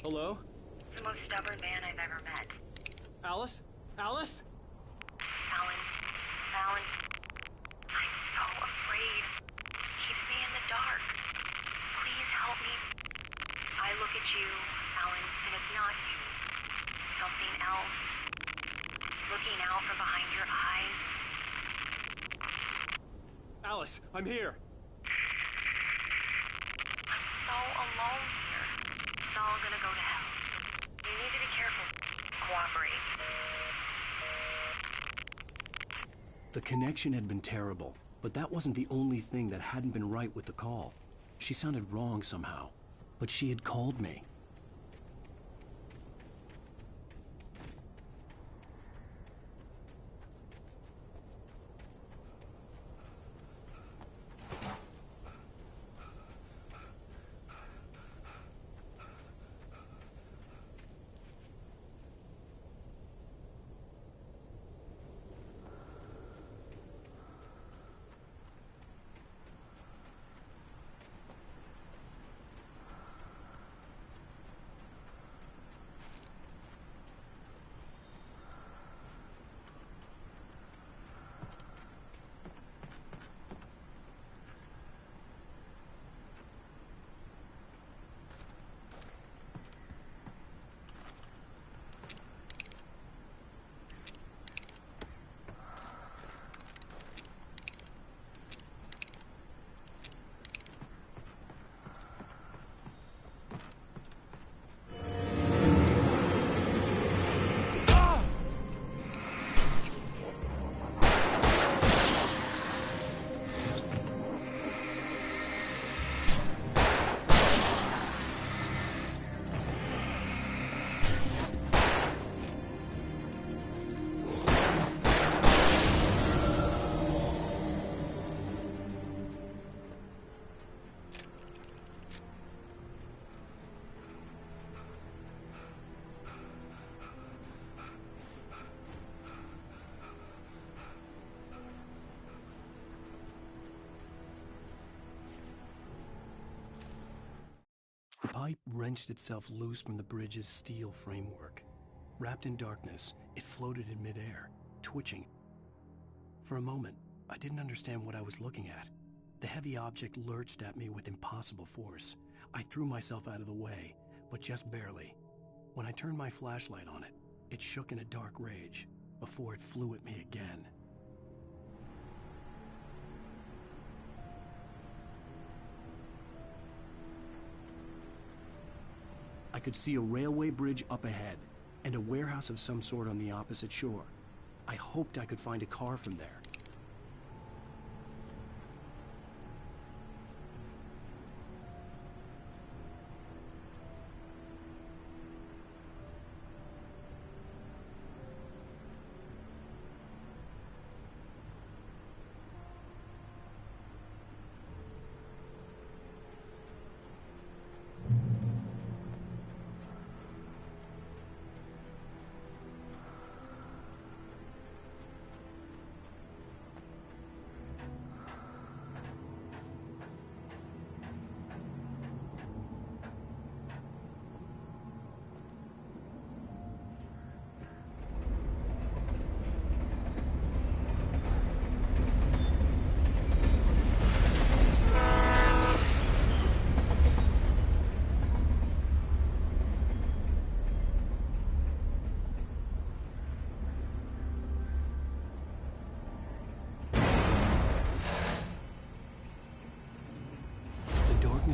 Hello? The most stubborn man I've ever met. Alice? Alice? Alan. Alan. I'm so afraid. He keeps me in the dark. Please help me. I look at you, Alan, and it's not you. Something else. Looking out from behind your eyes. Alice, I'm here. I'm so alone here. It's all gonna go to hell. You need to be careful. Cooperate. The connection had been terrible, but that wasn't the only thing that hadn't been right with the call. She sounded wrong somehow, but she had called me. The pipe wrenched itself loose from the bridge's steel framework. Wrapped in darkness, it floated in midair, twitching. For a moment, I didn't understand what I was looking at. The heavy object lurched at me with impossible force. I threw myself out of the way, but just barely. When I turned my flashlight on it, it shook in a dark rage before it flew at me again. I could see a railway bridge up ahead and a warehouse of some sort on the opposite shore. I hoped I could find a car from there.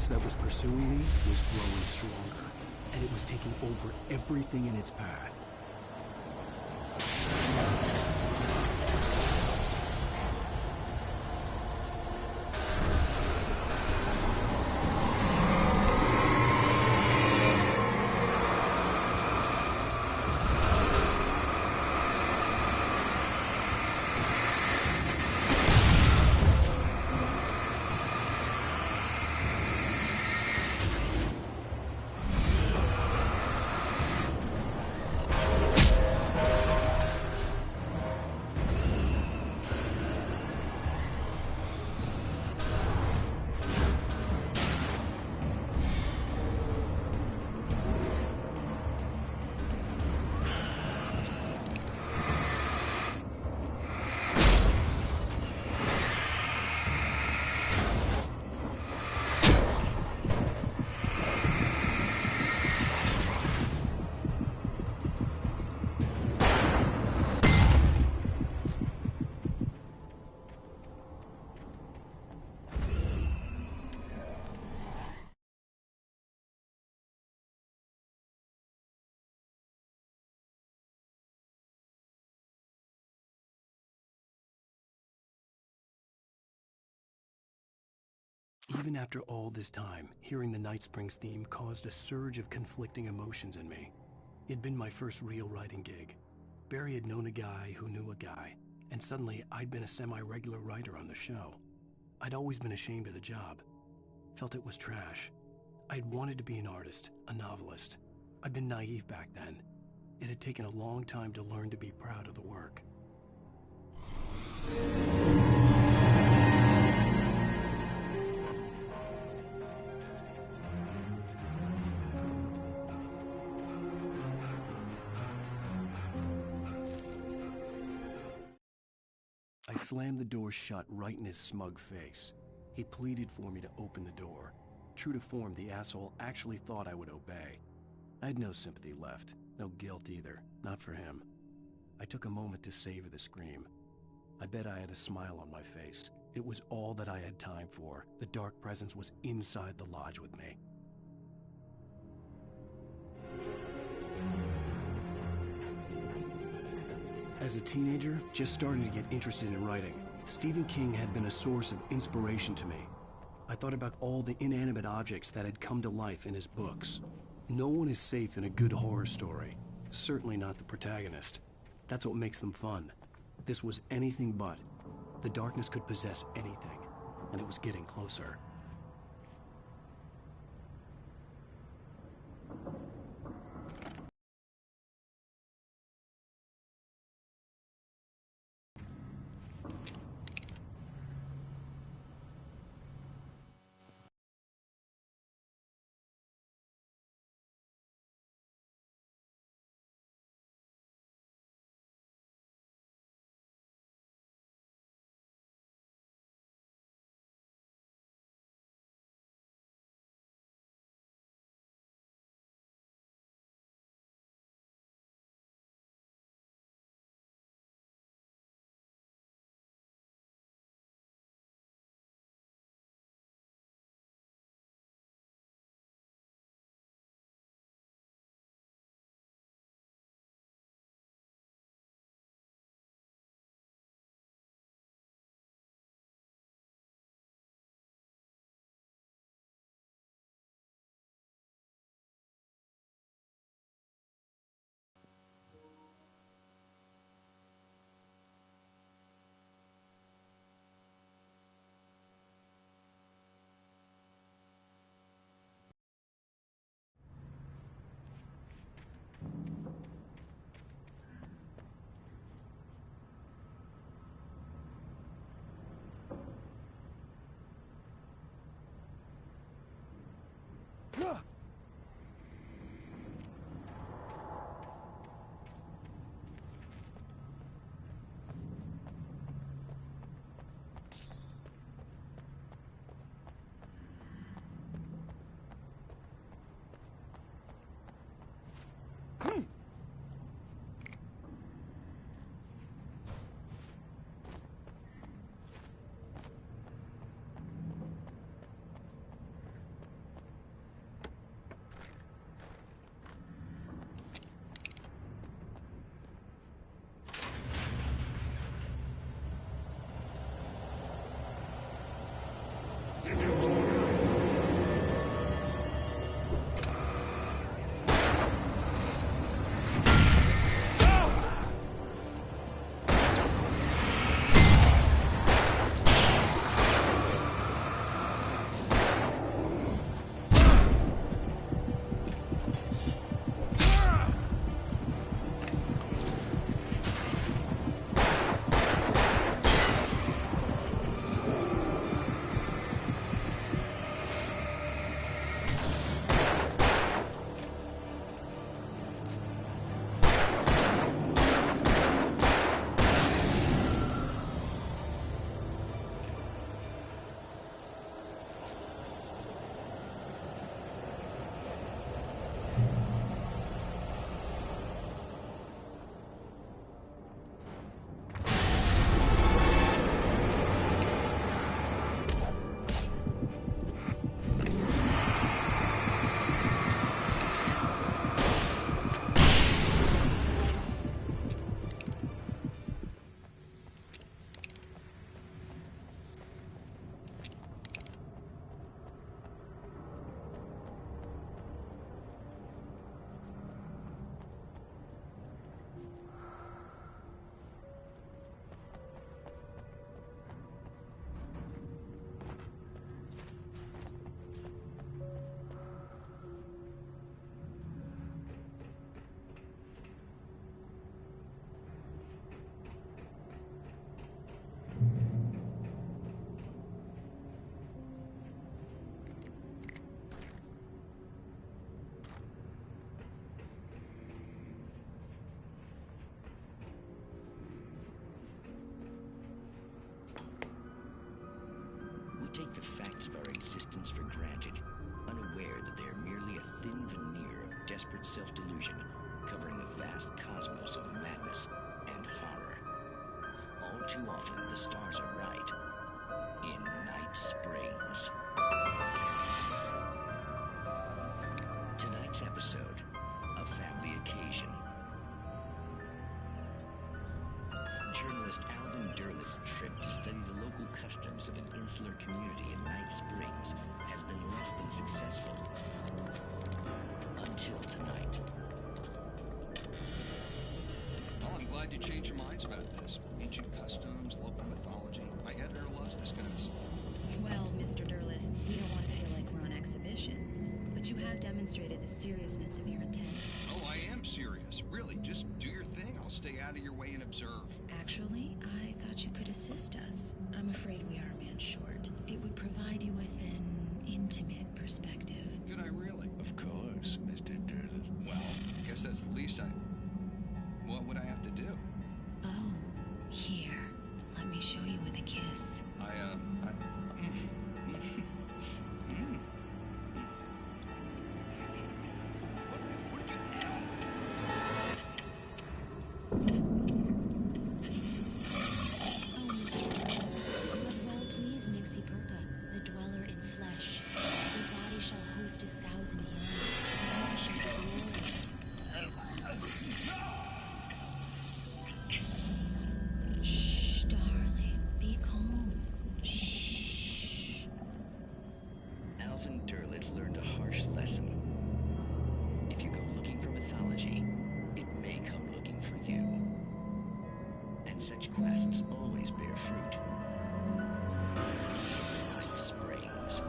darkness that was pursuing me was growing stronger, and it was taking over everything in its path. Even after all this time, hearing the Night Springs theme caused a surge of conflicting emotions in me. It'd been my first real writing gig. Barry had known a guy who knew a guy, and suddenly I'd been a semi-regular writer on the show. I'd always been ashamed of the job. Felt it was trash. I'd wanted to be an artist, a novelist. I'd been naive back then. It had taken a long time to learn to be proud of the work. I slammed the door shut right in his smug face. He pleaded for me to open the door. True to form, the asshole actually thought I would obey. I had no sympathy left, no guilt either, not for him. I took a moment to savor the scream. I bet I had a smile on my face. It was all that I had time for. The dark presence was inside the lodge with me. As a teenager, just starting to get interested in writing, Stephen King had been a source of inspiration to me. I thought about all the inanimate objects that had come to life in his books. No one is safe in a good horror story. Certainly not the protagonist. That's what makes them fun. This was anything but. The darkness could possess anything, and it was getting closer. take the facts of our existence for granted, unaware that they are merely a thin veneer of desperate self-delusion covering a vast cosmos of madness and horror. All too often, the stars are right. In Night Springs. Tonight's episode, a family occasion. Journalist Alvin Derleth's trip to study the local customs of an insular community in Night Springs has been less than successful. Until tonight. Well, I'm glad you changed your minds about this. Ancient customs, local mythology. My editor loves this kind of stuff. Well, Mr. Derleth, we don't want to feel like we're on exhibition, but you have demonstrated the seriousness of your intent. Oh, I am serious. Really, just do your thing. I'll stay out of your way and observe. Actually, I thought you could assist us. I'm afraid we are a man short. It would provide you with an intimate perspective. Could I really? Of course, Mr. Derleth. Well, I guess that's the least I... What would I have to do? Oh, here. Let me show you with a kiss. Such quests always bear fruit. Night Springs.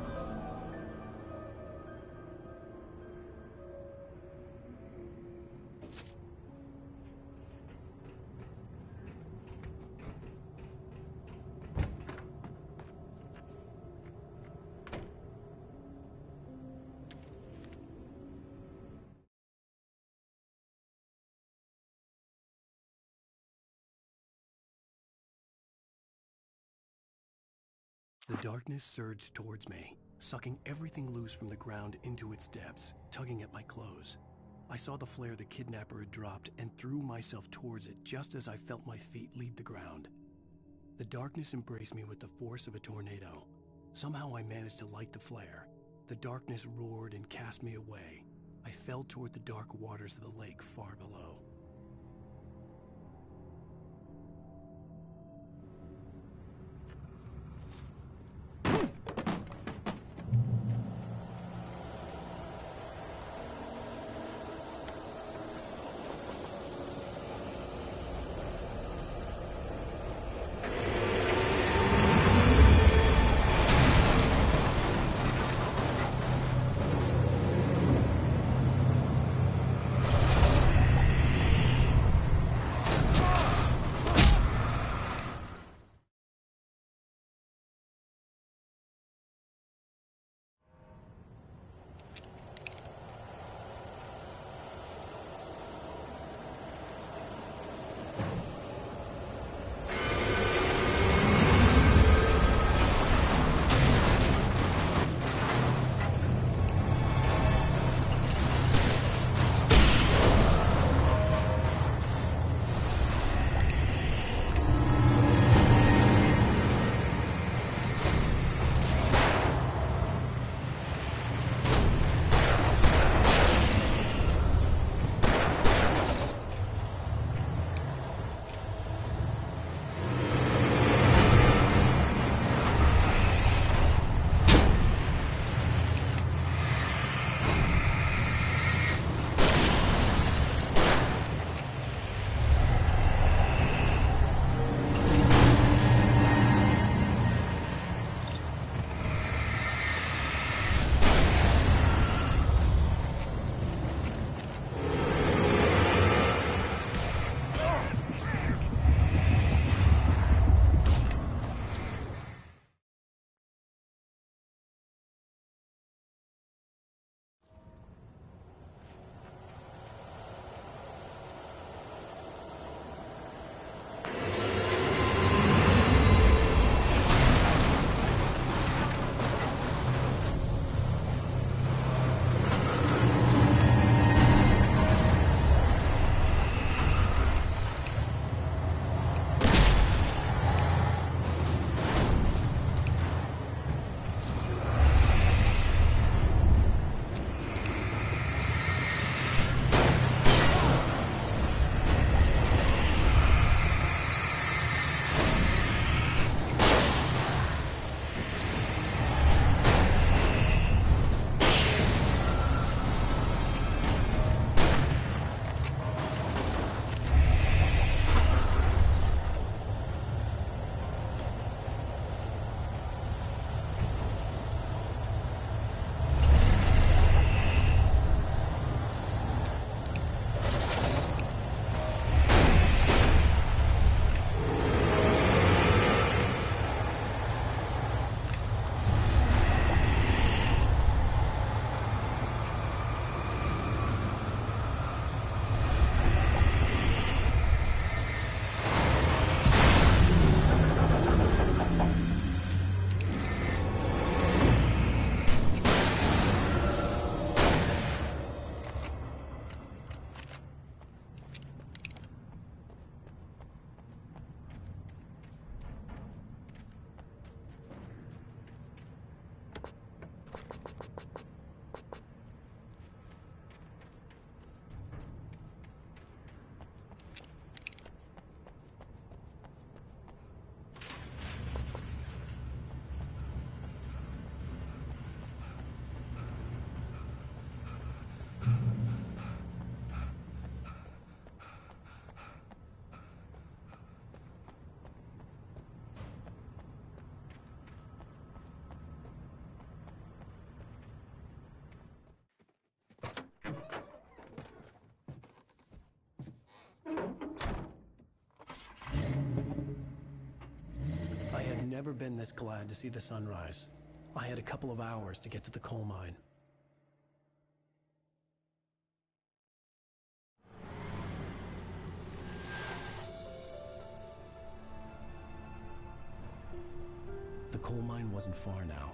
The darkness surged towards me, sucking everything loose from the ground into its depths, tugging at my clothes. I saw the flare the kidnapper had dropped and threw myself towards it just as I felt my feet leave the ground. The darkness embraced me with the force of a tornado. Somehow I managed to light the flare. The darkness roared and cast me away. I fell toward the dark waters of the lake far below. I had never been this glad to see the sunrise. I had a couple of hours to get to the coal mine. The coal mine wasn't far now.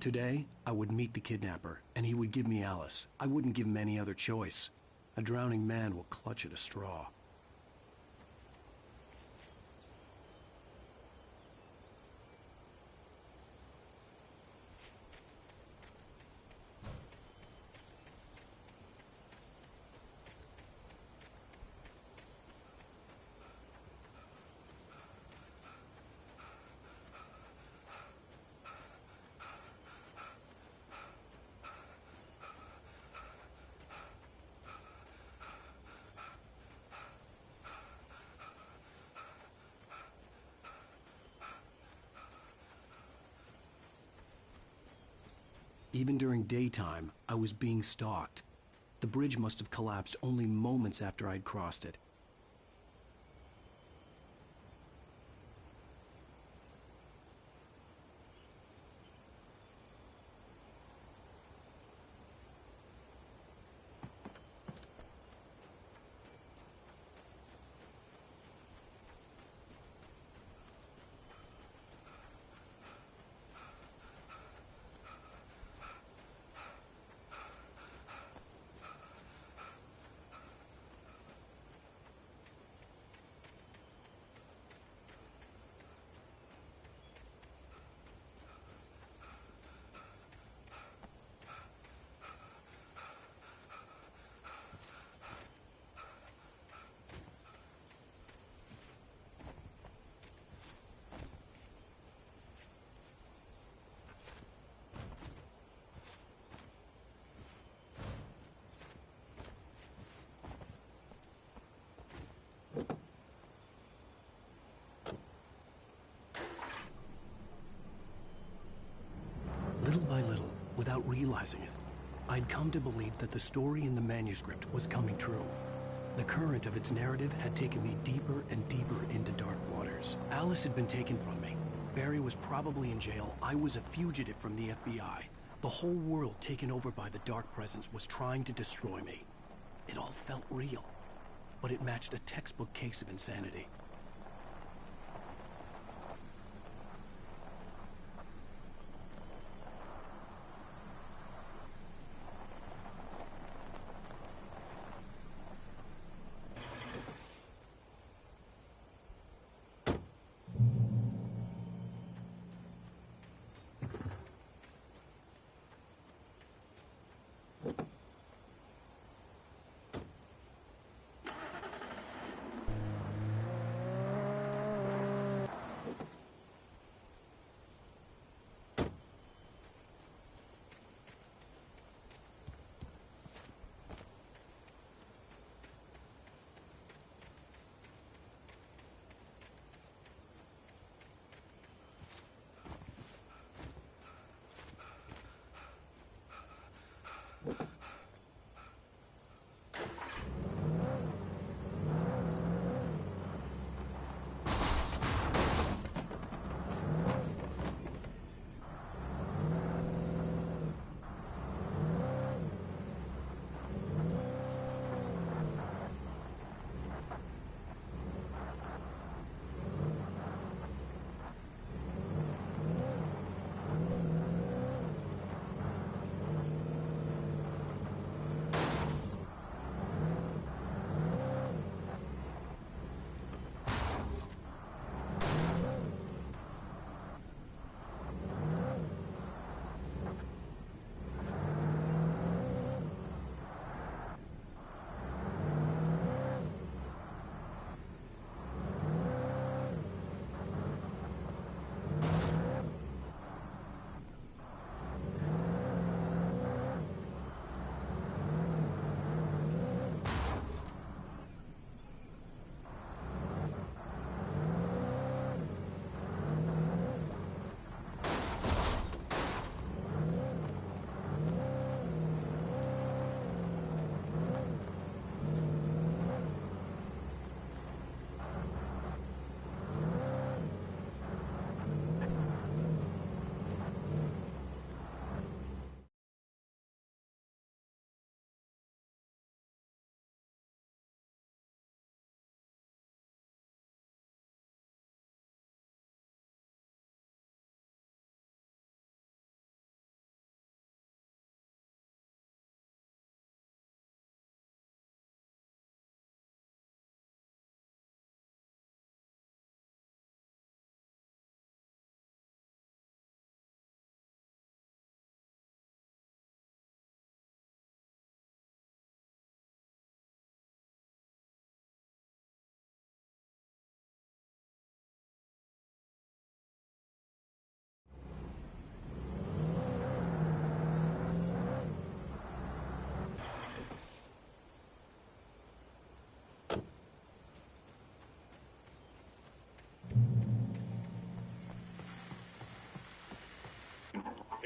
Today, I would meet the kidnapper, and he would give me Alice. I wouldn't give him any other choice. A drowning man will clutch at a straw. Even during daytime, I was being stalked. The bridge must have collapsed only moments after I'd crossed it. Little by little, without realizing it, I'd come to believe that the story in the manuscript was coming true. The current of its narrative had taken me deeper and deeper into dark waters. Alice had been taken from me. Barry was probably in jail. I was a fugitive from the FBI. The whole world taken over by the dark presence was trying to destroy me. It all felt real, but it matched a textbook case of insanity.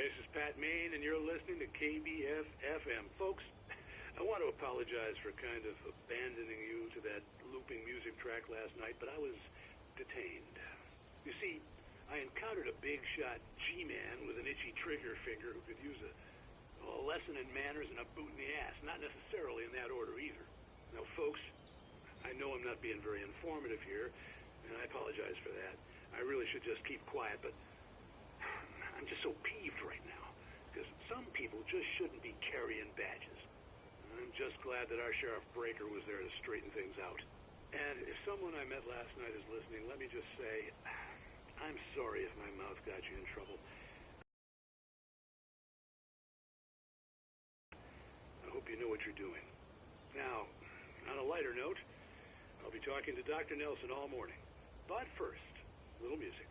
this is Pat Main, and you're listening to KBF-FM. Folks, I want to apologize for kind of abandoning you to that looping music track last night, but I was detained. You see, I encountered a big-shot G-man with an itchy trigger finger who could use a lesson in manners and a boot in the ass. Not necessarily in that order either. Now, folks, I know I'm not being very informative here, and I apologize for that. I really should just keep quiet, but I'm just so peeved right now, because some people just shouldn't be carrying badges. I'm just glad that our Sheriff Breaker was there to straighten things out. And if someone I met last night is listening, let me just say, I'm sorry if my mouth got you in trouble. I hope you know what you're doing. Now, on a lighter note, I'll be talking to Dr. Nelson all morning. But first, a little music.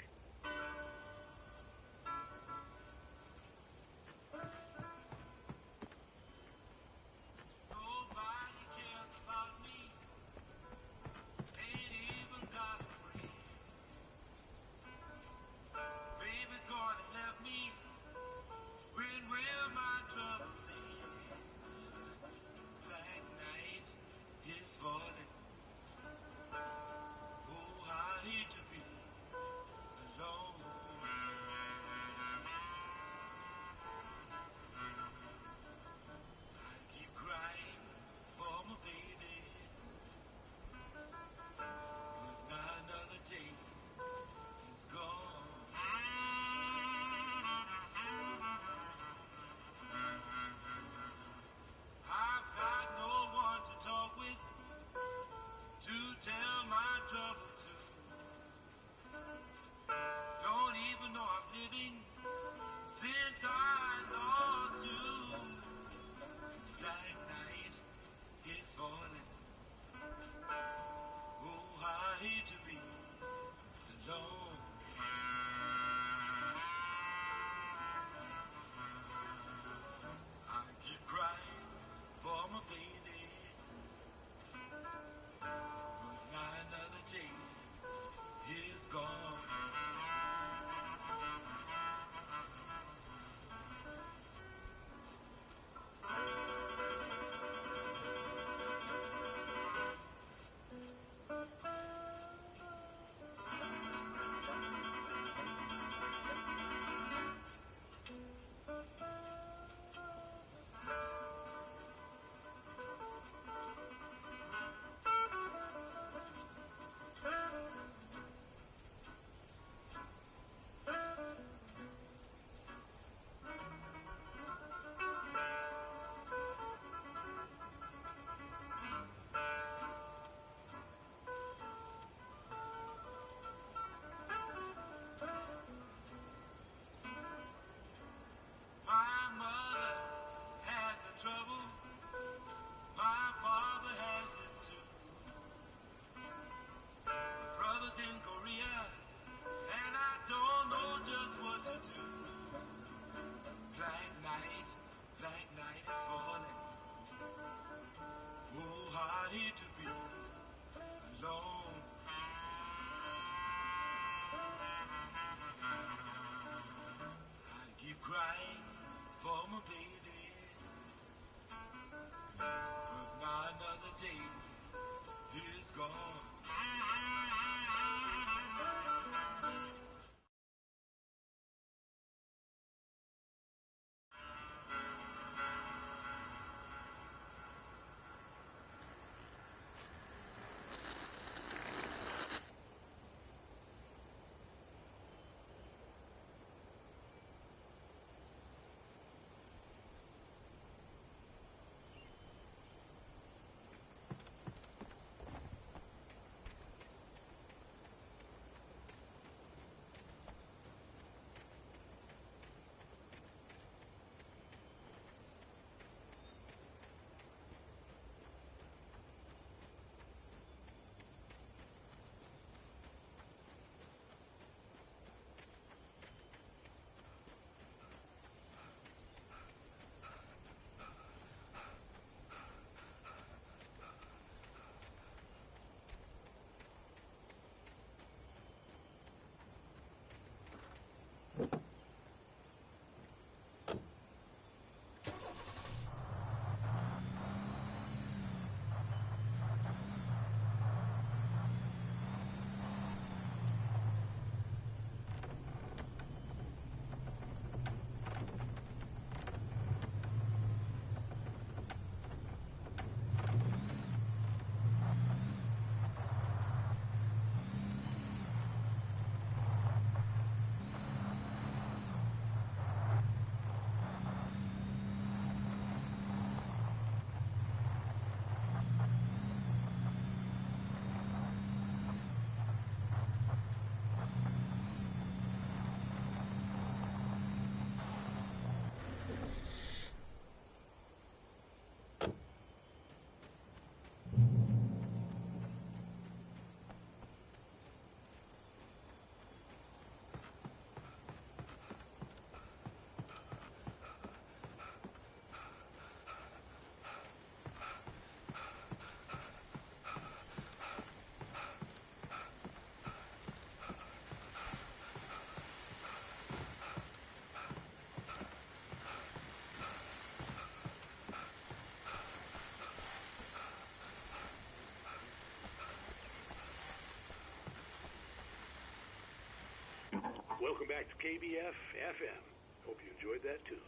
welcome back to KBF FM. Hope you enjoyed that tune.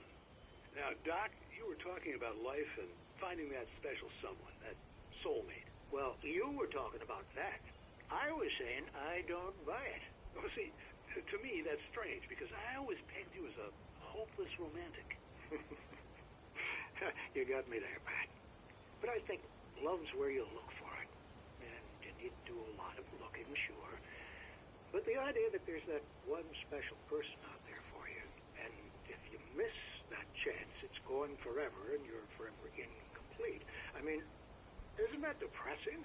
Now, Doc, you were talking about life and finding that special someone, that soulmate. Well, you were talking about that. I was saying I don't buy it. Well, see, to me, that's strange, because I always pegged you as a hopeless romantic. You got me there, Pat. But I think love's where you look for it. And you need to do a lot of looking, sure. But the idea that there's that one special person out there for you, and if you miss that chance, it's going forever, and you're forever incomplete. I mean, isn't that depressing?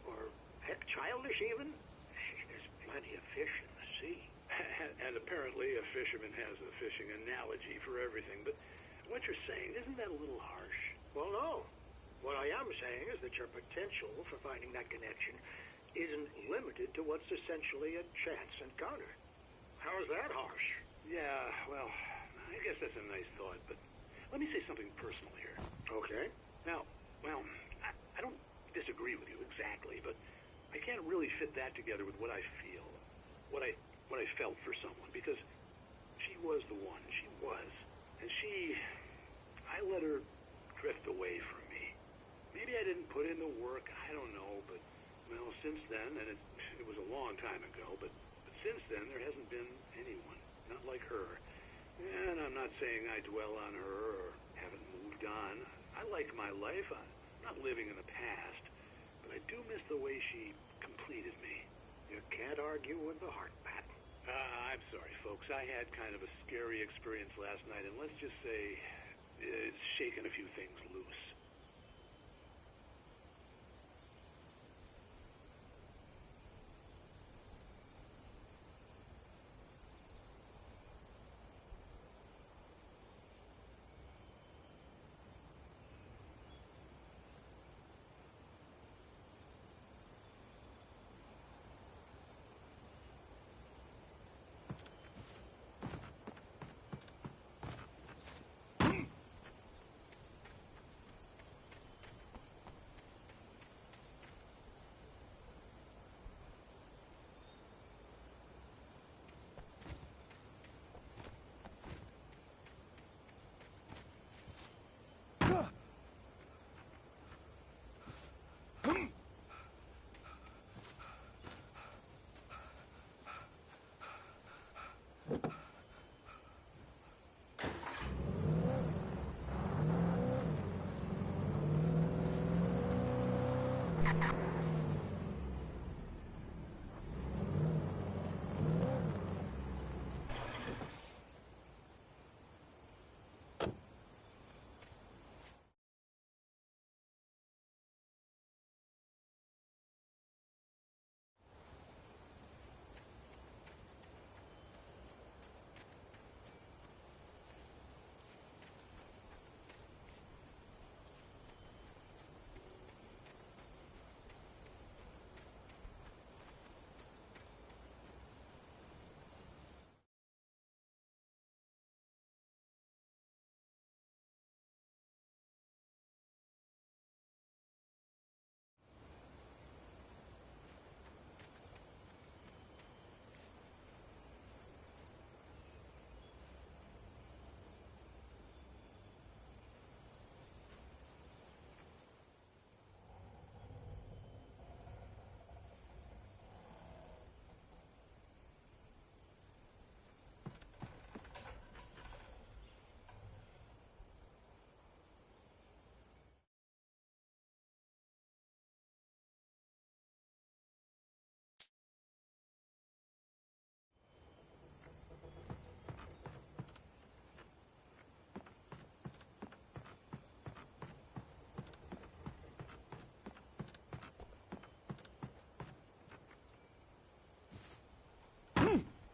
Or, heck, childish even? There's plenty of fish in the sea. And apparently a fisherman has a fishing analogy for everything, but what you're saying, isn't that a little harsh? Well, no. What I am saying is that your potential for finding that connection isn't limited to what's essentially a chance encounter. How is that harsh? Yeah, well, I guess that's a nice thought, but let me say something personal here. Okay. Now, well, I don't disagree with you exactly, but I can't really fit that together with what I feel, what I felt for someone, because she was the one. She was. And I let her drift away from me. Maybe I didn't put in the work, I don't know, but, well, since then, and it was a long time ago, but since then, there hasn't been anyone, not like her. And I'm not saying I dwell on her or haven't moved on. I like my life. I'm not living in the past, but I do miss the way she completed me. You can't argue with the heart, Pat. I'm sorry, folks. I had kind of a scary experience last night, and let's just say it's shaken a few things loose.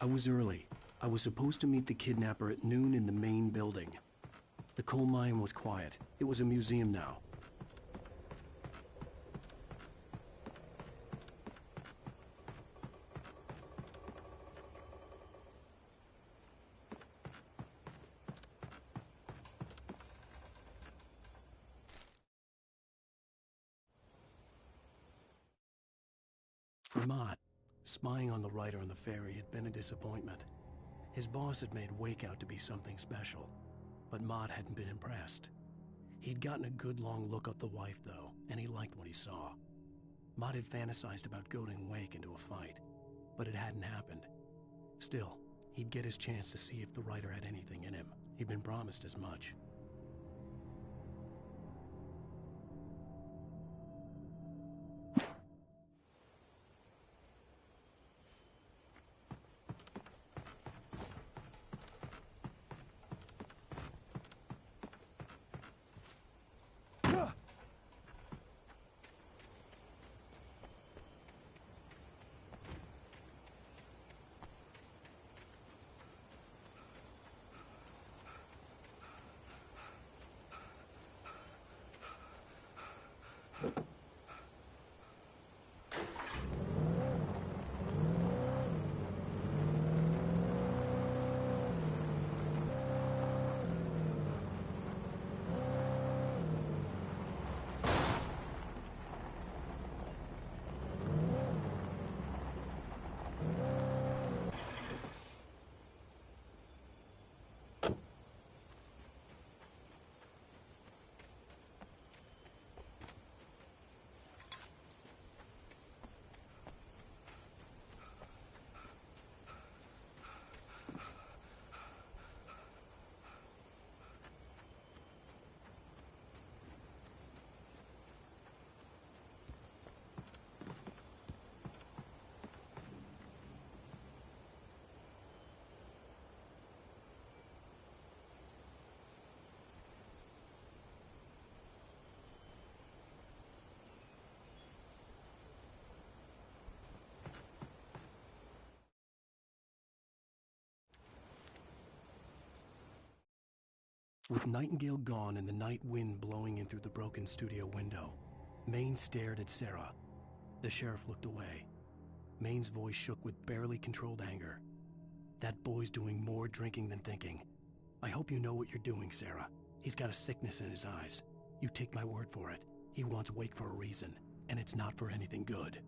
I was early. I was supposed to meet the kidnapper at noon in the main building. The coal mine was quiet. It was a museum now. For Mott, spying on the writer on the ferry had been a disappointment. His boss had made Wake out to be something special, but Mott hadn't been impressed. He'd gotten a good long look at the wife, though, and he liked what he saw. Mott had fantasized about goading Wake into a fight, but it hadn't happened. Still, he'd get his chance to see if the writer had anything in him. He'd been promised as much. With Nightingale gone and the night wind blowing in through the broken studio window, Maine stared at Sarah. The sheriff looked away. Maine's voice shook with barely controlled anger. That boy's doing more drinking than thinking. I hope you know what you're doing, Sarah. He's got a sickness in his eyes. You take my word for it. He wants Wake for a reason, and it's not for anything good.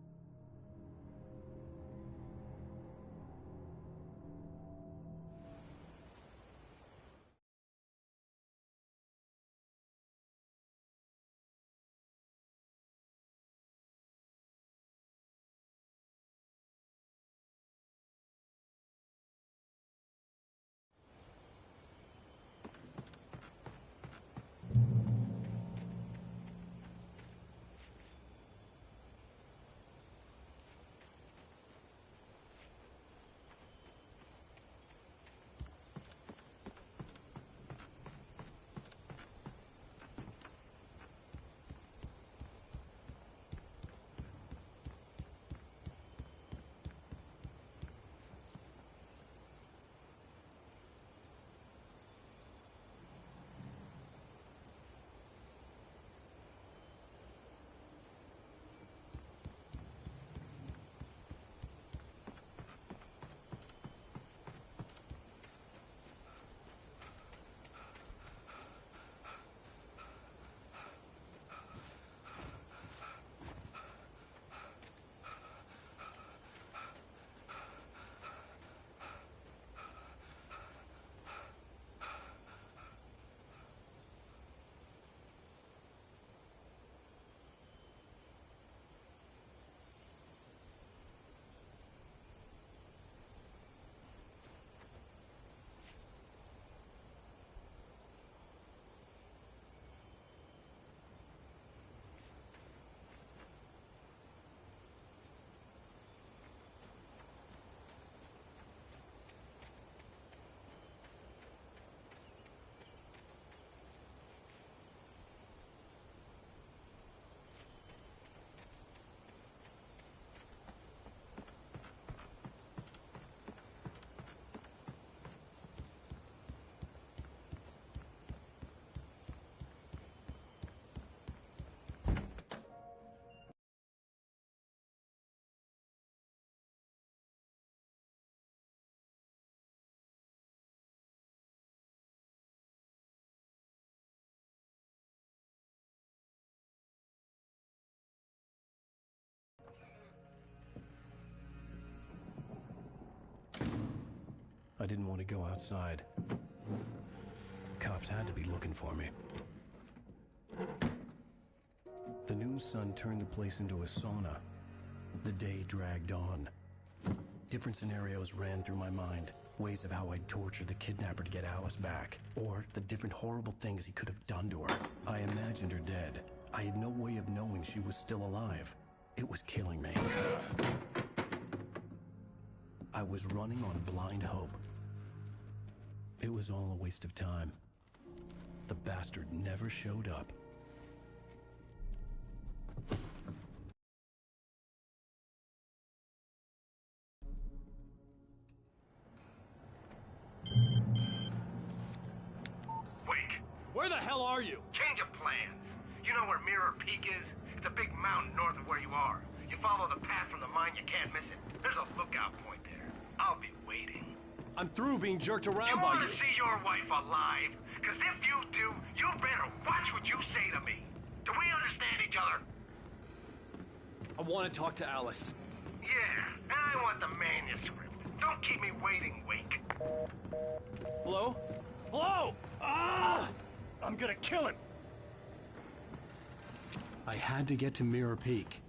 I didn't want to go outside. Cops had to be looking for me. The noon sun turned the place into a sauna. The day dragged on. Different scenarios ran through my mind. Ways of how I'd torture the kidnapper to get Alice back. Or the different horrible things he could have done to her. I imagined her dead. I had no way of knowing she was still alive. It was killing me. I was running on blind hope. It was all a waste of time. The bastard never showed up. Wake! Where the hell are you? Change of plans. You know where Mirror Peak is? It's a big mountain north of where you are. You follow the path from the mine, you can't miss it. There's a lookout point there. I'll be waiting. I'm through being jerked around You by want you. to see your wife alive? Because if you do, you better watch what you say to me. Do we understand each other? I want to talk to Alice. Yeah, and I want the manuscript. Don't keep me waiting, Wake. Hello? Hello! Ah! I'm gonna kill him! I had to get to Mirror Peak.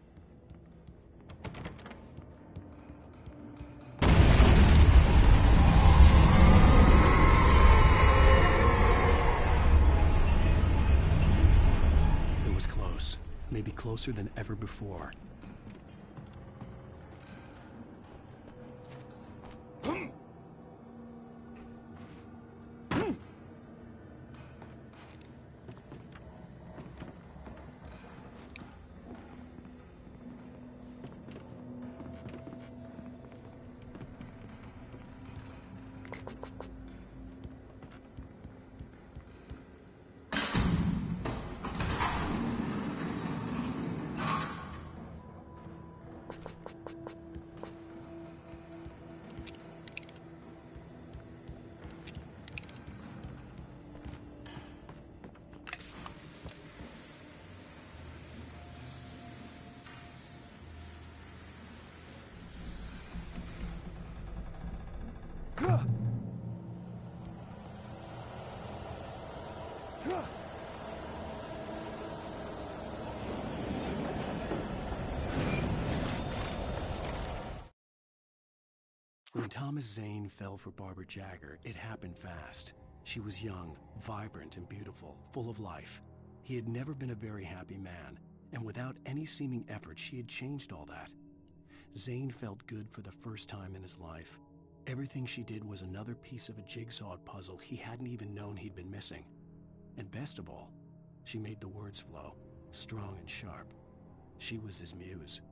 It was close. Maybe closer than ever before. When Thomas Zane fell for Barbara Jagger, it happened fast. She was young, vibrant, and beautiful, full of life. He had never been a very happy man, and without any seeming effort, she had changed all that. Zane felt good for the first time in his life. Everything she did was another piece of a jigsaw puzzle he hadn't even known he'd been missing. And best of all, she made the words flow, strong and sharp. She was his muse.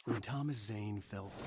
When Thomas Zane fell for...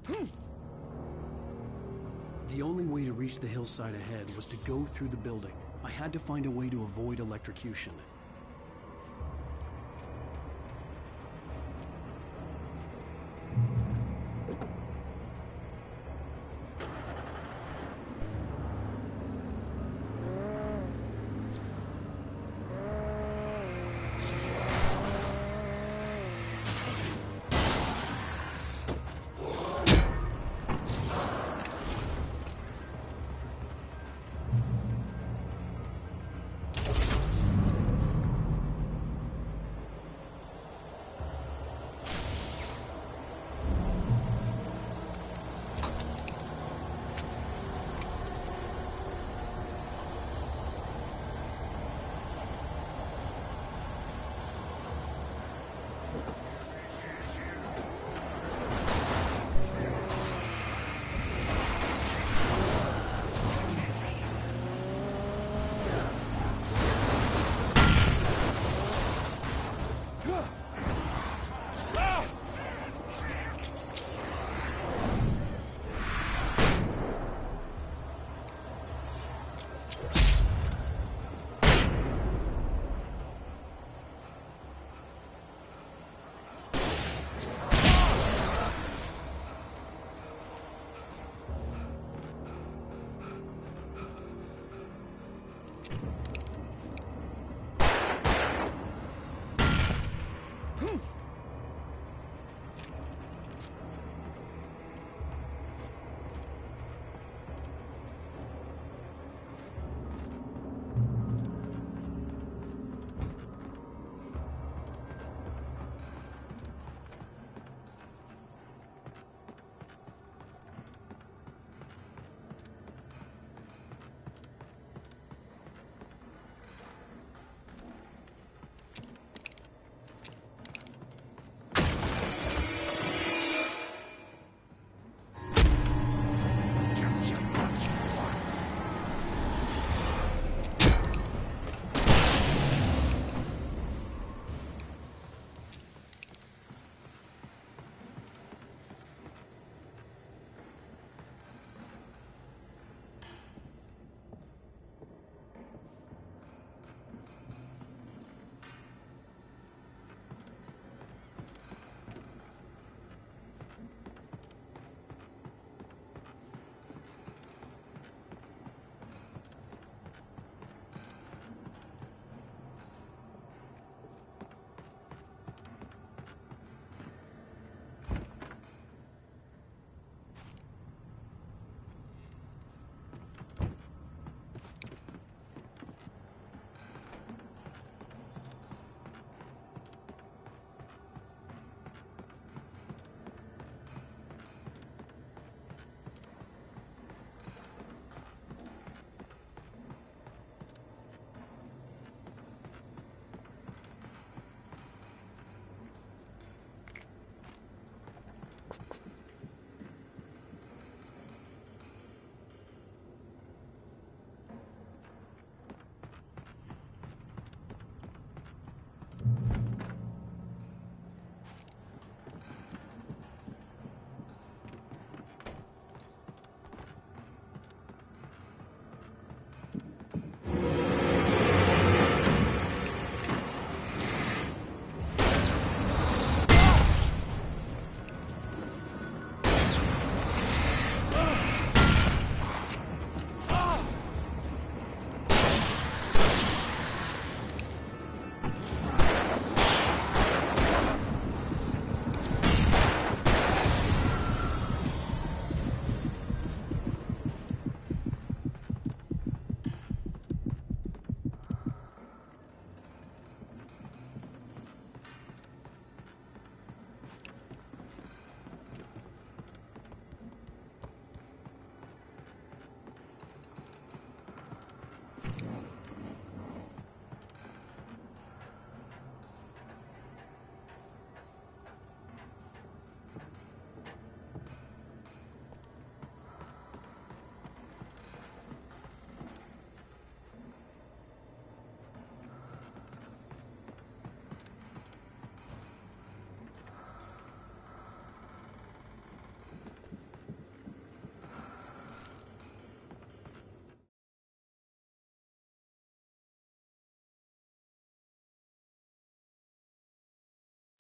The only way to reach the hillside ahead was to go through the building. I had to find a way to avoid electrocution.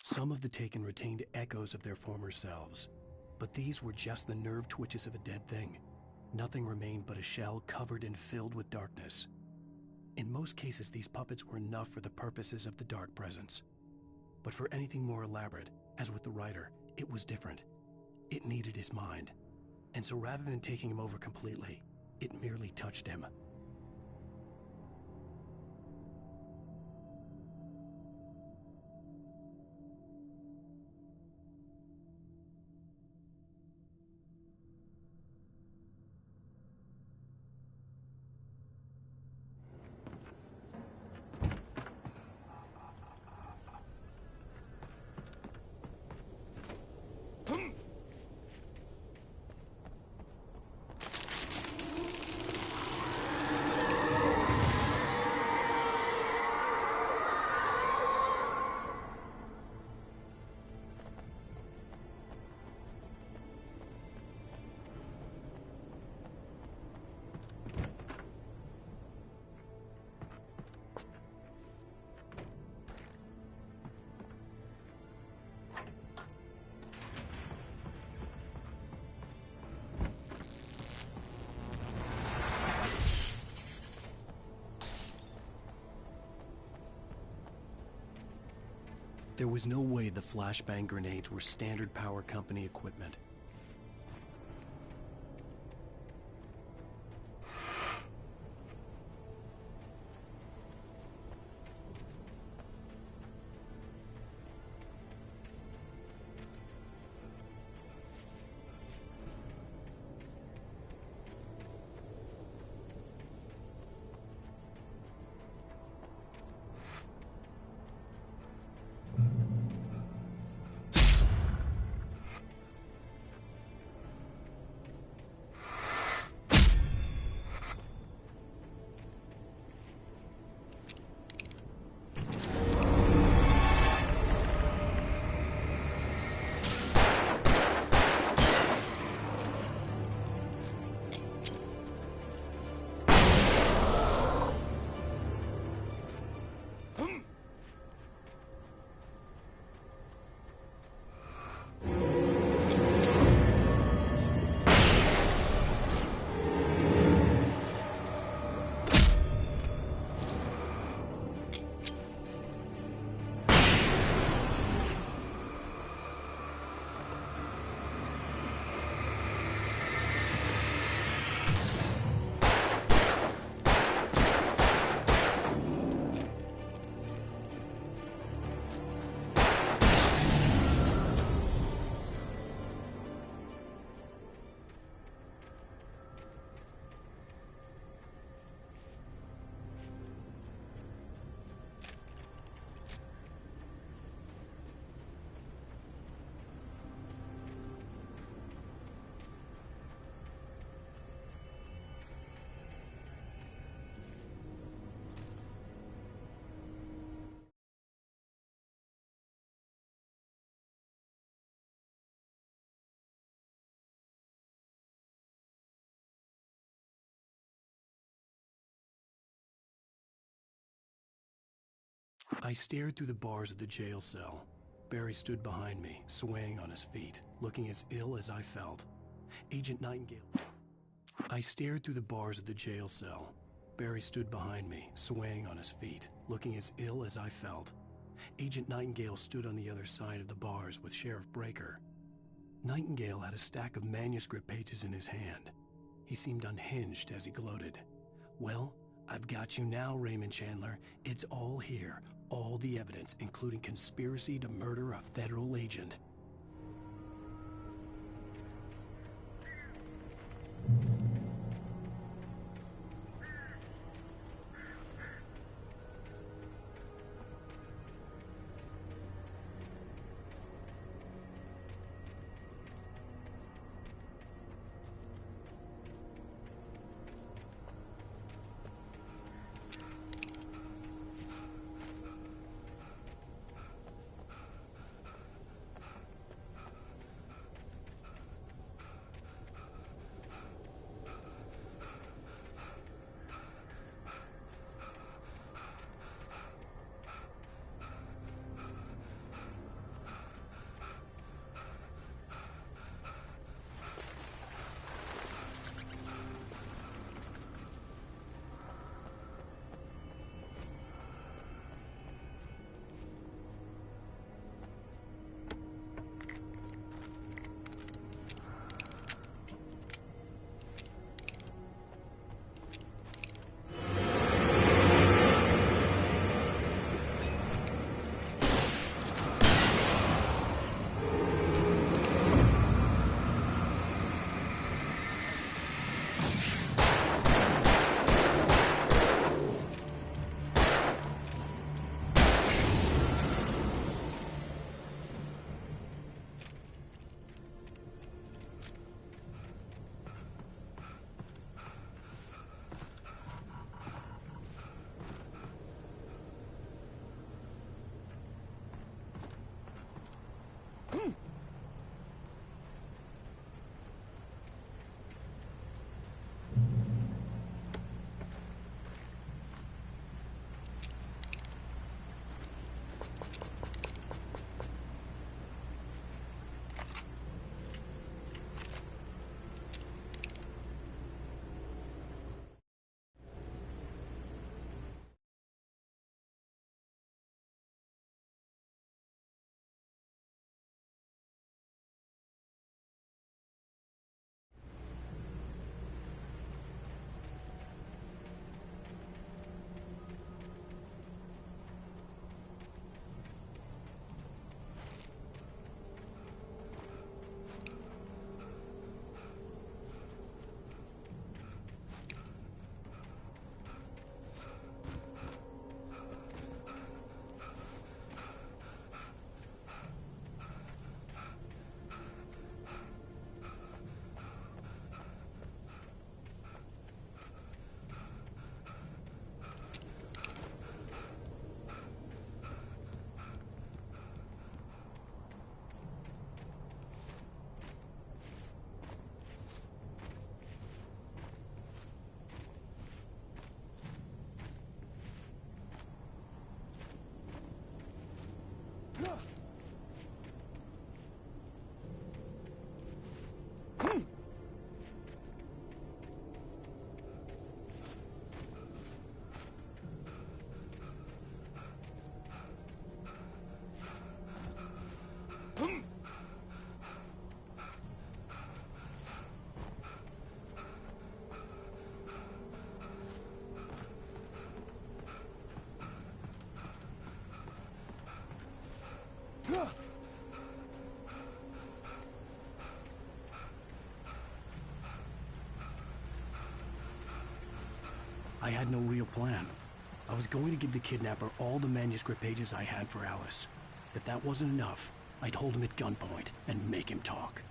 Some of the taken retained echoes of their former selves, but these were just the nerve twitches of a dead thing. Nothing remained but a shell covered and filled with darkness. In most cases, these puppets were enough for the purposes of the dark presence. But for anything more elaborate, as with the writer, it was different. It needed his mind. And so rather than taking him over completely, it merely touched him. There was no way the flashbang grenades were standard power company equipment. I stared through the bars of the jail cell. Barry stood behind me, swaying on his feet, looking as ill as I felt. Agent Nightingale. I stared through the bars of the jail cell. Barry stood behind me, swaying on his feet, looking as ill as I felt. Agent Nightingale stood on the other side of the bars with Sheriff Breaker. Nightingale had a stack of manuscript pages in his hand. He seemed unhinged as he gloated. "Well, I've got you now, Raymond Chandler. It's all here. All the evidence, including conspiracy to murder a federal agent." I had no real plan. I was going to give the kidnapper all the manuscript pages I had for Alice. If that wasn't enough, I'd hold him at gunpoint and make him talk.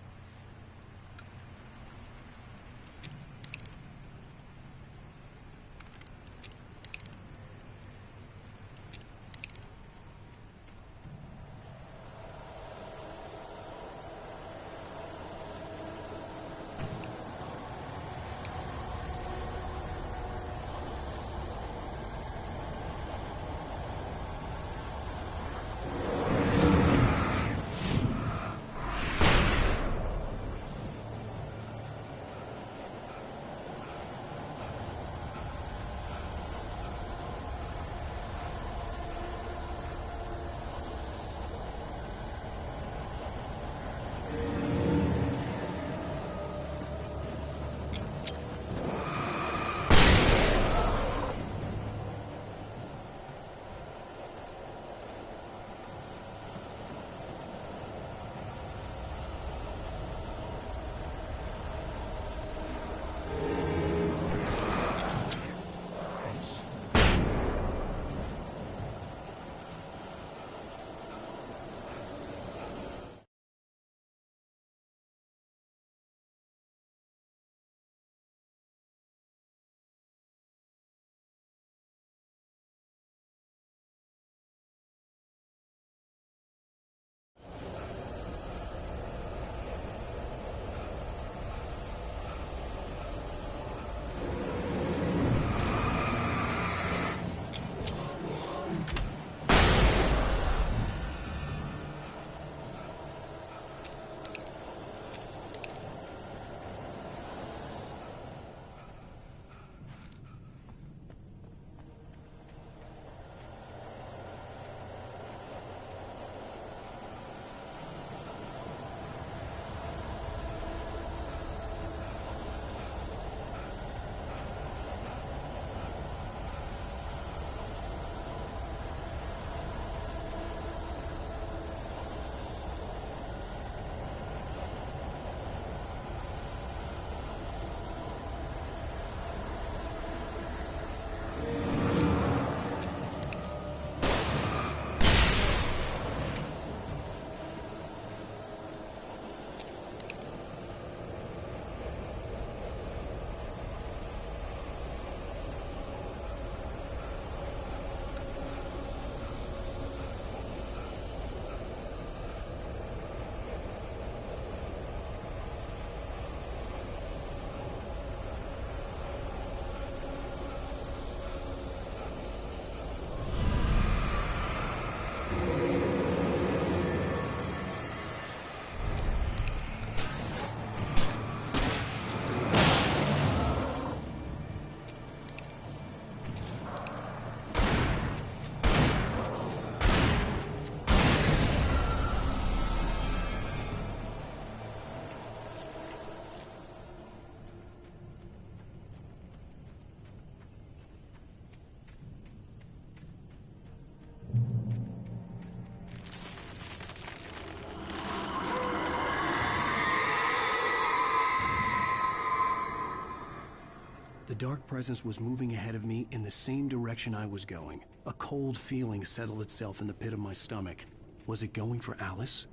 The dark presence was moving ahead of me in the same direction I was going. A cold feeling settled itself in the pit of my stomach. Was it going for Alice?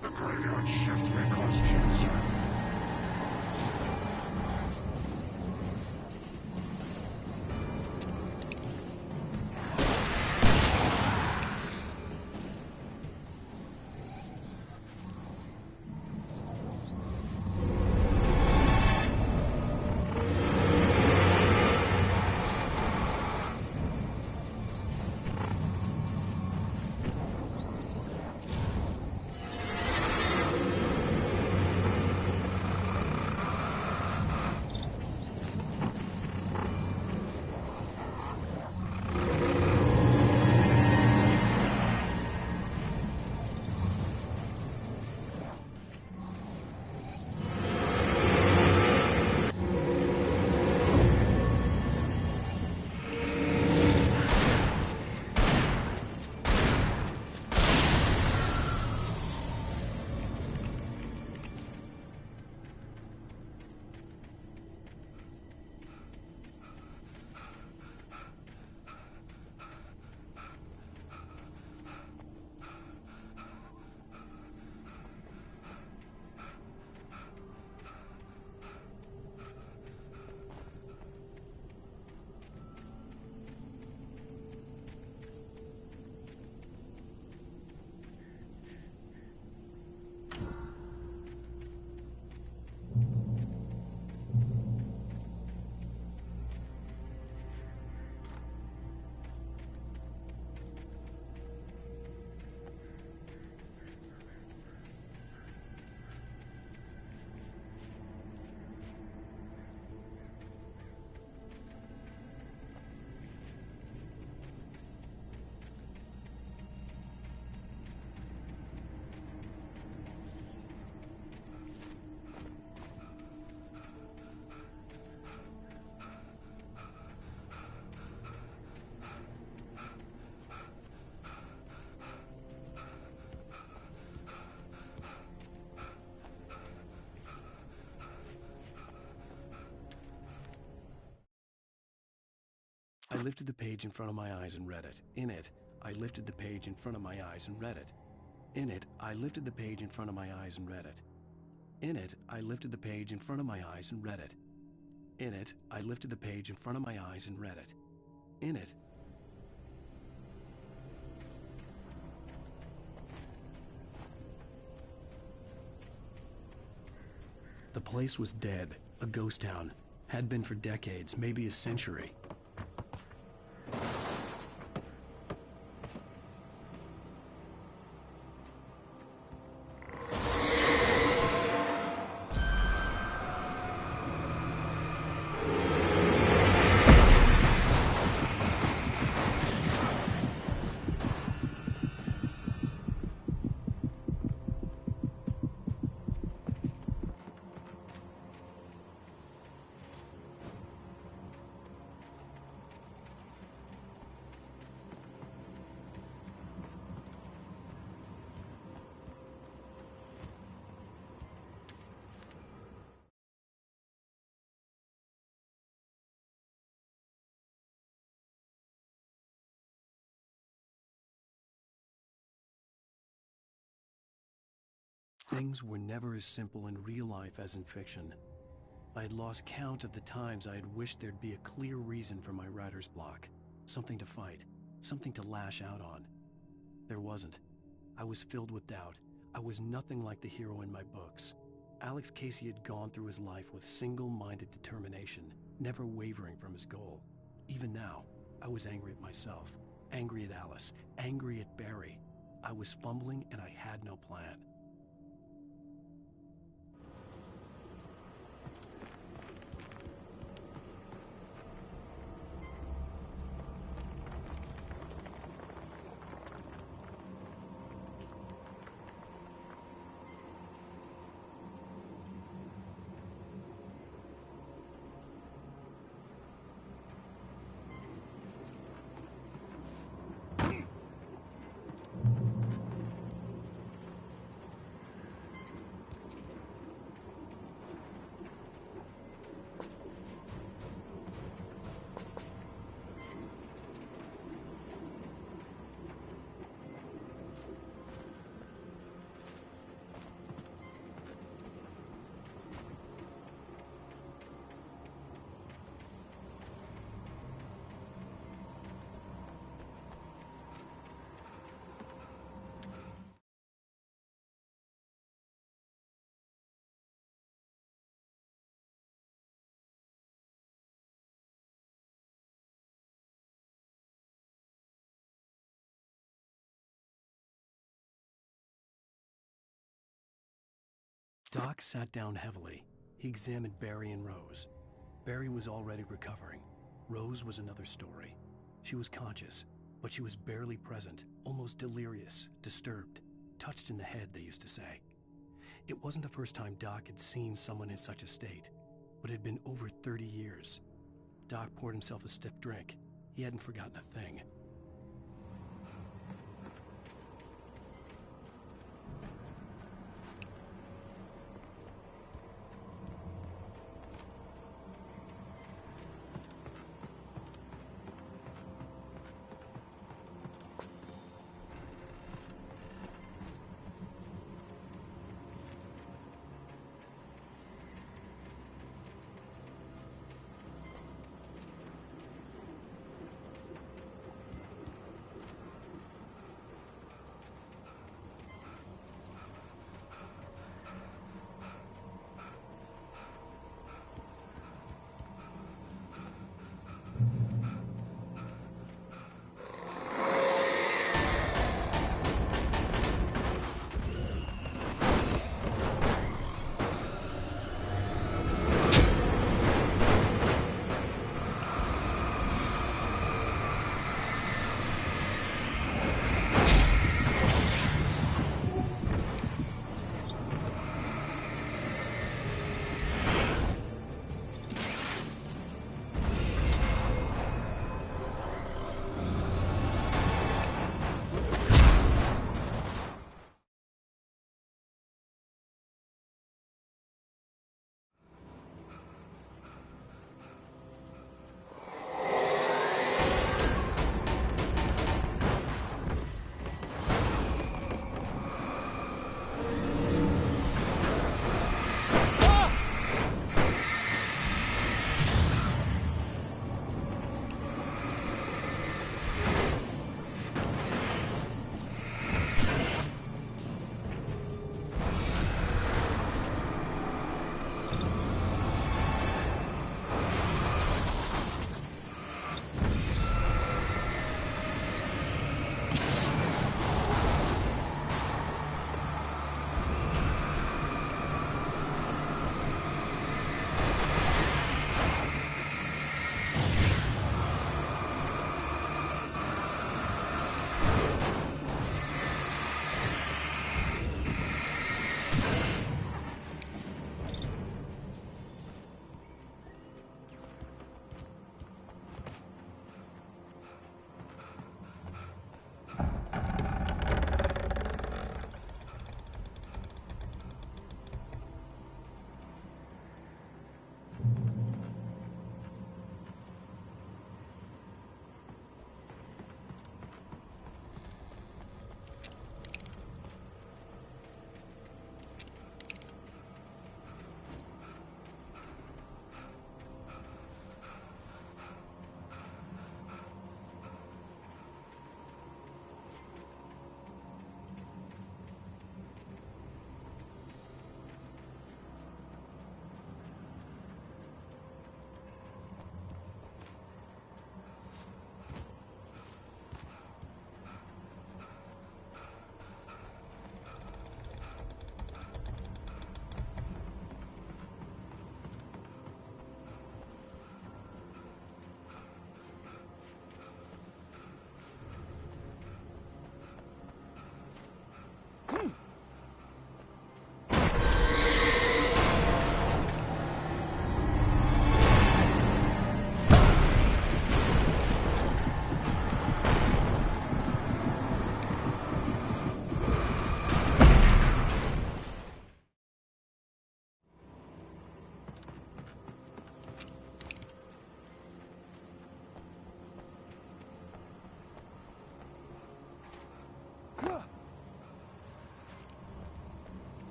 The graveyard shift may cause cancer. I lifted the page in front of my eyes and read it. In it, I lifted the page in front of my eyes and read it. In it, I lifted the page in front of my eyes and read it. In it, I lifted the page in front of my eyes and read it. In it, I lifted the page in front of my eyes and read it. In it. The place was dead, a ghost town. Had been for decades, maybe a century. Things were never as simple in real life as in fiction. I had lost count of the times I had wished there'd be a clear reason for my writer's block. Something to fight, something to lash out on. There wasn't. I was filled with doubt. I was nothing like the hero in my books. Alex Casey had gone through his life with single-minded determination, never wavering from his goal. Even now, I was angry at myself, angry at Alice, angry at Barry. I was fumbling and I had no plan. Doc sat down heavily. He examined Barry and Rose. Barry was already recovering. Rose was another story. She was conscious, but she was barely present, almost delirious, disturbed, touched in the head, they used to say. It wasn't the first time Doc had seen someone in such a state, but it had been over 30 years. Doc poured himself a stiff drink. He hadn't forgotten a thing.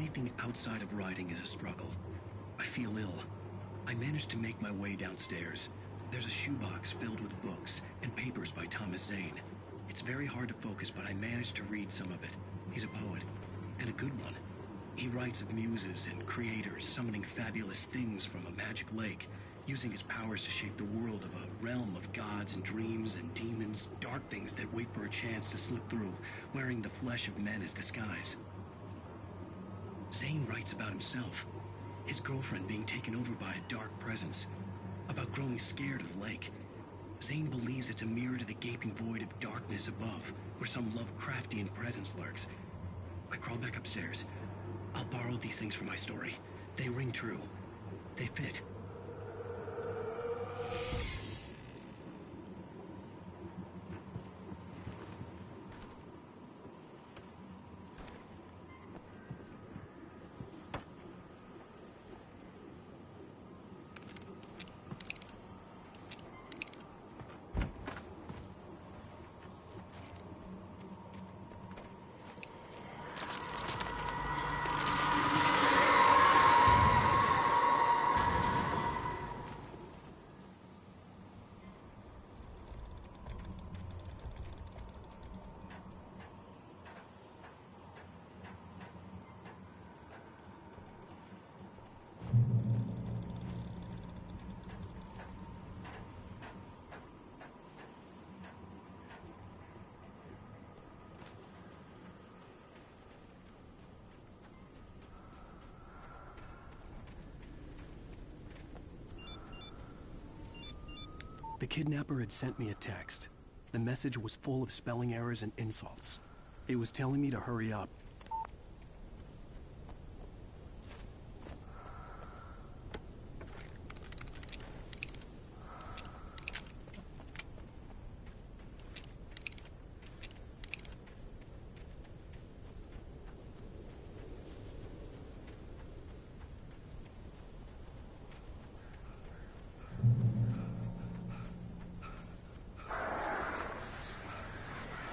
Anything outside of writing is a struggle. I feel ill. I managed to make my way downstairs. There's a shoebox filled with books and papers by Thomas Zane. It's very hard to focus, but I managed to read some of it. He's a poet, and a good one. He writes of muses and creators summoning fabulous things from a magic lake, using his powers to shape the world of a realm of gods and dreams and demons, dark things that wait for a chance to slip through, wearing the flesh of men as disguise. Zane writes about himself, his girlfriend being taken over by a dark presence, about growing scared of the lake. Zane believes it's a mirror to the gaping void of darkness above, where some Lovecraftian presence lurks. I crawl back upstairs. I'll borrow these things for my story. They ring true. They fit. The kidnapper had sent me a text. The message was full of spelling errors and insults. It was telling me to hurry up.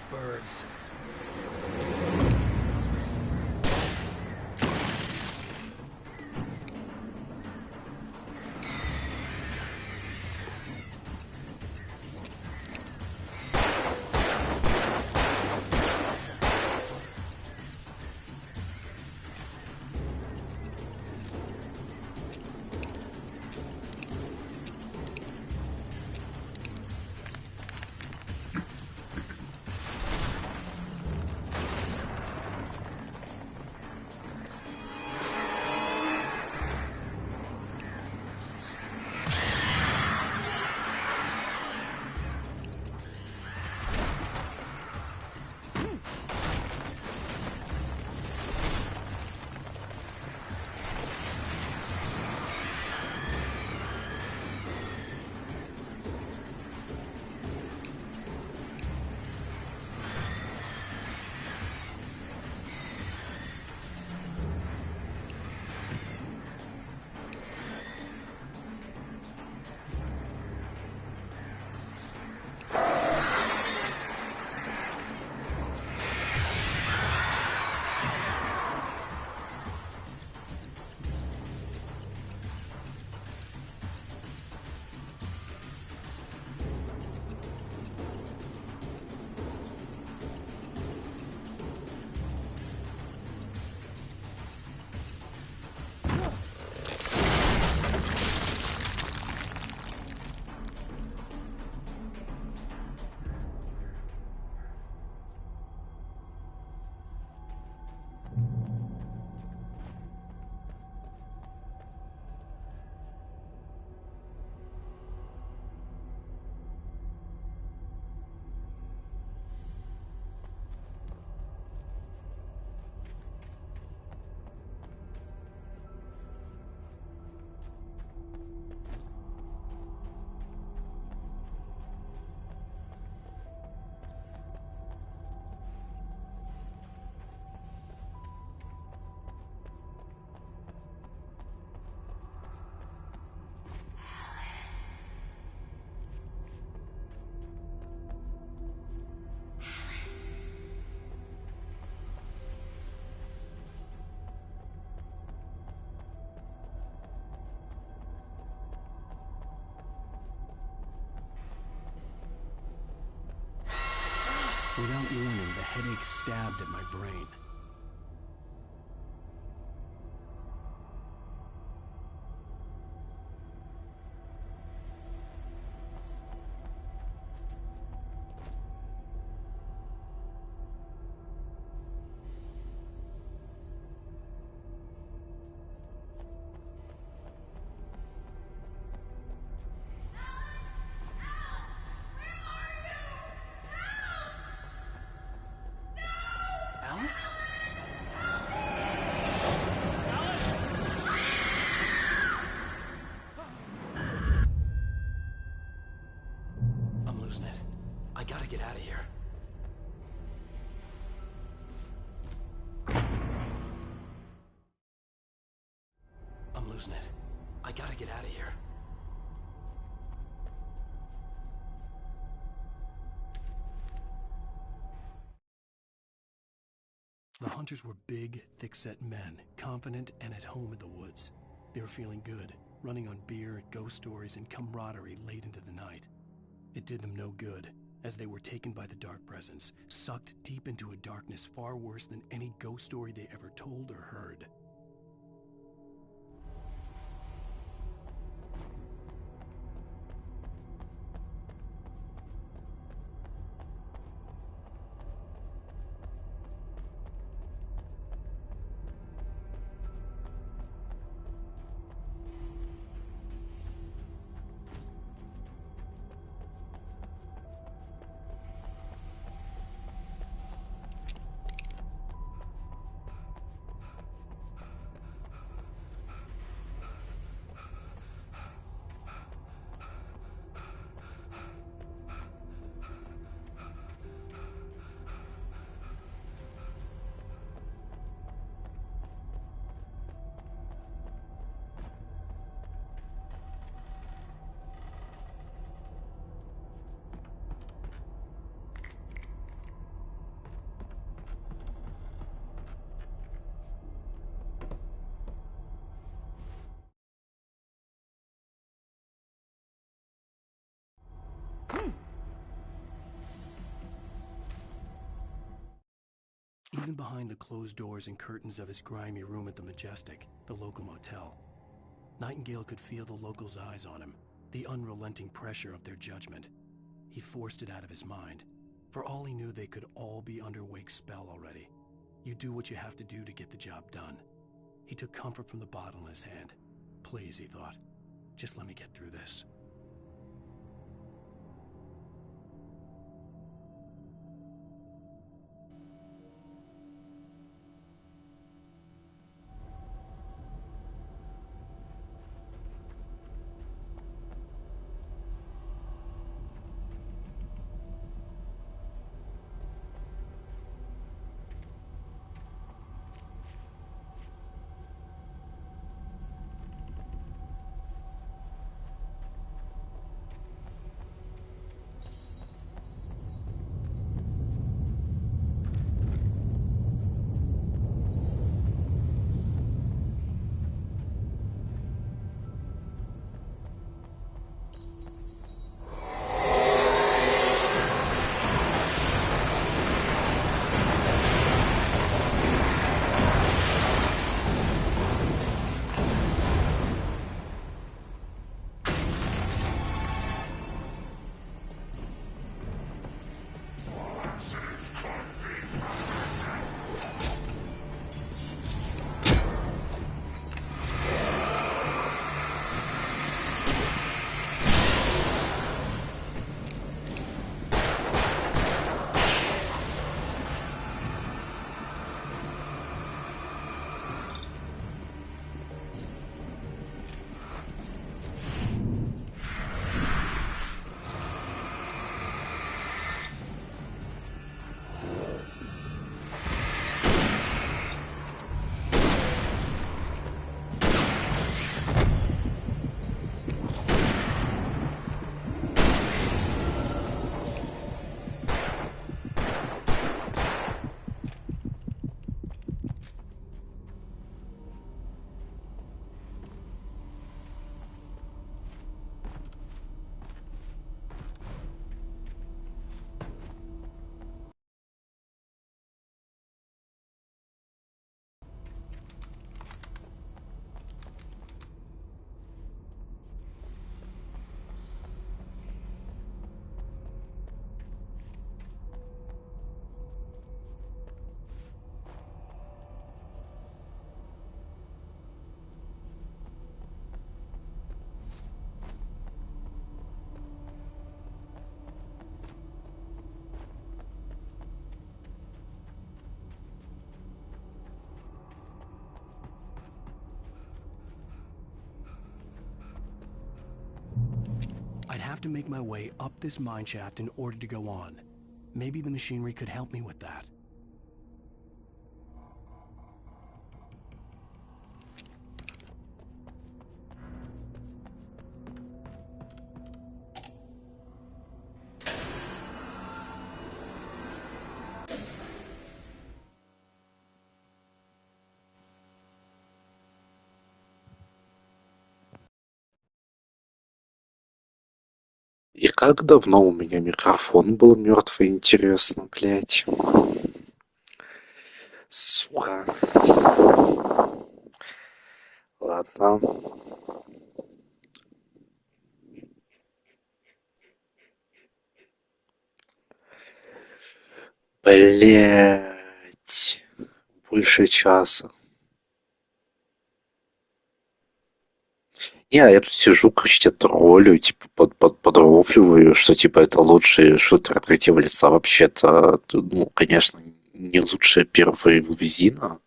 Birds. Without warning, the headache stabbed at my brain. Alice? I'm losing it. I gotta get out of here. I'm losing it. I gotta get out of here. The hunters were big, thick-set men, confident and at home in the woods. They were feeling good, running on beer, ghost stories, and camaraderie late into the night. It did them no good, as they were taken by the dark presence, sucked deep into a darkness far worse than any ghost story they ever told or heard. Even behind the closed doors and curtains of his grimy room at the Majestic, the local motel, Nightingale could feel the locals' eyes on him, the unrelenting pressure of their judgment. He forced it out of his mind. For all he knew, they could all be under Wake's spell already. You do what you have to do to get the job done. He took comfort from the bottle in his hand. Please, he thought, just let me get through this. have to make my way up this mine shaft in order to go on. Maybe the machinery could help me with that. И как давно у меня микрофон был мертвый, интересно, блядь. Сука. Ладно. Блять. Больше часа. Не, я тут сижу, короче, троллю, типа, подровливаю, что, типа, это лучший шутер третьего лица вообще-то. Ну, конечно, не лучшая первая Визина,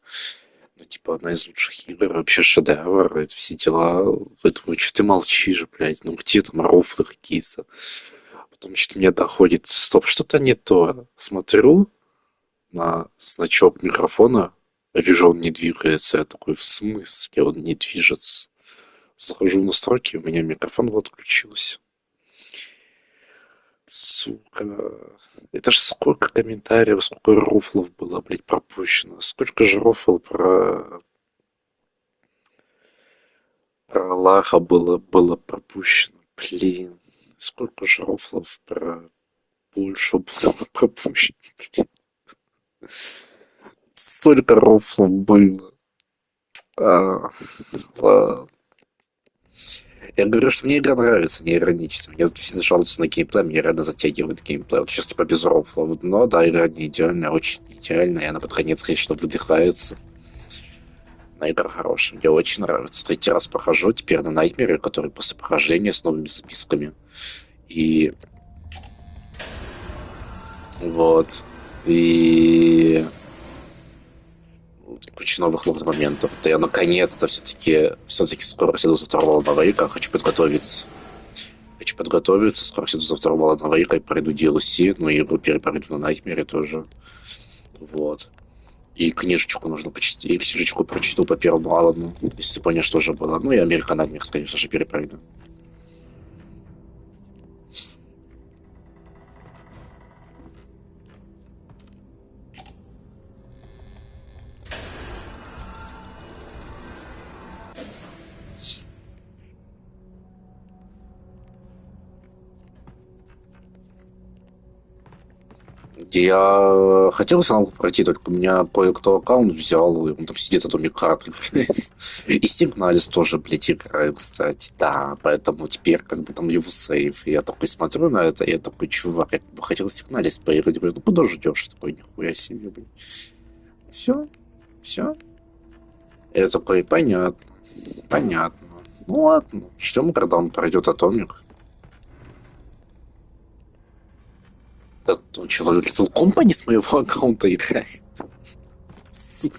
но, типа, одна из лучших игр, вообще шедевр, это все дела. Поэтому, что ты молчишь, блядь, ну где там рофлы какие-то? Потом что-то мне доходит, стоп, что-то не то. Смотрю на значок микрофона, вижу, он не двигается. Я такой, в смысле он не движется? Захожу в настройки, у меня микрофон вот отключился. Сука. Это ж сколько комментариев, сколько рофлов было, блядь, пропущено. Сколько же рофл про Лаха было пропущено. Блин. Сколько же рофлов про Польшу было пропущено. Блин. Столько рофлов было. Ладно. Я говорю, что мне игра нравится, не иронично. Мне тут все жалуются на геймплей, мне реально затягивает геймплей. Вот сейчас типа без рофла. Но да, игра не идеальная, очень не идеальная. И она под конец, конечно, выдыхается. Но игра хорошая, мне очень нравится. Третий раз прохожу теперь на Найтмере, который после прохождения с новыми записками. И... Вот. И... куча новых моментов. Это я наконец-то все-таки скоро сяду за второго Alan Wake, хочу подготовиться. Скоро сяду за второго Alan Wake и пройду DLC, ну и игру перепройду на Nightmare тоже. Вот. И книжечку нужно почитать. И книжечку прочту по первому Алану, если ты понял, что же было. Ну и American Nightmares, конечно же, перепройду. Я хотел сам пройти, только у меня кое-кто аккаунт взял, и он там сидит, а то мне карты играет. И Сигналис тоже, блядь, играет, кстати. Да, поэтому теперь как бы там его сейф. И я такой смотрю на это, и я такой, чувак, я как бы хотел Сигналис поиграть. Говорю, ну куда ждешь? Такой, нихуя себе, блядь. Все. Я такой, понятно. Ну ладно, ждем, когда он пройдет Атомик. Человек Little Company с моего аккаунта играет. Сука.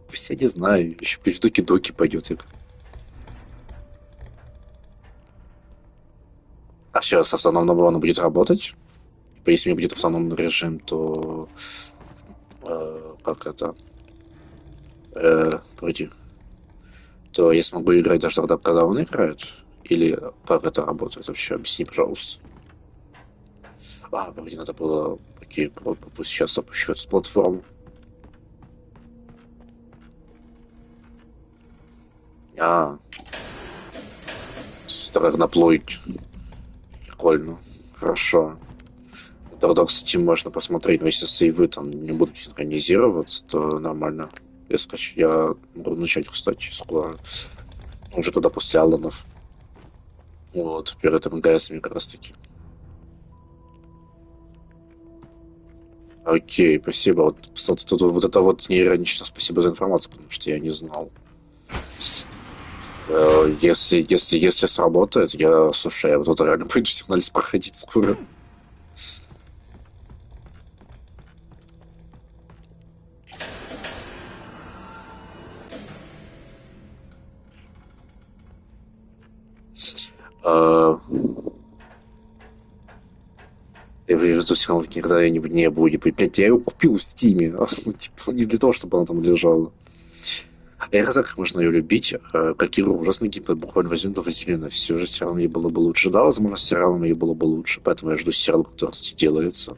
Пусть я не знаю, еще пусть Доки-Доки пойдет игра. А сейчас автономного она будет работать? Если не будет автономный режим, то... как это? Вроде... То я смогу играть даже тогда, когда он играет? Или как это работает вообще? Объясни, пожалуйста. Вроде надо было... Окей, пусть сейчас запущу эту платформу. Наплойки. Прикольно. Хорошо. Тогда в Steam можно посмотреть, но если сейвы там не будут синхронизироваться, то нормально. Я могу начать, кстати, скоро. Уже туда после Аланов. Вот, перед МГСами как раз таки. Окей, спасибо. Вот это вот неиронично. Спасибо за информацию, потому что я не знал. Если сработает, слушай, я вот тут реально пойду Сигналис проходить скоро. я жду все равно никогда я не буду. Блядь, я ее купил в Стиме. Типа, не для того, чтобы она там лежала. Я не знаю, как можно ее любить, как игру. Ужасный геймплей, буквально возьми до Вазелина. Все же сериалом ей было бы лучше. Да, возможно, сериалом ей было бы лучше, поэтому я жду сериал, который делается.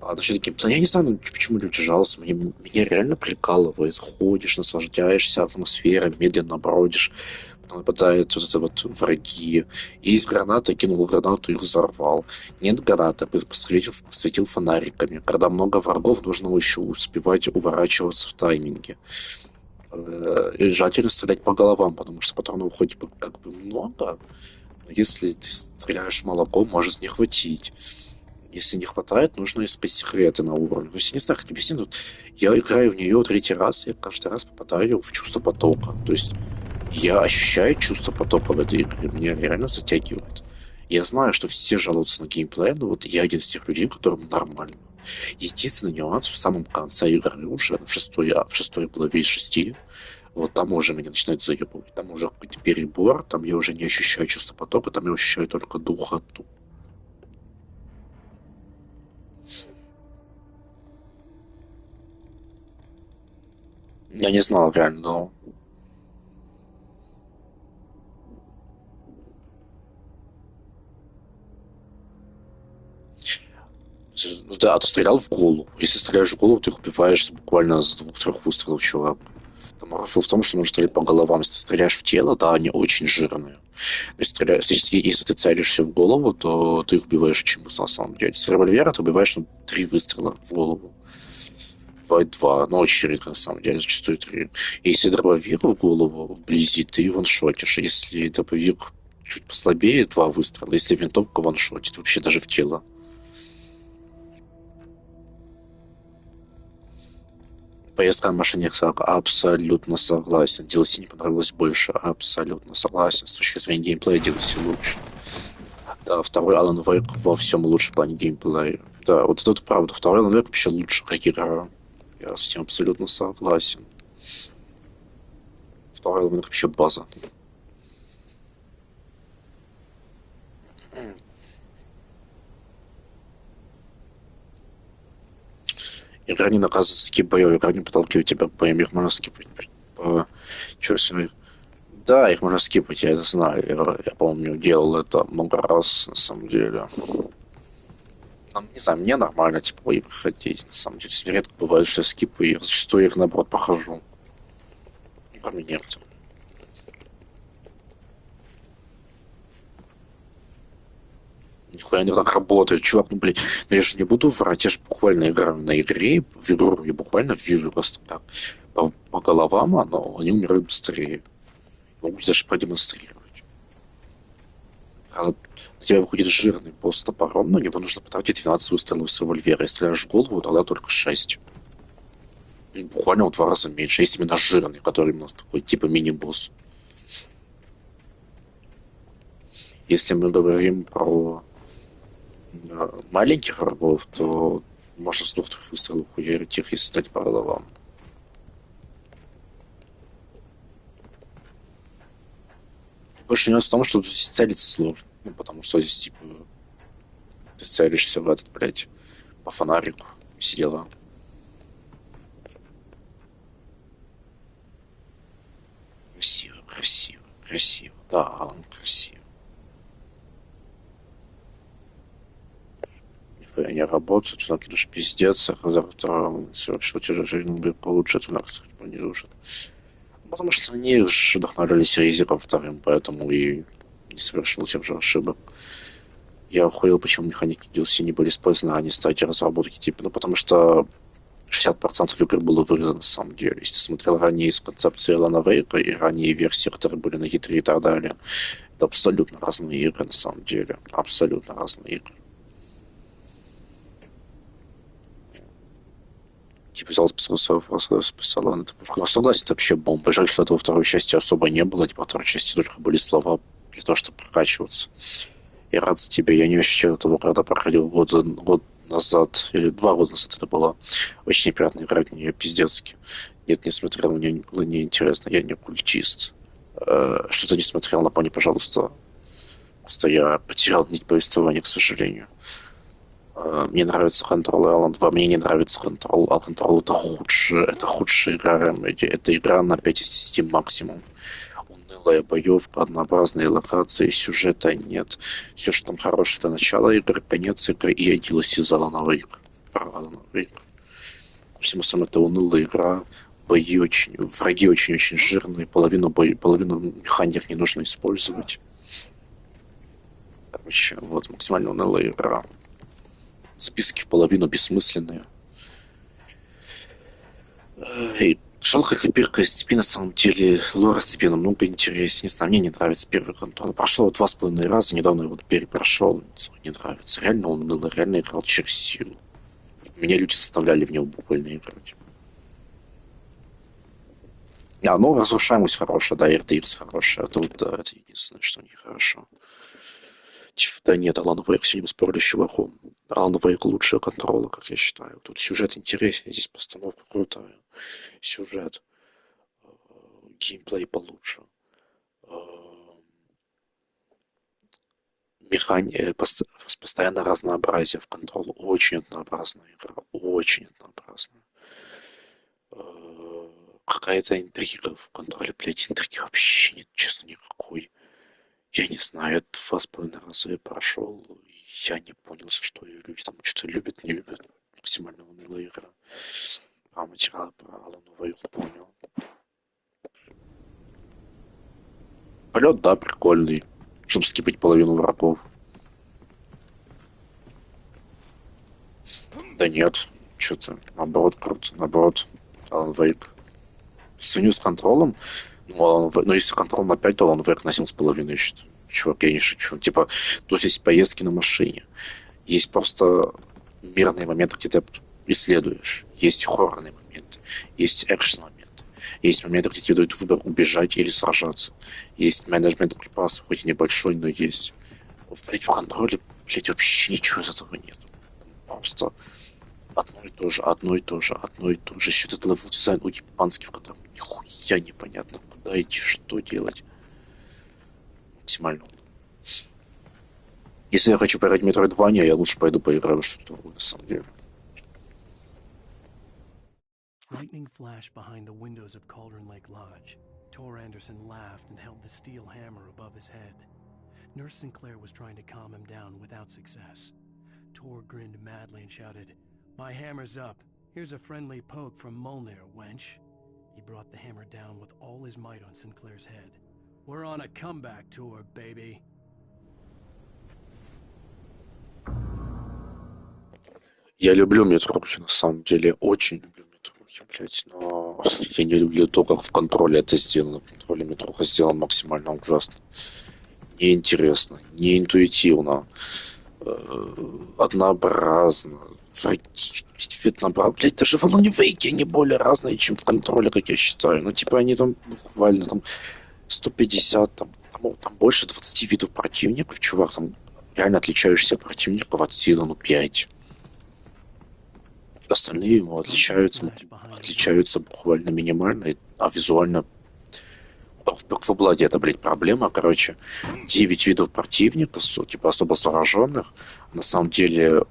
А насчет геймплея, я не знаю, почему люди жалуются. Меня реально прикалывает. Ходишь, наслаждаешься атмосферой, медленно бродишь. Потом нападают вот это вот враги. Есть граната, кинул гранату и взорвал. Нет гранаты, посветил фонариками. Когда много врагов, нужно еще успевать уворачиваться в тайминге. И желательно стрелять по головам, потому что патронов хоть бы как бы много, но если ты стреляешь молоком, может не хватить. Если не хватает, нужно искать секреты на уровне. То есть я не знаю, как объяснить. Тут я играю в нее третий раз, и каждый раз попадаю в чувство потока. То есть я ощущаю чувство потока в этой игре, меня реально затягивает. Я знаю, что все жалуются на геймплей, но вот я один из тех людей, которым нормально. Единственный нюанс в самом конце игры уже, в шестой главе из 6, вот там уже меня начинает заебывать. Там уже какой-то перебор, там я уже не ощущаю чувство потока, там я ощущаю только духоту. Я не знал реально, но... Да, ты стрелял в голову. Если стреляешь в голову, ты их убиваешь буквально с 2-3 выстрелов, чувак. Там рофл в том, что нужно стрелять по головам. Если ты стреляешь в тело, да, они очень жирные. Если ты целишься в голову, то ты их убиваешь очень быстро, на самом деле. С револьвера ты убиваешь 3 выстрела в голову. Бывает 2, но очень редко, на самом деле, зачастую 3. Если дробовик в голову вблизи, ты ваншотишь. Если дробовик чуть послабее, 2 выстрела. Если винтовка ваншотит, вообще даже в тело. Поездка на машине абсолютно согласен. DLC не понравилось больше. Абсолютно согласен. С точки зрения геймплея DLC лучше. Да, второй Alan Wake во всем лучше в плане геймплея. Да, вот это правда. Второй Alan Wake вообще лучше как игра. Я с этим абсолютно согласен. Второй Alan Wake вообще база. Игра не наказывает скипаю, игра не подталкивает тебя к боям, их можно скипать по... Чё себе? Да, их можно скипать, я это знаю. Я помню, делал это много раз, на самом деле. Но, не знаю, мне нормально, типа, бои проходить, на самом деле. Редко бывает, что я скипаю, и зачастую я их, наоборот, прохожу. Кроме некоторых. Нихуя не так работает, чувак, ну, блин, ну я же не буду врать, я же буквально играю на игре, в игру, я буквально вижу просто как по головам, они умирают быстрее. Могу даже продемонстрировать. На тебя выходит жирный босс с топором, на него нужно потратить 12 выстрелов с револьвера. Если стреляешь в голову, тогда только 6. И буквально в 2 раза меньше. Есть именно жирный, который у нас такой, типа мини-босс. Если мы говорим про маленьких врагов, то можно с 2-3 выстрелов хуярить их, если стать по головам. Больше нюанс в том, что здесь целиться сложно. Ну, потому что здесь, типа, ты целишься в этот, блядь, по фонарику. Все дела. Красиво, красиво, красиво. Да, Алан, красиво. Нихуя не работает, что накидываешь пиздец, а когда втором совершил тяжелее, будет получше, это настроить планируешь. Потому что они же вдохновлялись Рейзером вторым, поэтому и не совершил тех же ошибок. Я охуел, почему механики DLC не были использованы, а не стадии разработки. Типа, ну потому что 60% игры было вырезано на самом деле. Если ты смотрел ранее из концепции Alan Wake и ранние версии, которые были на E3 и так далее, это абсолютно разные игры на самом деле. Абсолютно разные игры. Типа взял, списал свой вопрос, списал на эту пушку. Но согласен, это вообще бомба. Жаль, что этого второй части особо не было. Типа, во второй части только были слова для того, чтобы прокачиваться. Я рад за тебя. Я не ощущал этого, когда проходил год назад, или 2 года назад это было. Очень неприятно играть в нее пиздецки. Нет, не смотрел, мне было неинтересно. Я не культист. Что-то не смотрел, напомни, пожалуйста. Просто я потерял нить повествования, к сожалению. Мне нравится Control Island 2, мне не нравится Control, а Control это худшая игра Remedy. Это игра на 5 из 10 максимум. Унылая боевка, однообразные локации, сюжета нет. Все, что там хорошее, это начало игры, конец игры и DLC из Alan Wake. Про Alan Wake. Всем остальным это унылая игра. Бои очень, враги очень-очень жирные, половину механик не нужно использовать. Короче, вот, максимально унылая игра. Списки в половину бессмысленные. И жалко, теперь SCP на самом деле лор SCP намного интереснее. Не знаю, мне не нравится первый контроль. Прошел 2,5 раза, недавно его перепрошел. Не нравится. Реально уныло, реально играл через силу. Меня люди заставляли в него буквально играть. Ну, разрушаемость хорошая, да, RTX хорошая. Тут, да, это единственное, что нехорошо. Да нет, Alan Wake, сегодня спорили с чуваком. Alan Wake лучшая контрола, как я считаю. Тут сюжет интереснее, здесь постановка крутая. Сюжет. Геймплей получше. Постоянно разнообразие в контрол. Очень однообразная игра. Очень однообразная. Какая-то интрига в контроле, блядь, интриги вообще нет, честно, никакой. Я не знаю, это 2,5 раза я прошел, я не понял, что люди там что-то любят, не любят. Максимально унылая игра. А материалы про Alan Wake понял. Полет, да, прикольный. Чтобы скипать половину врагов. Да нет, что-то наоборот круто, наоборот. Alan Wake. Сравню с контролем, ну, если контрол на 5, то Alan Wake на 7,5, считаю. Чувак, я не шучу. Типа, то есть поездки на машине. Есть просто мирные моменты, где ты исследуешь. Есть хоррорные моменты. Есть экшен моменты. Есть моменты, где тебе дают выбор убежать или сражаться. Есть менеджмент припасов, хоть и небольшой, но есть. В контроле, блядь, вообще ничего из этого нет. Просто одно и то же, одно и то же, одно и то же. Еще этот левел дизайн у японский, в котором нихуя непонятно, куда идти, что делать. Максимально. Если я хочу поиграть в Metroidvania, я лучше пойду поиграю в что-то другое, на самом деле. Lightning flashed behind the windows of Cauldron Lake Lodge. Tor Anderson laughed and held the steel hammer above his head. Nurse Sinclair was trying to calm him down without success. Tor grinned madly and shouted, "My hammer's up. Here's a friendly poke from Molnir, wench." He brought the hammer down with all his might on Sinclair's head. "We're on a comeback tour, baby." Я люблю метрухи, на самом деле, очень люблю метрухи, блядь, но я не люблю то, как в контроле это сделано. В контроле метруха сделан максимально ужасно. Неинтересно, неинтуитивно, однообразно. Блядь, даже в Alan Wake они более разные, чем в контроле, как я считаю. Ну, типа, они там буквально там 150, там больше 20 видов противников, чувак, там реально отличающихся противников от силы, 5. Остальные ему отличаются буквально минимально, а визуально в Бэкфобладе это, блядь, проблема, короче. 9 видов противников, типа особо зараженных, на самом деле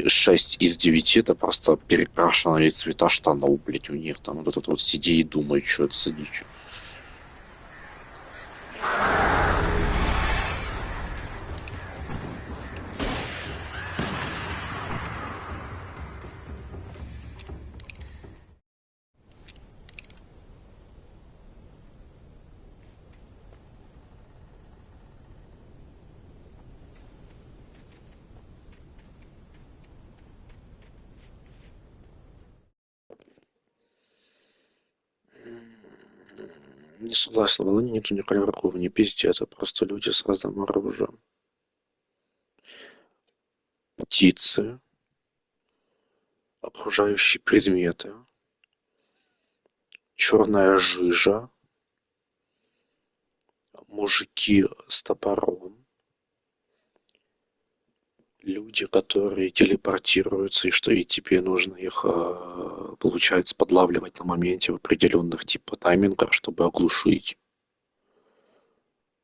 6 из 9 это просто перекрашенные цвета штанов, блядь, у них там вот этот вот сиди и думай, что это за дичь. Не согласен, в Алане нет уникальных врагов, не пизди, это просто люди с разным оружием. Птицы, окружающие предметы, черная жижа, мужики с топором, люди, которые телепортируются, и тебе нужно их, получается, подлавливать на моменте в определенных типа таймингах, чтобы оглушить.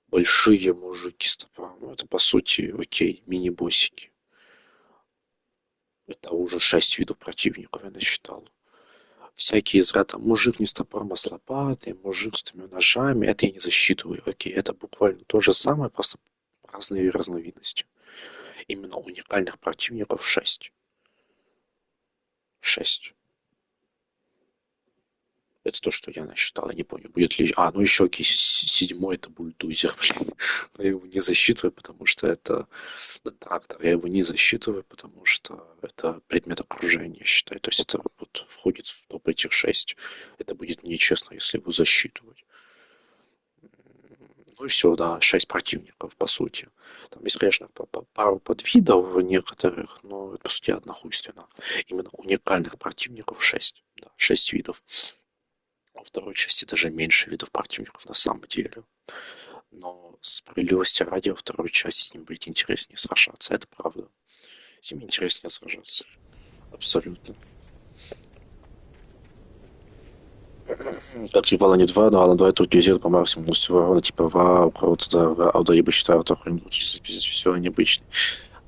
Большие мужики с топором. Ну, это, по сути, окей, мини-боссики. Это уже 6 видов противников, я насчитал. Всякие из ряда мужик не с топором, а с лопатой, мужик с 3 ножами. Это я не засчитываю. Окей, это буквально то же самое, просто разные разновидности. Именно уникальных противников 6. 6. Это то, что я насчитал. Я не помню, будет ли... ну еще окей, 7 это бульдозер, блин. Но я его не засчитываю, потому что это трактор. Я его не засчитываю, потому что это предмет окружения, считаю. То есть это вот входит в топ этих 6. Это будет нечестно, если его засчитывать. Ну и все, да, 6 противников, по сути. Там есть, конечно, пару подвидов некоторых, но это, по сути, однохуйственно. Именно уникальных противников 6. Да, 6 видов. Во второй части даже меньше видов противников на самом деле. Но справедливости ради во второй части с ним будет интереснее сражаться. Это правда. С ним интереснее сражаться. Абсолютно. Как и в Alan 2, но Alan 2 это утилизирует по максимуму всего ровно, типа вау, круто, да, я бы считаю, это все необычный.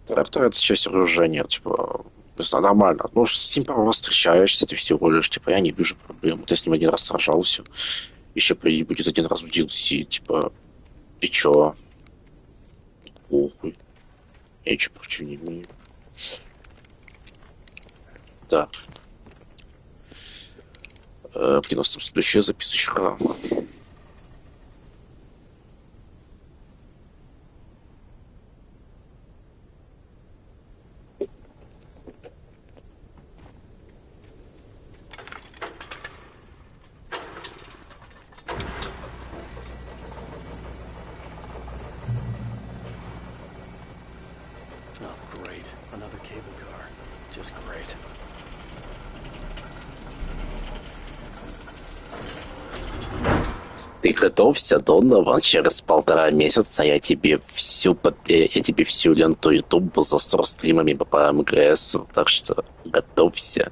Трактор это часть вооружения, типа, не знаю, нормально. Ну, с ним пару раз встречаешься, ты всего лишь, типа, я не вижу проблем. Вот я с ним один раз сражался, еще будет один раз в DLC, типа, и чё? Похуй. Я ничего против не имею. Так. Где у нас там следующая записочка? Ты готовься, Донован, через 1,5 месяца я тебе всю ленту YouTube засру стримами по МГСу, так что готовься.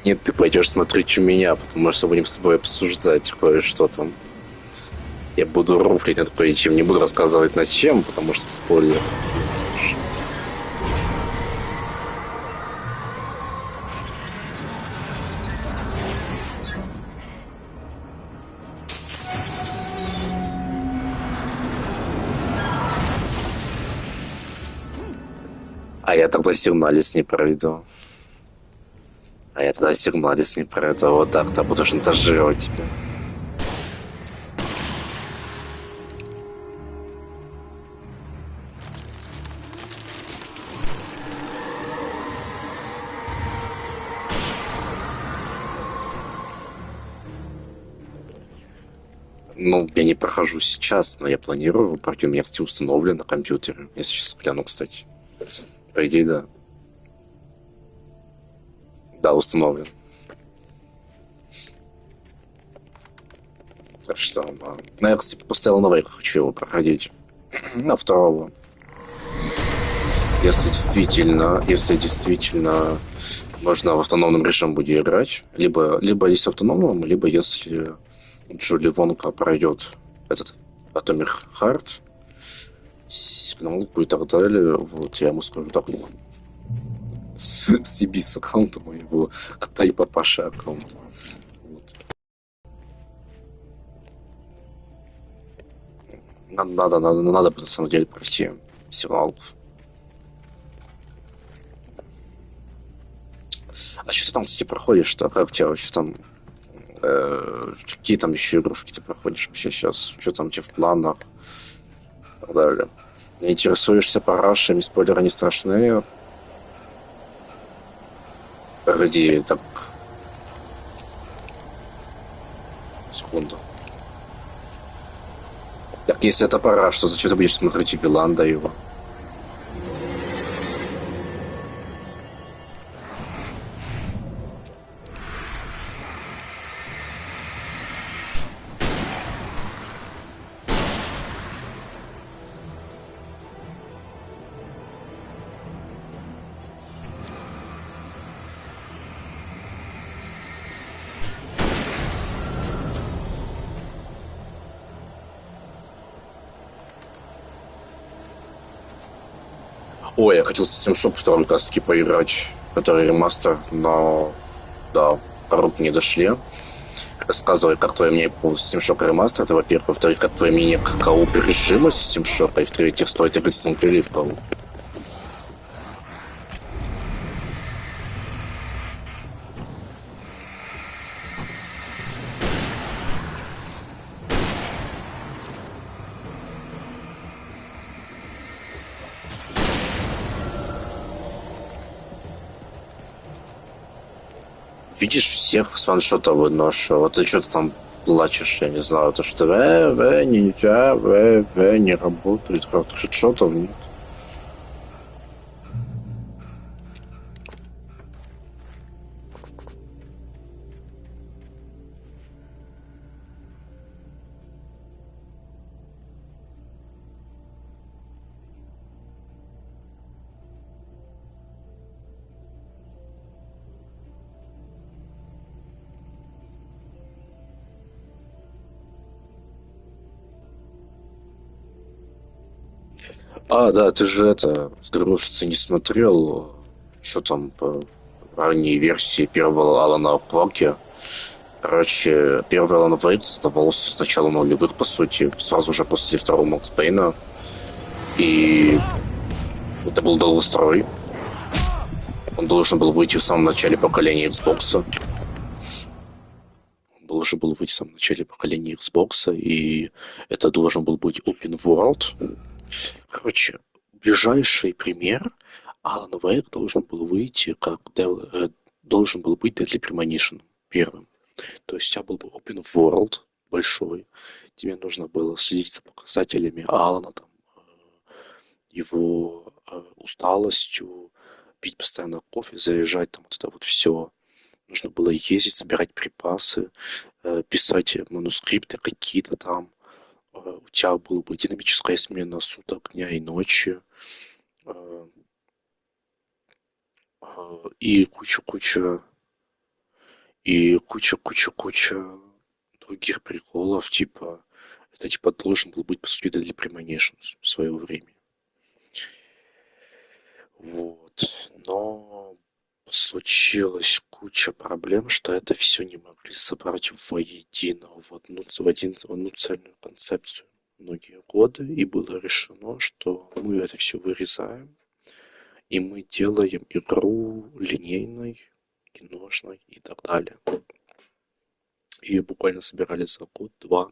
Нет, ты пойдешь смотреть у меня, потому что будем с тобой обсуждать кое-что там. Я буду руфлить над кое-чем, не буду рассказывать над чем, потому что спойлер. А я тогда сигналец не пройду. Не пройду. Вот так-то буду шантажировать тебя. Ну, я не прохожу сейчас, но я планирую. Пройти у меня Steam установлен на компьютере. Я сейчас гляну, кстати. По идее, да. Да, установлен. Так что, ну, я, кстати, после Alan Wake хочу его проходить. На второго. Если действительно можно в автономном режиме будет играть. Либо если в автономном, либо если Джули Вонка пройдет этот Atomic Heart, сигналку и так далее. Вот, я ему скажу так. Съеби с аккаунта моего, отдай папаше аккаунт. Вот. Надо на самом деле пройти сигналку. А что ты там, кстати, проходишь-то? Как у тебя вообще там? Какие там еще игрушки ты проходишь вообще сейчас? Что там у тебя в планах? И так далее. Не интересуешься парашами, спойлеры не страшные. Погоди, так... Секунду. Так, если это параш, то зачем ты будешь смотреть Виланда его? Ой, я хотел System Shock 2 как раз таки поиграть, который ремастер, но да, руки не дошли. Рассказывай, как твое мнение по System Shock Remastered, это, во-первых. Во-вторых, как твое мнение к кооп режима System Shock, и в-третьих, стоит играть в синглплеере в кооп. Видишь, всех с ваншота выношу. Вот ты что-то там плачешь, я не знаю, то что нельзя, не работает, хедшотов нет. А, да, ты же это, ты не смотрел, что там по ранней версии первого Алана Вейка. Короче, первый Alan Wake создавался с начала нулевых, по сути, сразу же после второго Макс Пейна. И это был долгострой. Он должен был выйти в самом начале поколения Xbox. Он должен был выйти в самом начале поколения Xbox, и это должен был быть Open World. Короче, ближайший пример Alan Wake должен был выйти как должен был быть Deadly Premonition первым. То есть у тебя был бы Open World большой, тебе нужно было следить за показателями Алана, там, его усталостью, пить постоянно кофе, заряжать, там вот это вот все. Нужно было ездить, собирать припасы, писать манускрипты какие-то там. У тебя была бы динамическая смена суток, дня и ночи. И куча других приколов, типа, это типа должен был быть, по сути, для Premonition в свое время. Вот. Но случилась куча проблем, что это все не могли собрать воедино, в одну цельную концепцию многие годы, и было решено, что мы это все вырезаем, и мы делаем игру линейной, киношной и так далее. Ее буквально собирали за год-два.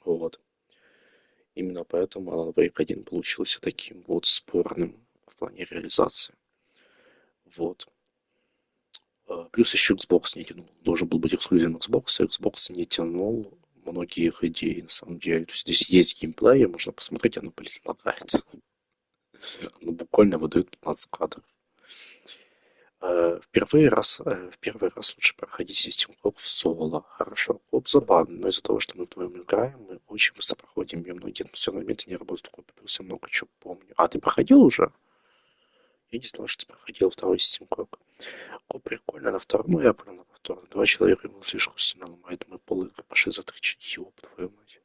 Вот. Именно поэтому Alan Wake 1 получился таким вот спорным в плане реализации. Вот. Плюс еще Xbox не тянул. Должен был быть эксклюзивом Xbox, и Xbox не тянул многие их идеи на самом деле. То есть здесь есть геймплей, можно посмотреть, оно, блин, лагает. Оно буквально выдает 15 кадров. В первый раз лучше проходить систему коп в соло. Хорошо, коп забавный, но из-за того, что мы вдвоем играем, мы очень быстро проходим, и многие атмосферные моменты не работают в копе. Плюс я много чего помню. А, ты проходил уже? Я не знал, что ты проходил второй систем коп. Коп прикольно, на втором, ну я понял, на повторно. Два человека его слишком сильно ломает, мы полыгры пошли за 3 ёб твою мать.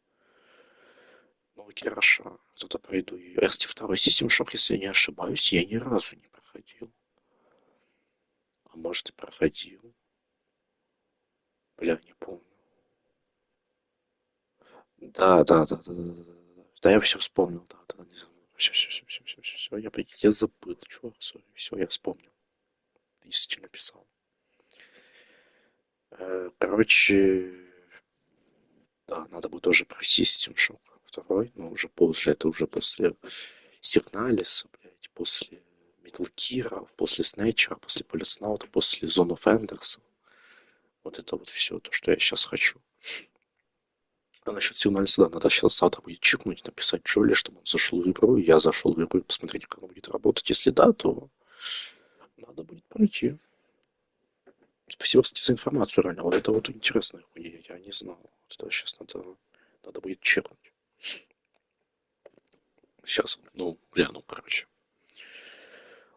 Ну окей, хорошо, зато пройду ее. Если второй систем шок, если я не ошибаюсь, я ни разу не проходил. А может и проходил. Бля, не помню. Да. Да, я все вспомнил, да. Все, я забыл, чувак, все, я вспомнил. Ты действительно писал. Короче, Да, надо будет тоже пройти System Shock 2, но уже позже, это уже после Сигналиса, блядь, после Metal Gear, после Снэчера, после Полиснаута, после Zone of Enders. Вот это вот все, то, что я сейчас хочу. А насчет Сигналиса, да, надо сейчас завтра будет чекнуть, написать Джоли, чтобы он зашел в игру, и я зашел в игру и посмотреть, как она будет работать. Если да, то надо будет пройти. Спасибо, кстати, за информацию, реально. Вот это вот интересная хуйня, я не знал. Вот это сейчас надо будет чекнуть. Сейчас, ну, гляну, короче.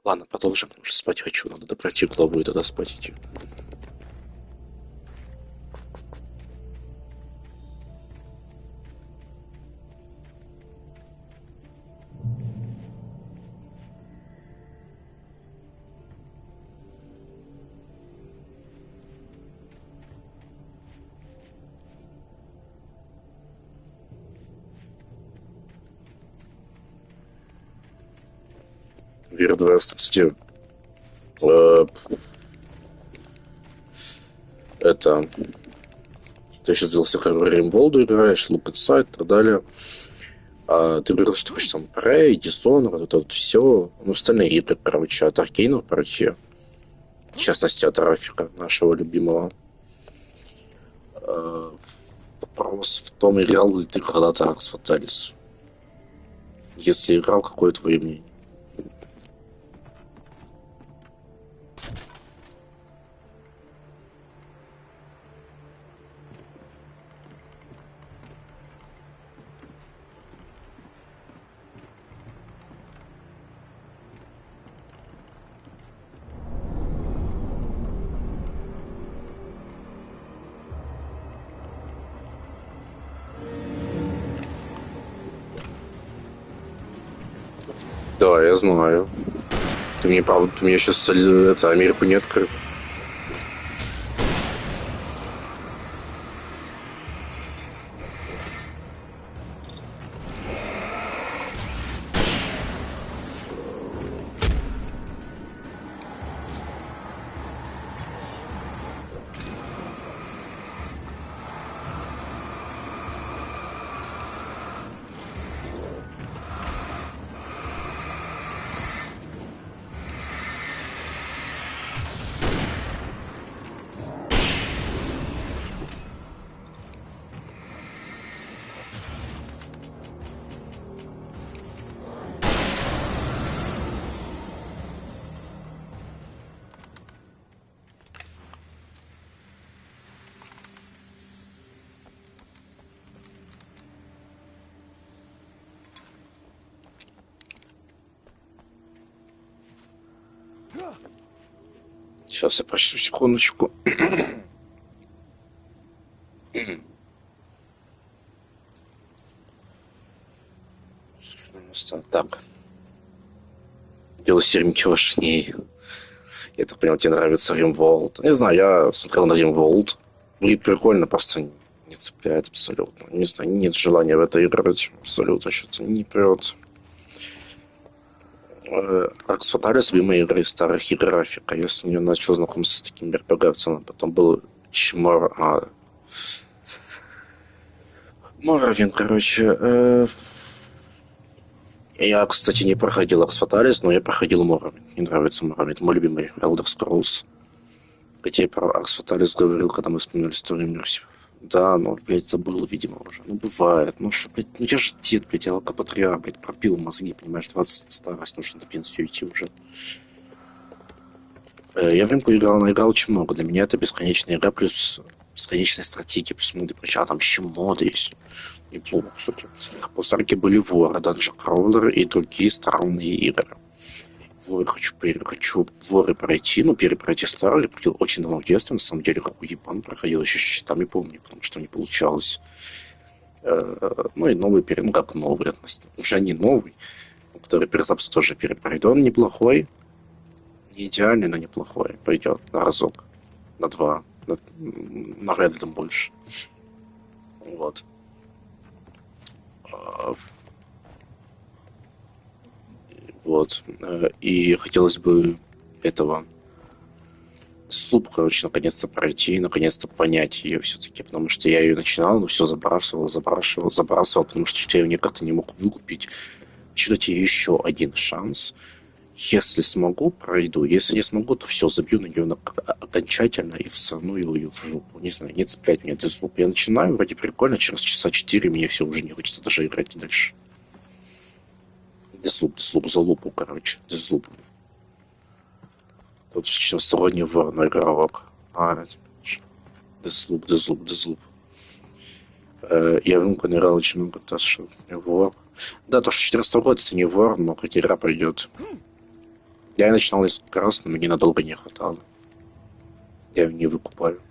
Ладно, продолжим, потому что спать хочу. Надо пройти главу и тогда спать идти. Кстати, это ты сейчас сделал Римволду играешь, Look Inside и так далее. А ты говорил, что хочешь там Prey, Dishonored, вот это вот все, ну, остальные игры, короче, от Аркейнов пройти. В частности, от Рафика, нашего любимого. Вопрос в том, играл ли ты когда-то Arx Fatalis. Если играл, какое твое мнение? Да, я знаю. Ты мне, правда, ты мне сейчас это, Америку не открыл. Сейчас я прочту, секундочку. Так. Дело серенький важней. Я так понял, тебе нравится Римворld. Не знаю, я смотрел на Римворld. Будет прикольно, просто не цепляет абсолютно. Не знаю, нет желания в это играть. Абсолютно что-то не прет. Arx Fatalis — любимая игра из старых игр графика. Я с нее начал знакомиться с такими RPG, потом был Моровин, короче. Я, кстати, не проходил Arx Fatalis, но я проходил Моровин. Мне нравится Моровин. Мой любимый Elder Scrolls. Хотя я про Arx Fatalis говорил, когда мы вспоминали историю иммерсив. Да, но, блядь, забыл, видимо, уже. Ну, бывает. Ну, что, блядь, ну я же дед, блядь, я алкопатриарх, блядь, пропил мозги, понимаешь, 20 лет старость, нужно на пенсию идти уже. Я в Римку наиграл очень много. Для меня это бесконечная игра плюс бесконечная стратегия, плюс моды. Причем там еще моды есть. Неплохо, кстати. После Арки были воры, Dungeon Crawler и другие странные игры. Воры хочу воры пройти, ну, перепройти старые, проходил очень давно в детстве, на самом деле, как уебан проходил, еще щитами помню, потому что не получалось. Ну, и новый, ну, как новый, уже не новый, который перезапуск тоже перепройду, он неплохой, не идеальный, но неплохой, пойдет на разок, на два, на Реддом больше. Вот. Вот. И хотелось бы этого Слуп, короче, наконец-то пройти, наконец-то понять ее все-таки, потому что я ее начинал, но все забрасывал, потому что я ее никак-то не мог выкупить. Хочу дать ей еще один шанс. Если смогу, пройду. Если не смогу, то все, забью на нее окончательно и всану ее в жопу. Не знаю, не цеплять меня Deathloop. Я начинаю, вроде прикольно, через часа 4 мне все уже не хочется даже играть дальше. Deathloop за лупу, короче. Deathloop. Тут сторонний ворон игрок. Deathloop. Я в нем играл очень много, то что вор. Да, то, что 14 года это не вор, но как игра пойдет. Я начинал несколько раз, но мне надолго не хватало. Я ее не выкупаю.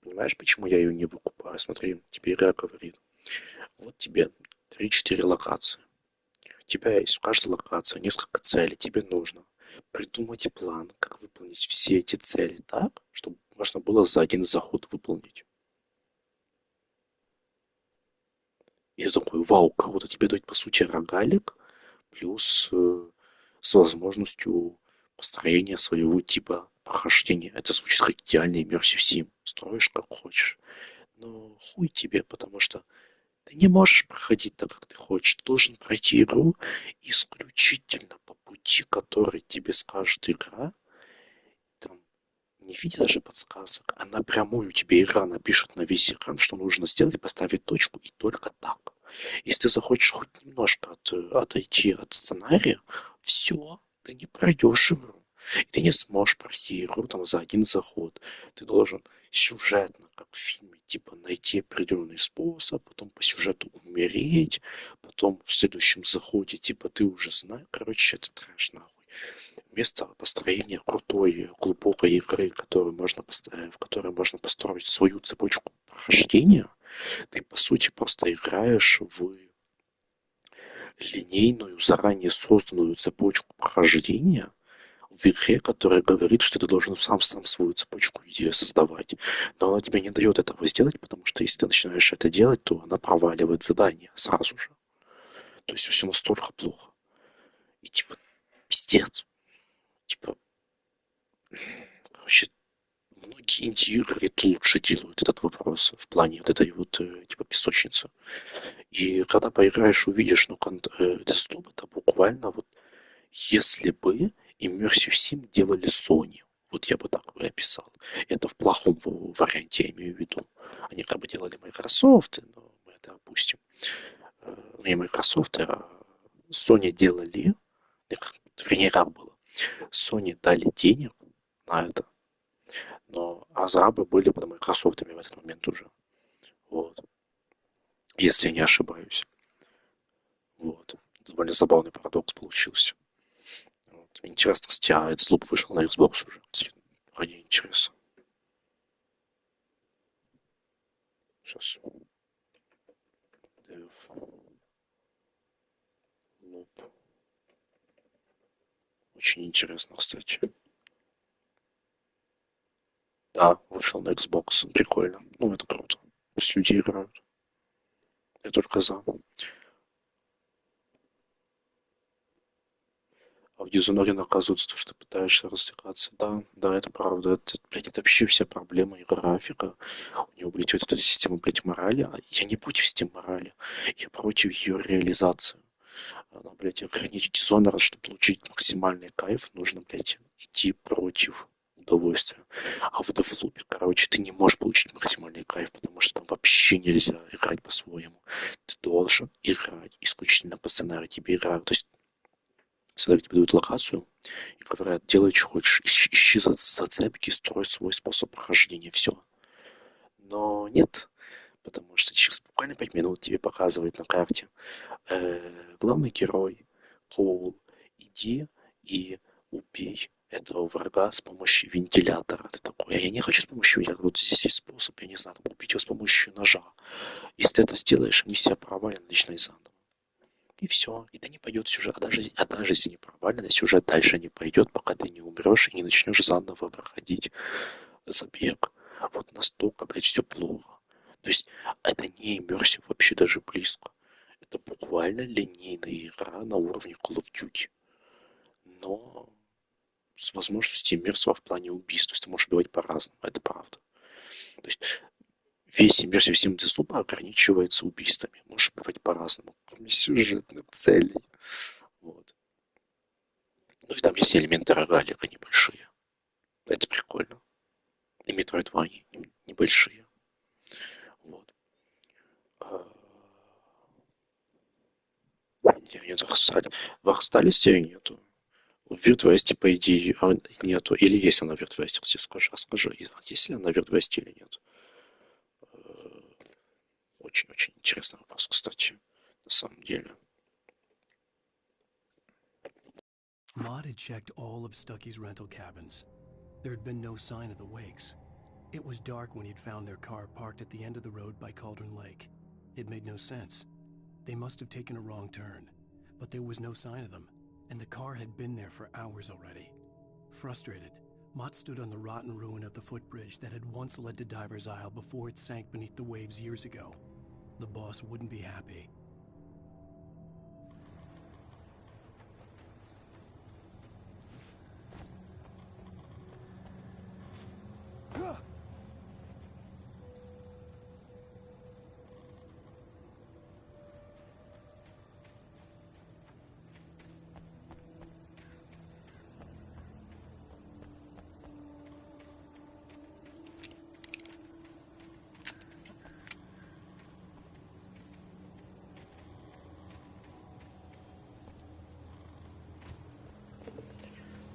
Понимаешь, почему я ее не выкупаю? Смотри, тебе игра говорит. Вот тебе 3-4 локации. У тебя есть в каждой локации несколько целей. Тебе нужно придумать план, как выполнить все эти цели так, чтобы можно было за один заход выполнить. И я такой, вау, круто, тебе дают, по сути, рогалик, плюс с возможностью построения своего типа прохождения. Это звучит как идеальный immersive sim. Строишь как хочешь. Но хуй тебе, потому что ты не можешь проходить так, как ты хочешь. Ты должен пройти игру исключительно по пути, который тебе скажет игра. Там, не видя даже подсказок, а напрямую тебе игра напишет на весь экран, что нужно сделать, поставить точку, и только так. Если ты захочешь хоть немножко отойти от сценария, все, ты не пройдешь игру. И ты не сможешь пройти игру там за один заход. Ты должен сюжетно, как в фильме, типа найти определенный способ, потом по сюжету умереть, потом в следующем заходе, типа ты уже знаешь. Короче, это трэш нахуй. Вместо построения крутой, глубокой игры, в которой можно построить свою цепочку прохождения, ты, по сути, просто играешь в линейную, заранее созданную цепочку прохождения в игре, которая говорит, что ты должен сам свою цепочку идею создавать. Но она тебе не дает этого сделать, потому что если ты начинаешь это делать, то она проваливает задание сразу же. То есть все настолько плохо. И типа, пиздец. Типа, короче, многие инди-игры лучше делают этот вопрос в плане вот этой вот типа песочницы. И когда поиграешь, увидишь, ну, Deathloop это буквально вот если бы Immersive Sim делали Sony. Вот я бы так бы описал. Это в плохом варианте, я имею в виду. Они как бы делали Microsoft, но мы это опустим. Не Microsoft, а Sony делали, вернее, как было. Sony дали денег на это, но разрабы были под Microsoft в этот момент уже. Вот. Если я не ошибаюсь. Вот. Довольно забавный парадокс получился. Вот. Интересно, кстати, а этот Loop вышел на Xbox уже. Ради интереса. Сейчас. Loop. Очень интересно, кстати. Да, вышел на Xbox. Прикольно. Ну, это круто. Пусть люди играют. Я только за. А в Dishonored оказывается, то, что ты пытаешься развлекаться. Да, да, это правда. Это, блядь, это вообще вся проблема и графика. У него, блядь, вот эта система, блядь, морали. Я не против системы морали. Я против ее реализации. Она, блядь, ограничить Dishonored, чтобы получить максимальный кайф, нужно, блядь, идти против удовольствия. А в Deathloop, короче, ты не можешь получить максимальный кайф, потому что там вообще нельзя играть по-своему. Ты должен играть исключительно по сценарию. Тебе играют, то есть сюда тебе дают локацию и говорят, делай, что хочешь, ищи зацепки, строй свой способ прохождения, все. Но нет, потому что через буквально 5 минут тебе показывают на карте главный герой, Коул, иди и убей этого врага с помощью вентилятора. Ты такой, а я не хочу с помощью вентилятора, вот здесь есть способ, я не знаю, убить его с помощью ножа. Если ты это сделаешь, миссия провалена, начинай заново. И все, и ты не пойдет сюжет, а даже если не провалено, сюжет дальше не пойдет, пока ты не умрешь и не начнешь заново проходить забег. Вот настолько, блядь, все плохо. То есть это не иммерсив вообще даже близко. Это буквально линейная игра на уровне Call of Duty. Но с возможностью иммерсива в плане убийств. То есть ты можешь убивать по-разному, это правда. То есть весь иммерсив всем доступа ограничивается убийствами. Можешь убивать по-разному, кроме сюжетных целей. Вот. Ну и там есть элементы рогалика небольшие. Это прикольно. И метроидвания небольшие. Вот. Нет, в Архсталисе нету. В Виртвесте, по идее, нету. Или есть она в Виртвесте, расскажи, есть ли она в Виртвесте или нет. Очень-очень интересный вопрос, кстати, на самом деле. Maud had checked all of Stucky's rental cabins. There had been no sign of the Wakes. It was dark when he'd found their car parked at the end of the road by Cauldron Lake. It made no sense. They must have taken a wrong turn, but there was no sign of them, and the car had been there for hours already. Frustrated, Mott stood on the rotten ruin of the footbridge that had once led to Diver's Isle before it sank beneath the waves years ago. The boss wouldn't be happy.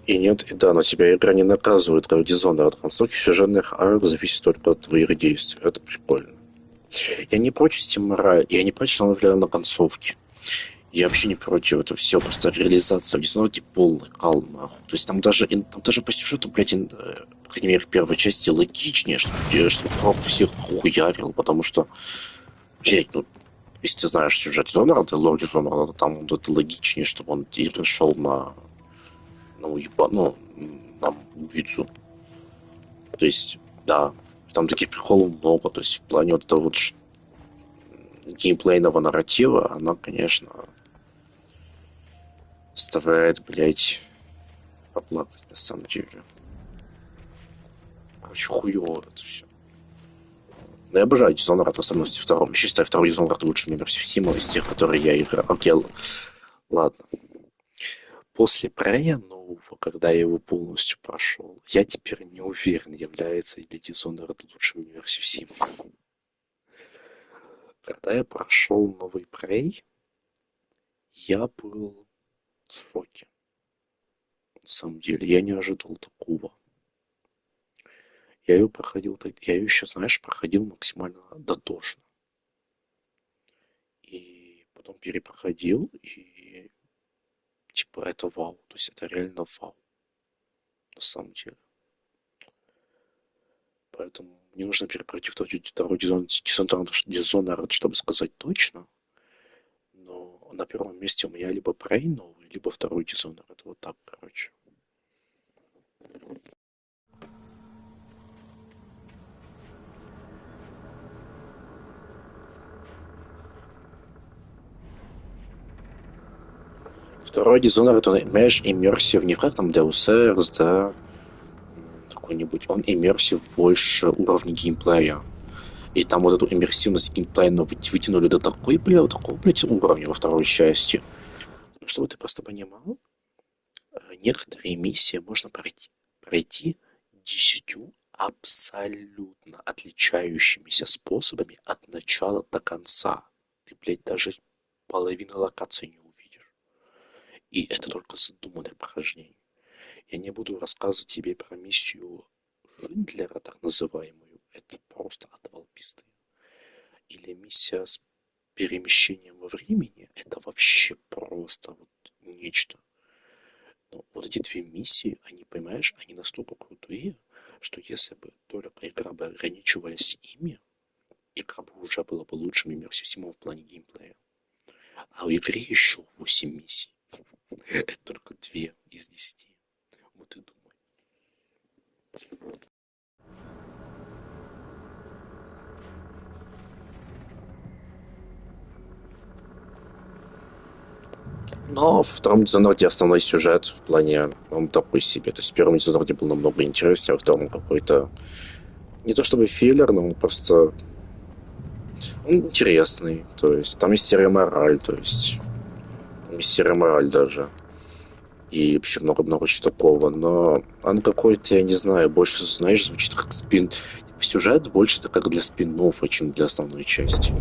И нет, и да, но тебя игра не наказывает как Dishonored. Конструкция сюжетных арок зависит только от твоих действий. Это прикольно. Я не против стимора, я не против самого на концовке. Я вообще не против, это все просто реализация в Dishonored полный кал, нахуй. То есть там даже по сюжету, блядь, по крайней мере, в первой части логичнее, чтобы Крок всех хуярил, потому что, блядь, ну, если ты знаешь сюжет Dishonored, лор Dishonored, там это логичнее, чтобы он и пришел на убийцу. То есть, да, там таких приколов много. То есть, в плане вот этого вот геймплейного нарратива, она, конечно, заставляет, блядь, поплакать, на самом деле. Короче, хуёво это все. Но я обожаю Dishonored, в особенности второго. Считаю второй Dishonored лучшим версией Steam из тех, которые я играл. Окей, ладно. После Прея нового, когда я его полностью прошел, я теперь не уверен, является ли Dishonored лучшим версией Steam. Когда я прошел новый Prey, я был в шоке. На самом деле, я не ожидал такого. Я ее еще, знаешь, проходил максимально дотошно. И потом перепроходил, и типа это вау. То есть это реально вау. На самом деле. Поэтому мне нужно перепройти второй Dishonored, чтобы сказать точно. Но на первом месте у меня либо Prey новый, либо второй Dishonored. Вот так, короче. Второй Dishonored, он, понимаешь, иммерсив, не как там Deus Ex, да, какой-нибудь, он иммерсив больше уровня геймплея. И там вот эту иммерсивность геймплея вытянули до такого, блядь, уровня во второй части. Чтобы ты просто понимал, некоторые миссии можно пройти 10 абсолютно отличающимися способами от начала до конца. Ты, блядь, даже половины локаций не увидишь. И это только задуманное прохождение. Я не буду рассказывать тебе про миссию Шиндлера, так называемую. Это просто отвал пизды. Или миссия с перемещением во времени. Это вообще просто вот нечто. Но вот эти две миссии, они, понимаешь, они настолько крутые, что если бы только игра бы ограничивалась ими, игра бы уже была бы лучшим иммерсив всему в плане геймплея. А у игры еще 8 миссий. Это только 2 из 10. Вот и думай. Но во втором Dishonored основной сюжет в плане, он такой себе. То есть в первом Dishonored был намного интереснее, а во втором какой-то не то чтобы филлер, но просто он интересный. То есть там есть серая мораль, то есть там есть серая мораль даже. И вообще много-много чего такого. Но он какой-то, я не знаю, больше, знаешь, звучит как спин. Сюжет больше это как для спин-оффа, чем для основной части.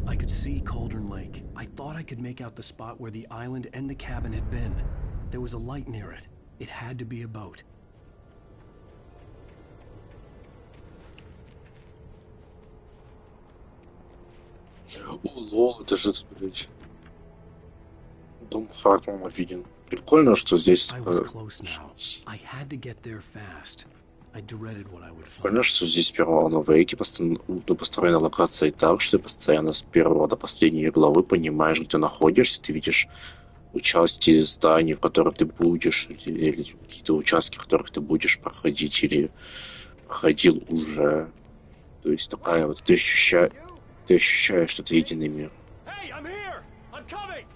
I could see Cauldron Lake. I thought I could make out the spot where the island and the cabin had been. There was a light near it. It had to be a boat. О, лол, это же, блядь, дом Хартмана виден. Прикольно, что здесь... I was close now. I had to get there fast. I dreaded what I would find. Прикольно, что здесь в первом Alan Wake построена локация так, что ты постоянно с первого до последней главы понимаешь, где находишься, ты видишь участки зданий, в которых ты будешь, или какие-то участки, в которых ты будешь проходить, или проходил уже. То есть такая вот, ты ощущаешь, что это единый мир. Hey, I'm here! I'm coming!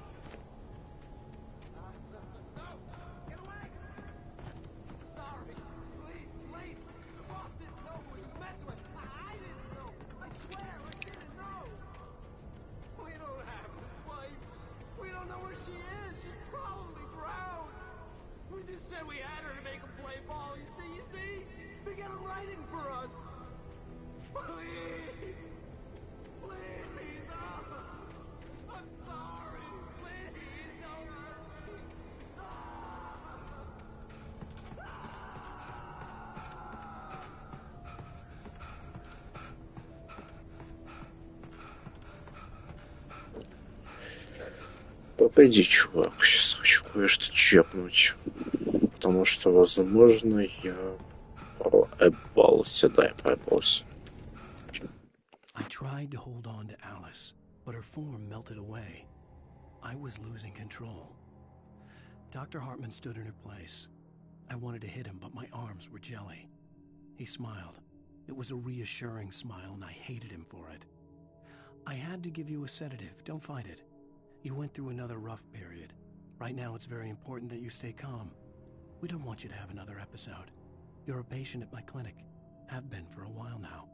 Погоди, чувак, сейчас хочу кое-что чекнуть. Потому что, возможно, я проебался. Да, я проебался. I tried to hold on to Alice, but her form melted away. I was losing control. Dr. Hartman stood in her place. I wanted to hit him, but my arms were jelly. He smiled. It was a reassuring smile, and I hated him for it. I had to give you a sedative. Don't fight it. You went through another rough period. Right now, it's very important that you stay calm. We don't want you to have another episode. You're a patient at my clinic. Have been for a while now.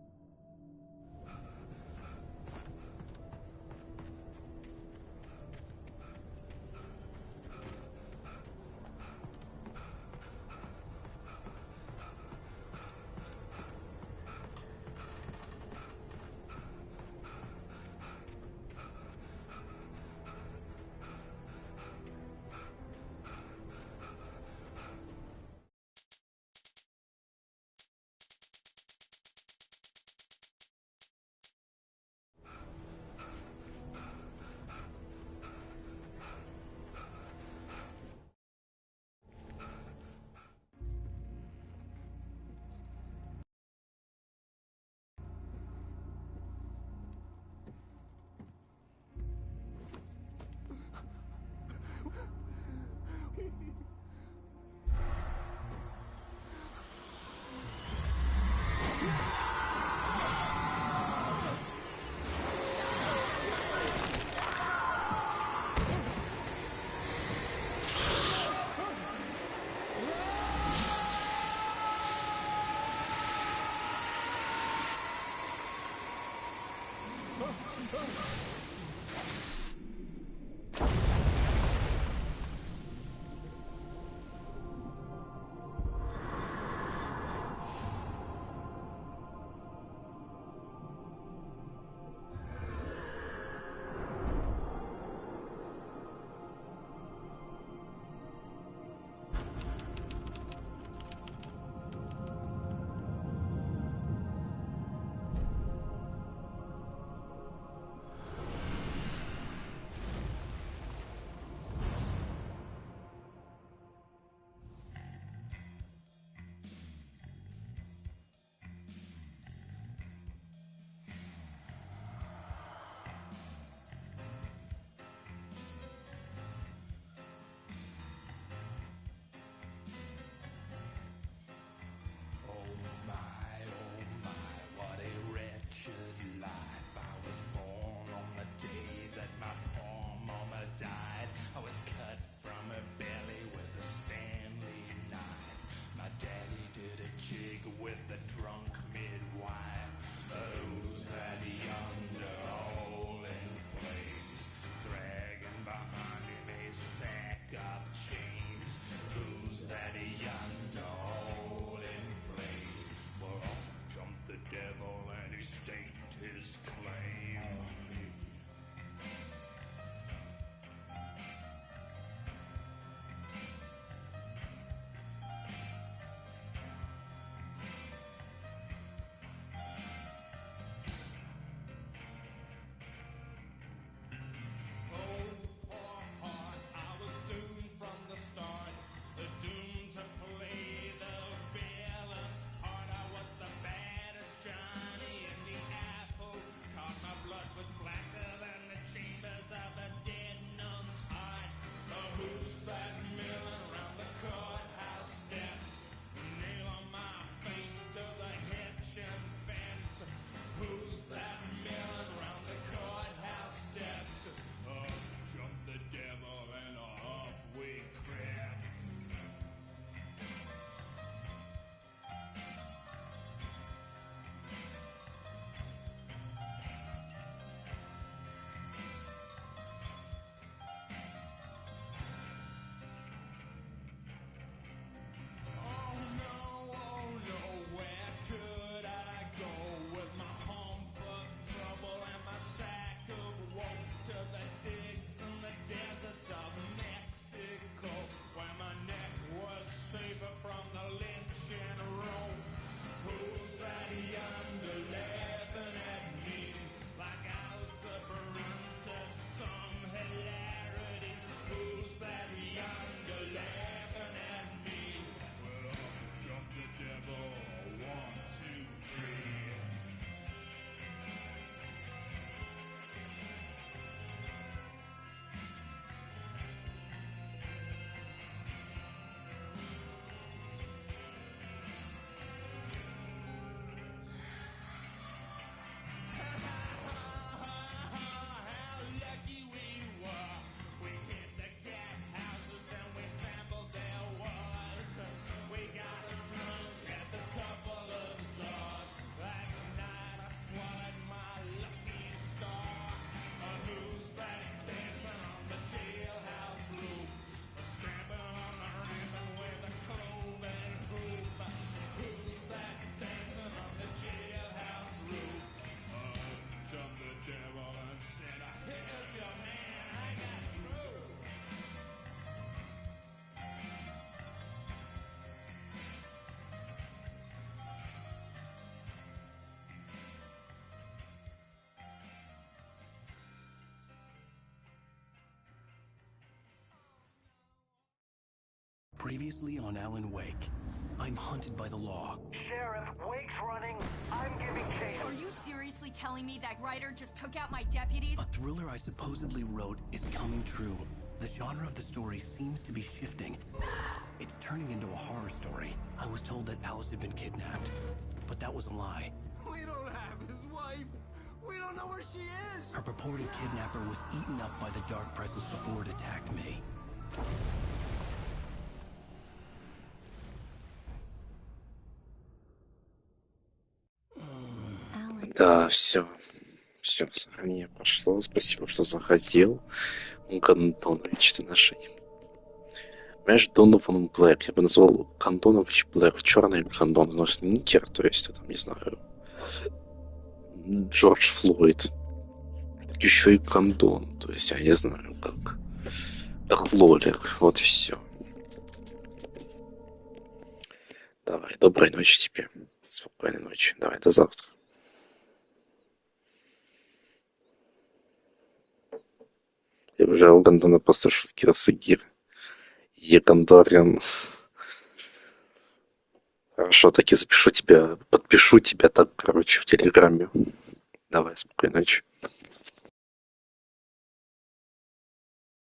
Previously on Alan Wake, I'm hunted by the law. Sheriff, Wake's running. I'm giving chase. Are you seriously telling me that writer just took out my deputies? A thriller I supposedly wrote is coming true. The genre of the story seems to be shifting. It's turning into a horror story. I was told that Alice had been kidnapped, but that was a lie. We don't have his wife. We don't know where she is. Her purported kidnapper was eaten up by the dark presence before it attacked me. Да, все. Все, сохранение прошло. Спасибо, что заходил. Гандонович ты нашей. Понимаешь, Донован Блэк. Я бы назвал Гандонович Блэк. Черный Гандон, но никер, то есть, там, не знаю, Джордж Флойд. Еще и Гандон. То есть, я не знаю, как Лолер. Вот и все. Давай, доброй ночи тебе. Спокойной ночи. Давай, до завтра. Я уже у Гандона просто шутки Расагир. Егандорин. Хорошо, так и запишу тебя, подпишу тебя так, короче, в Телеграме. Давай, спокойной ночи.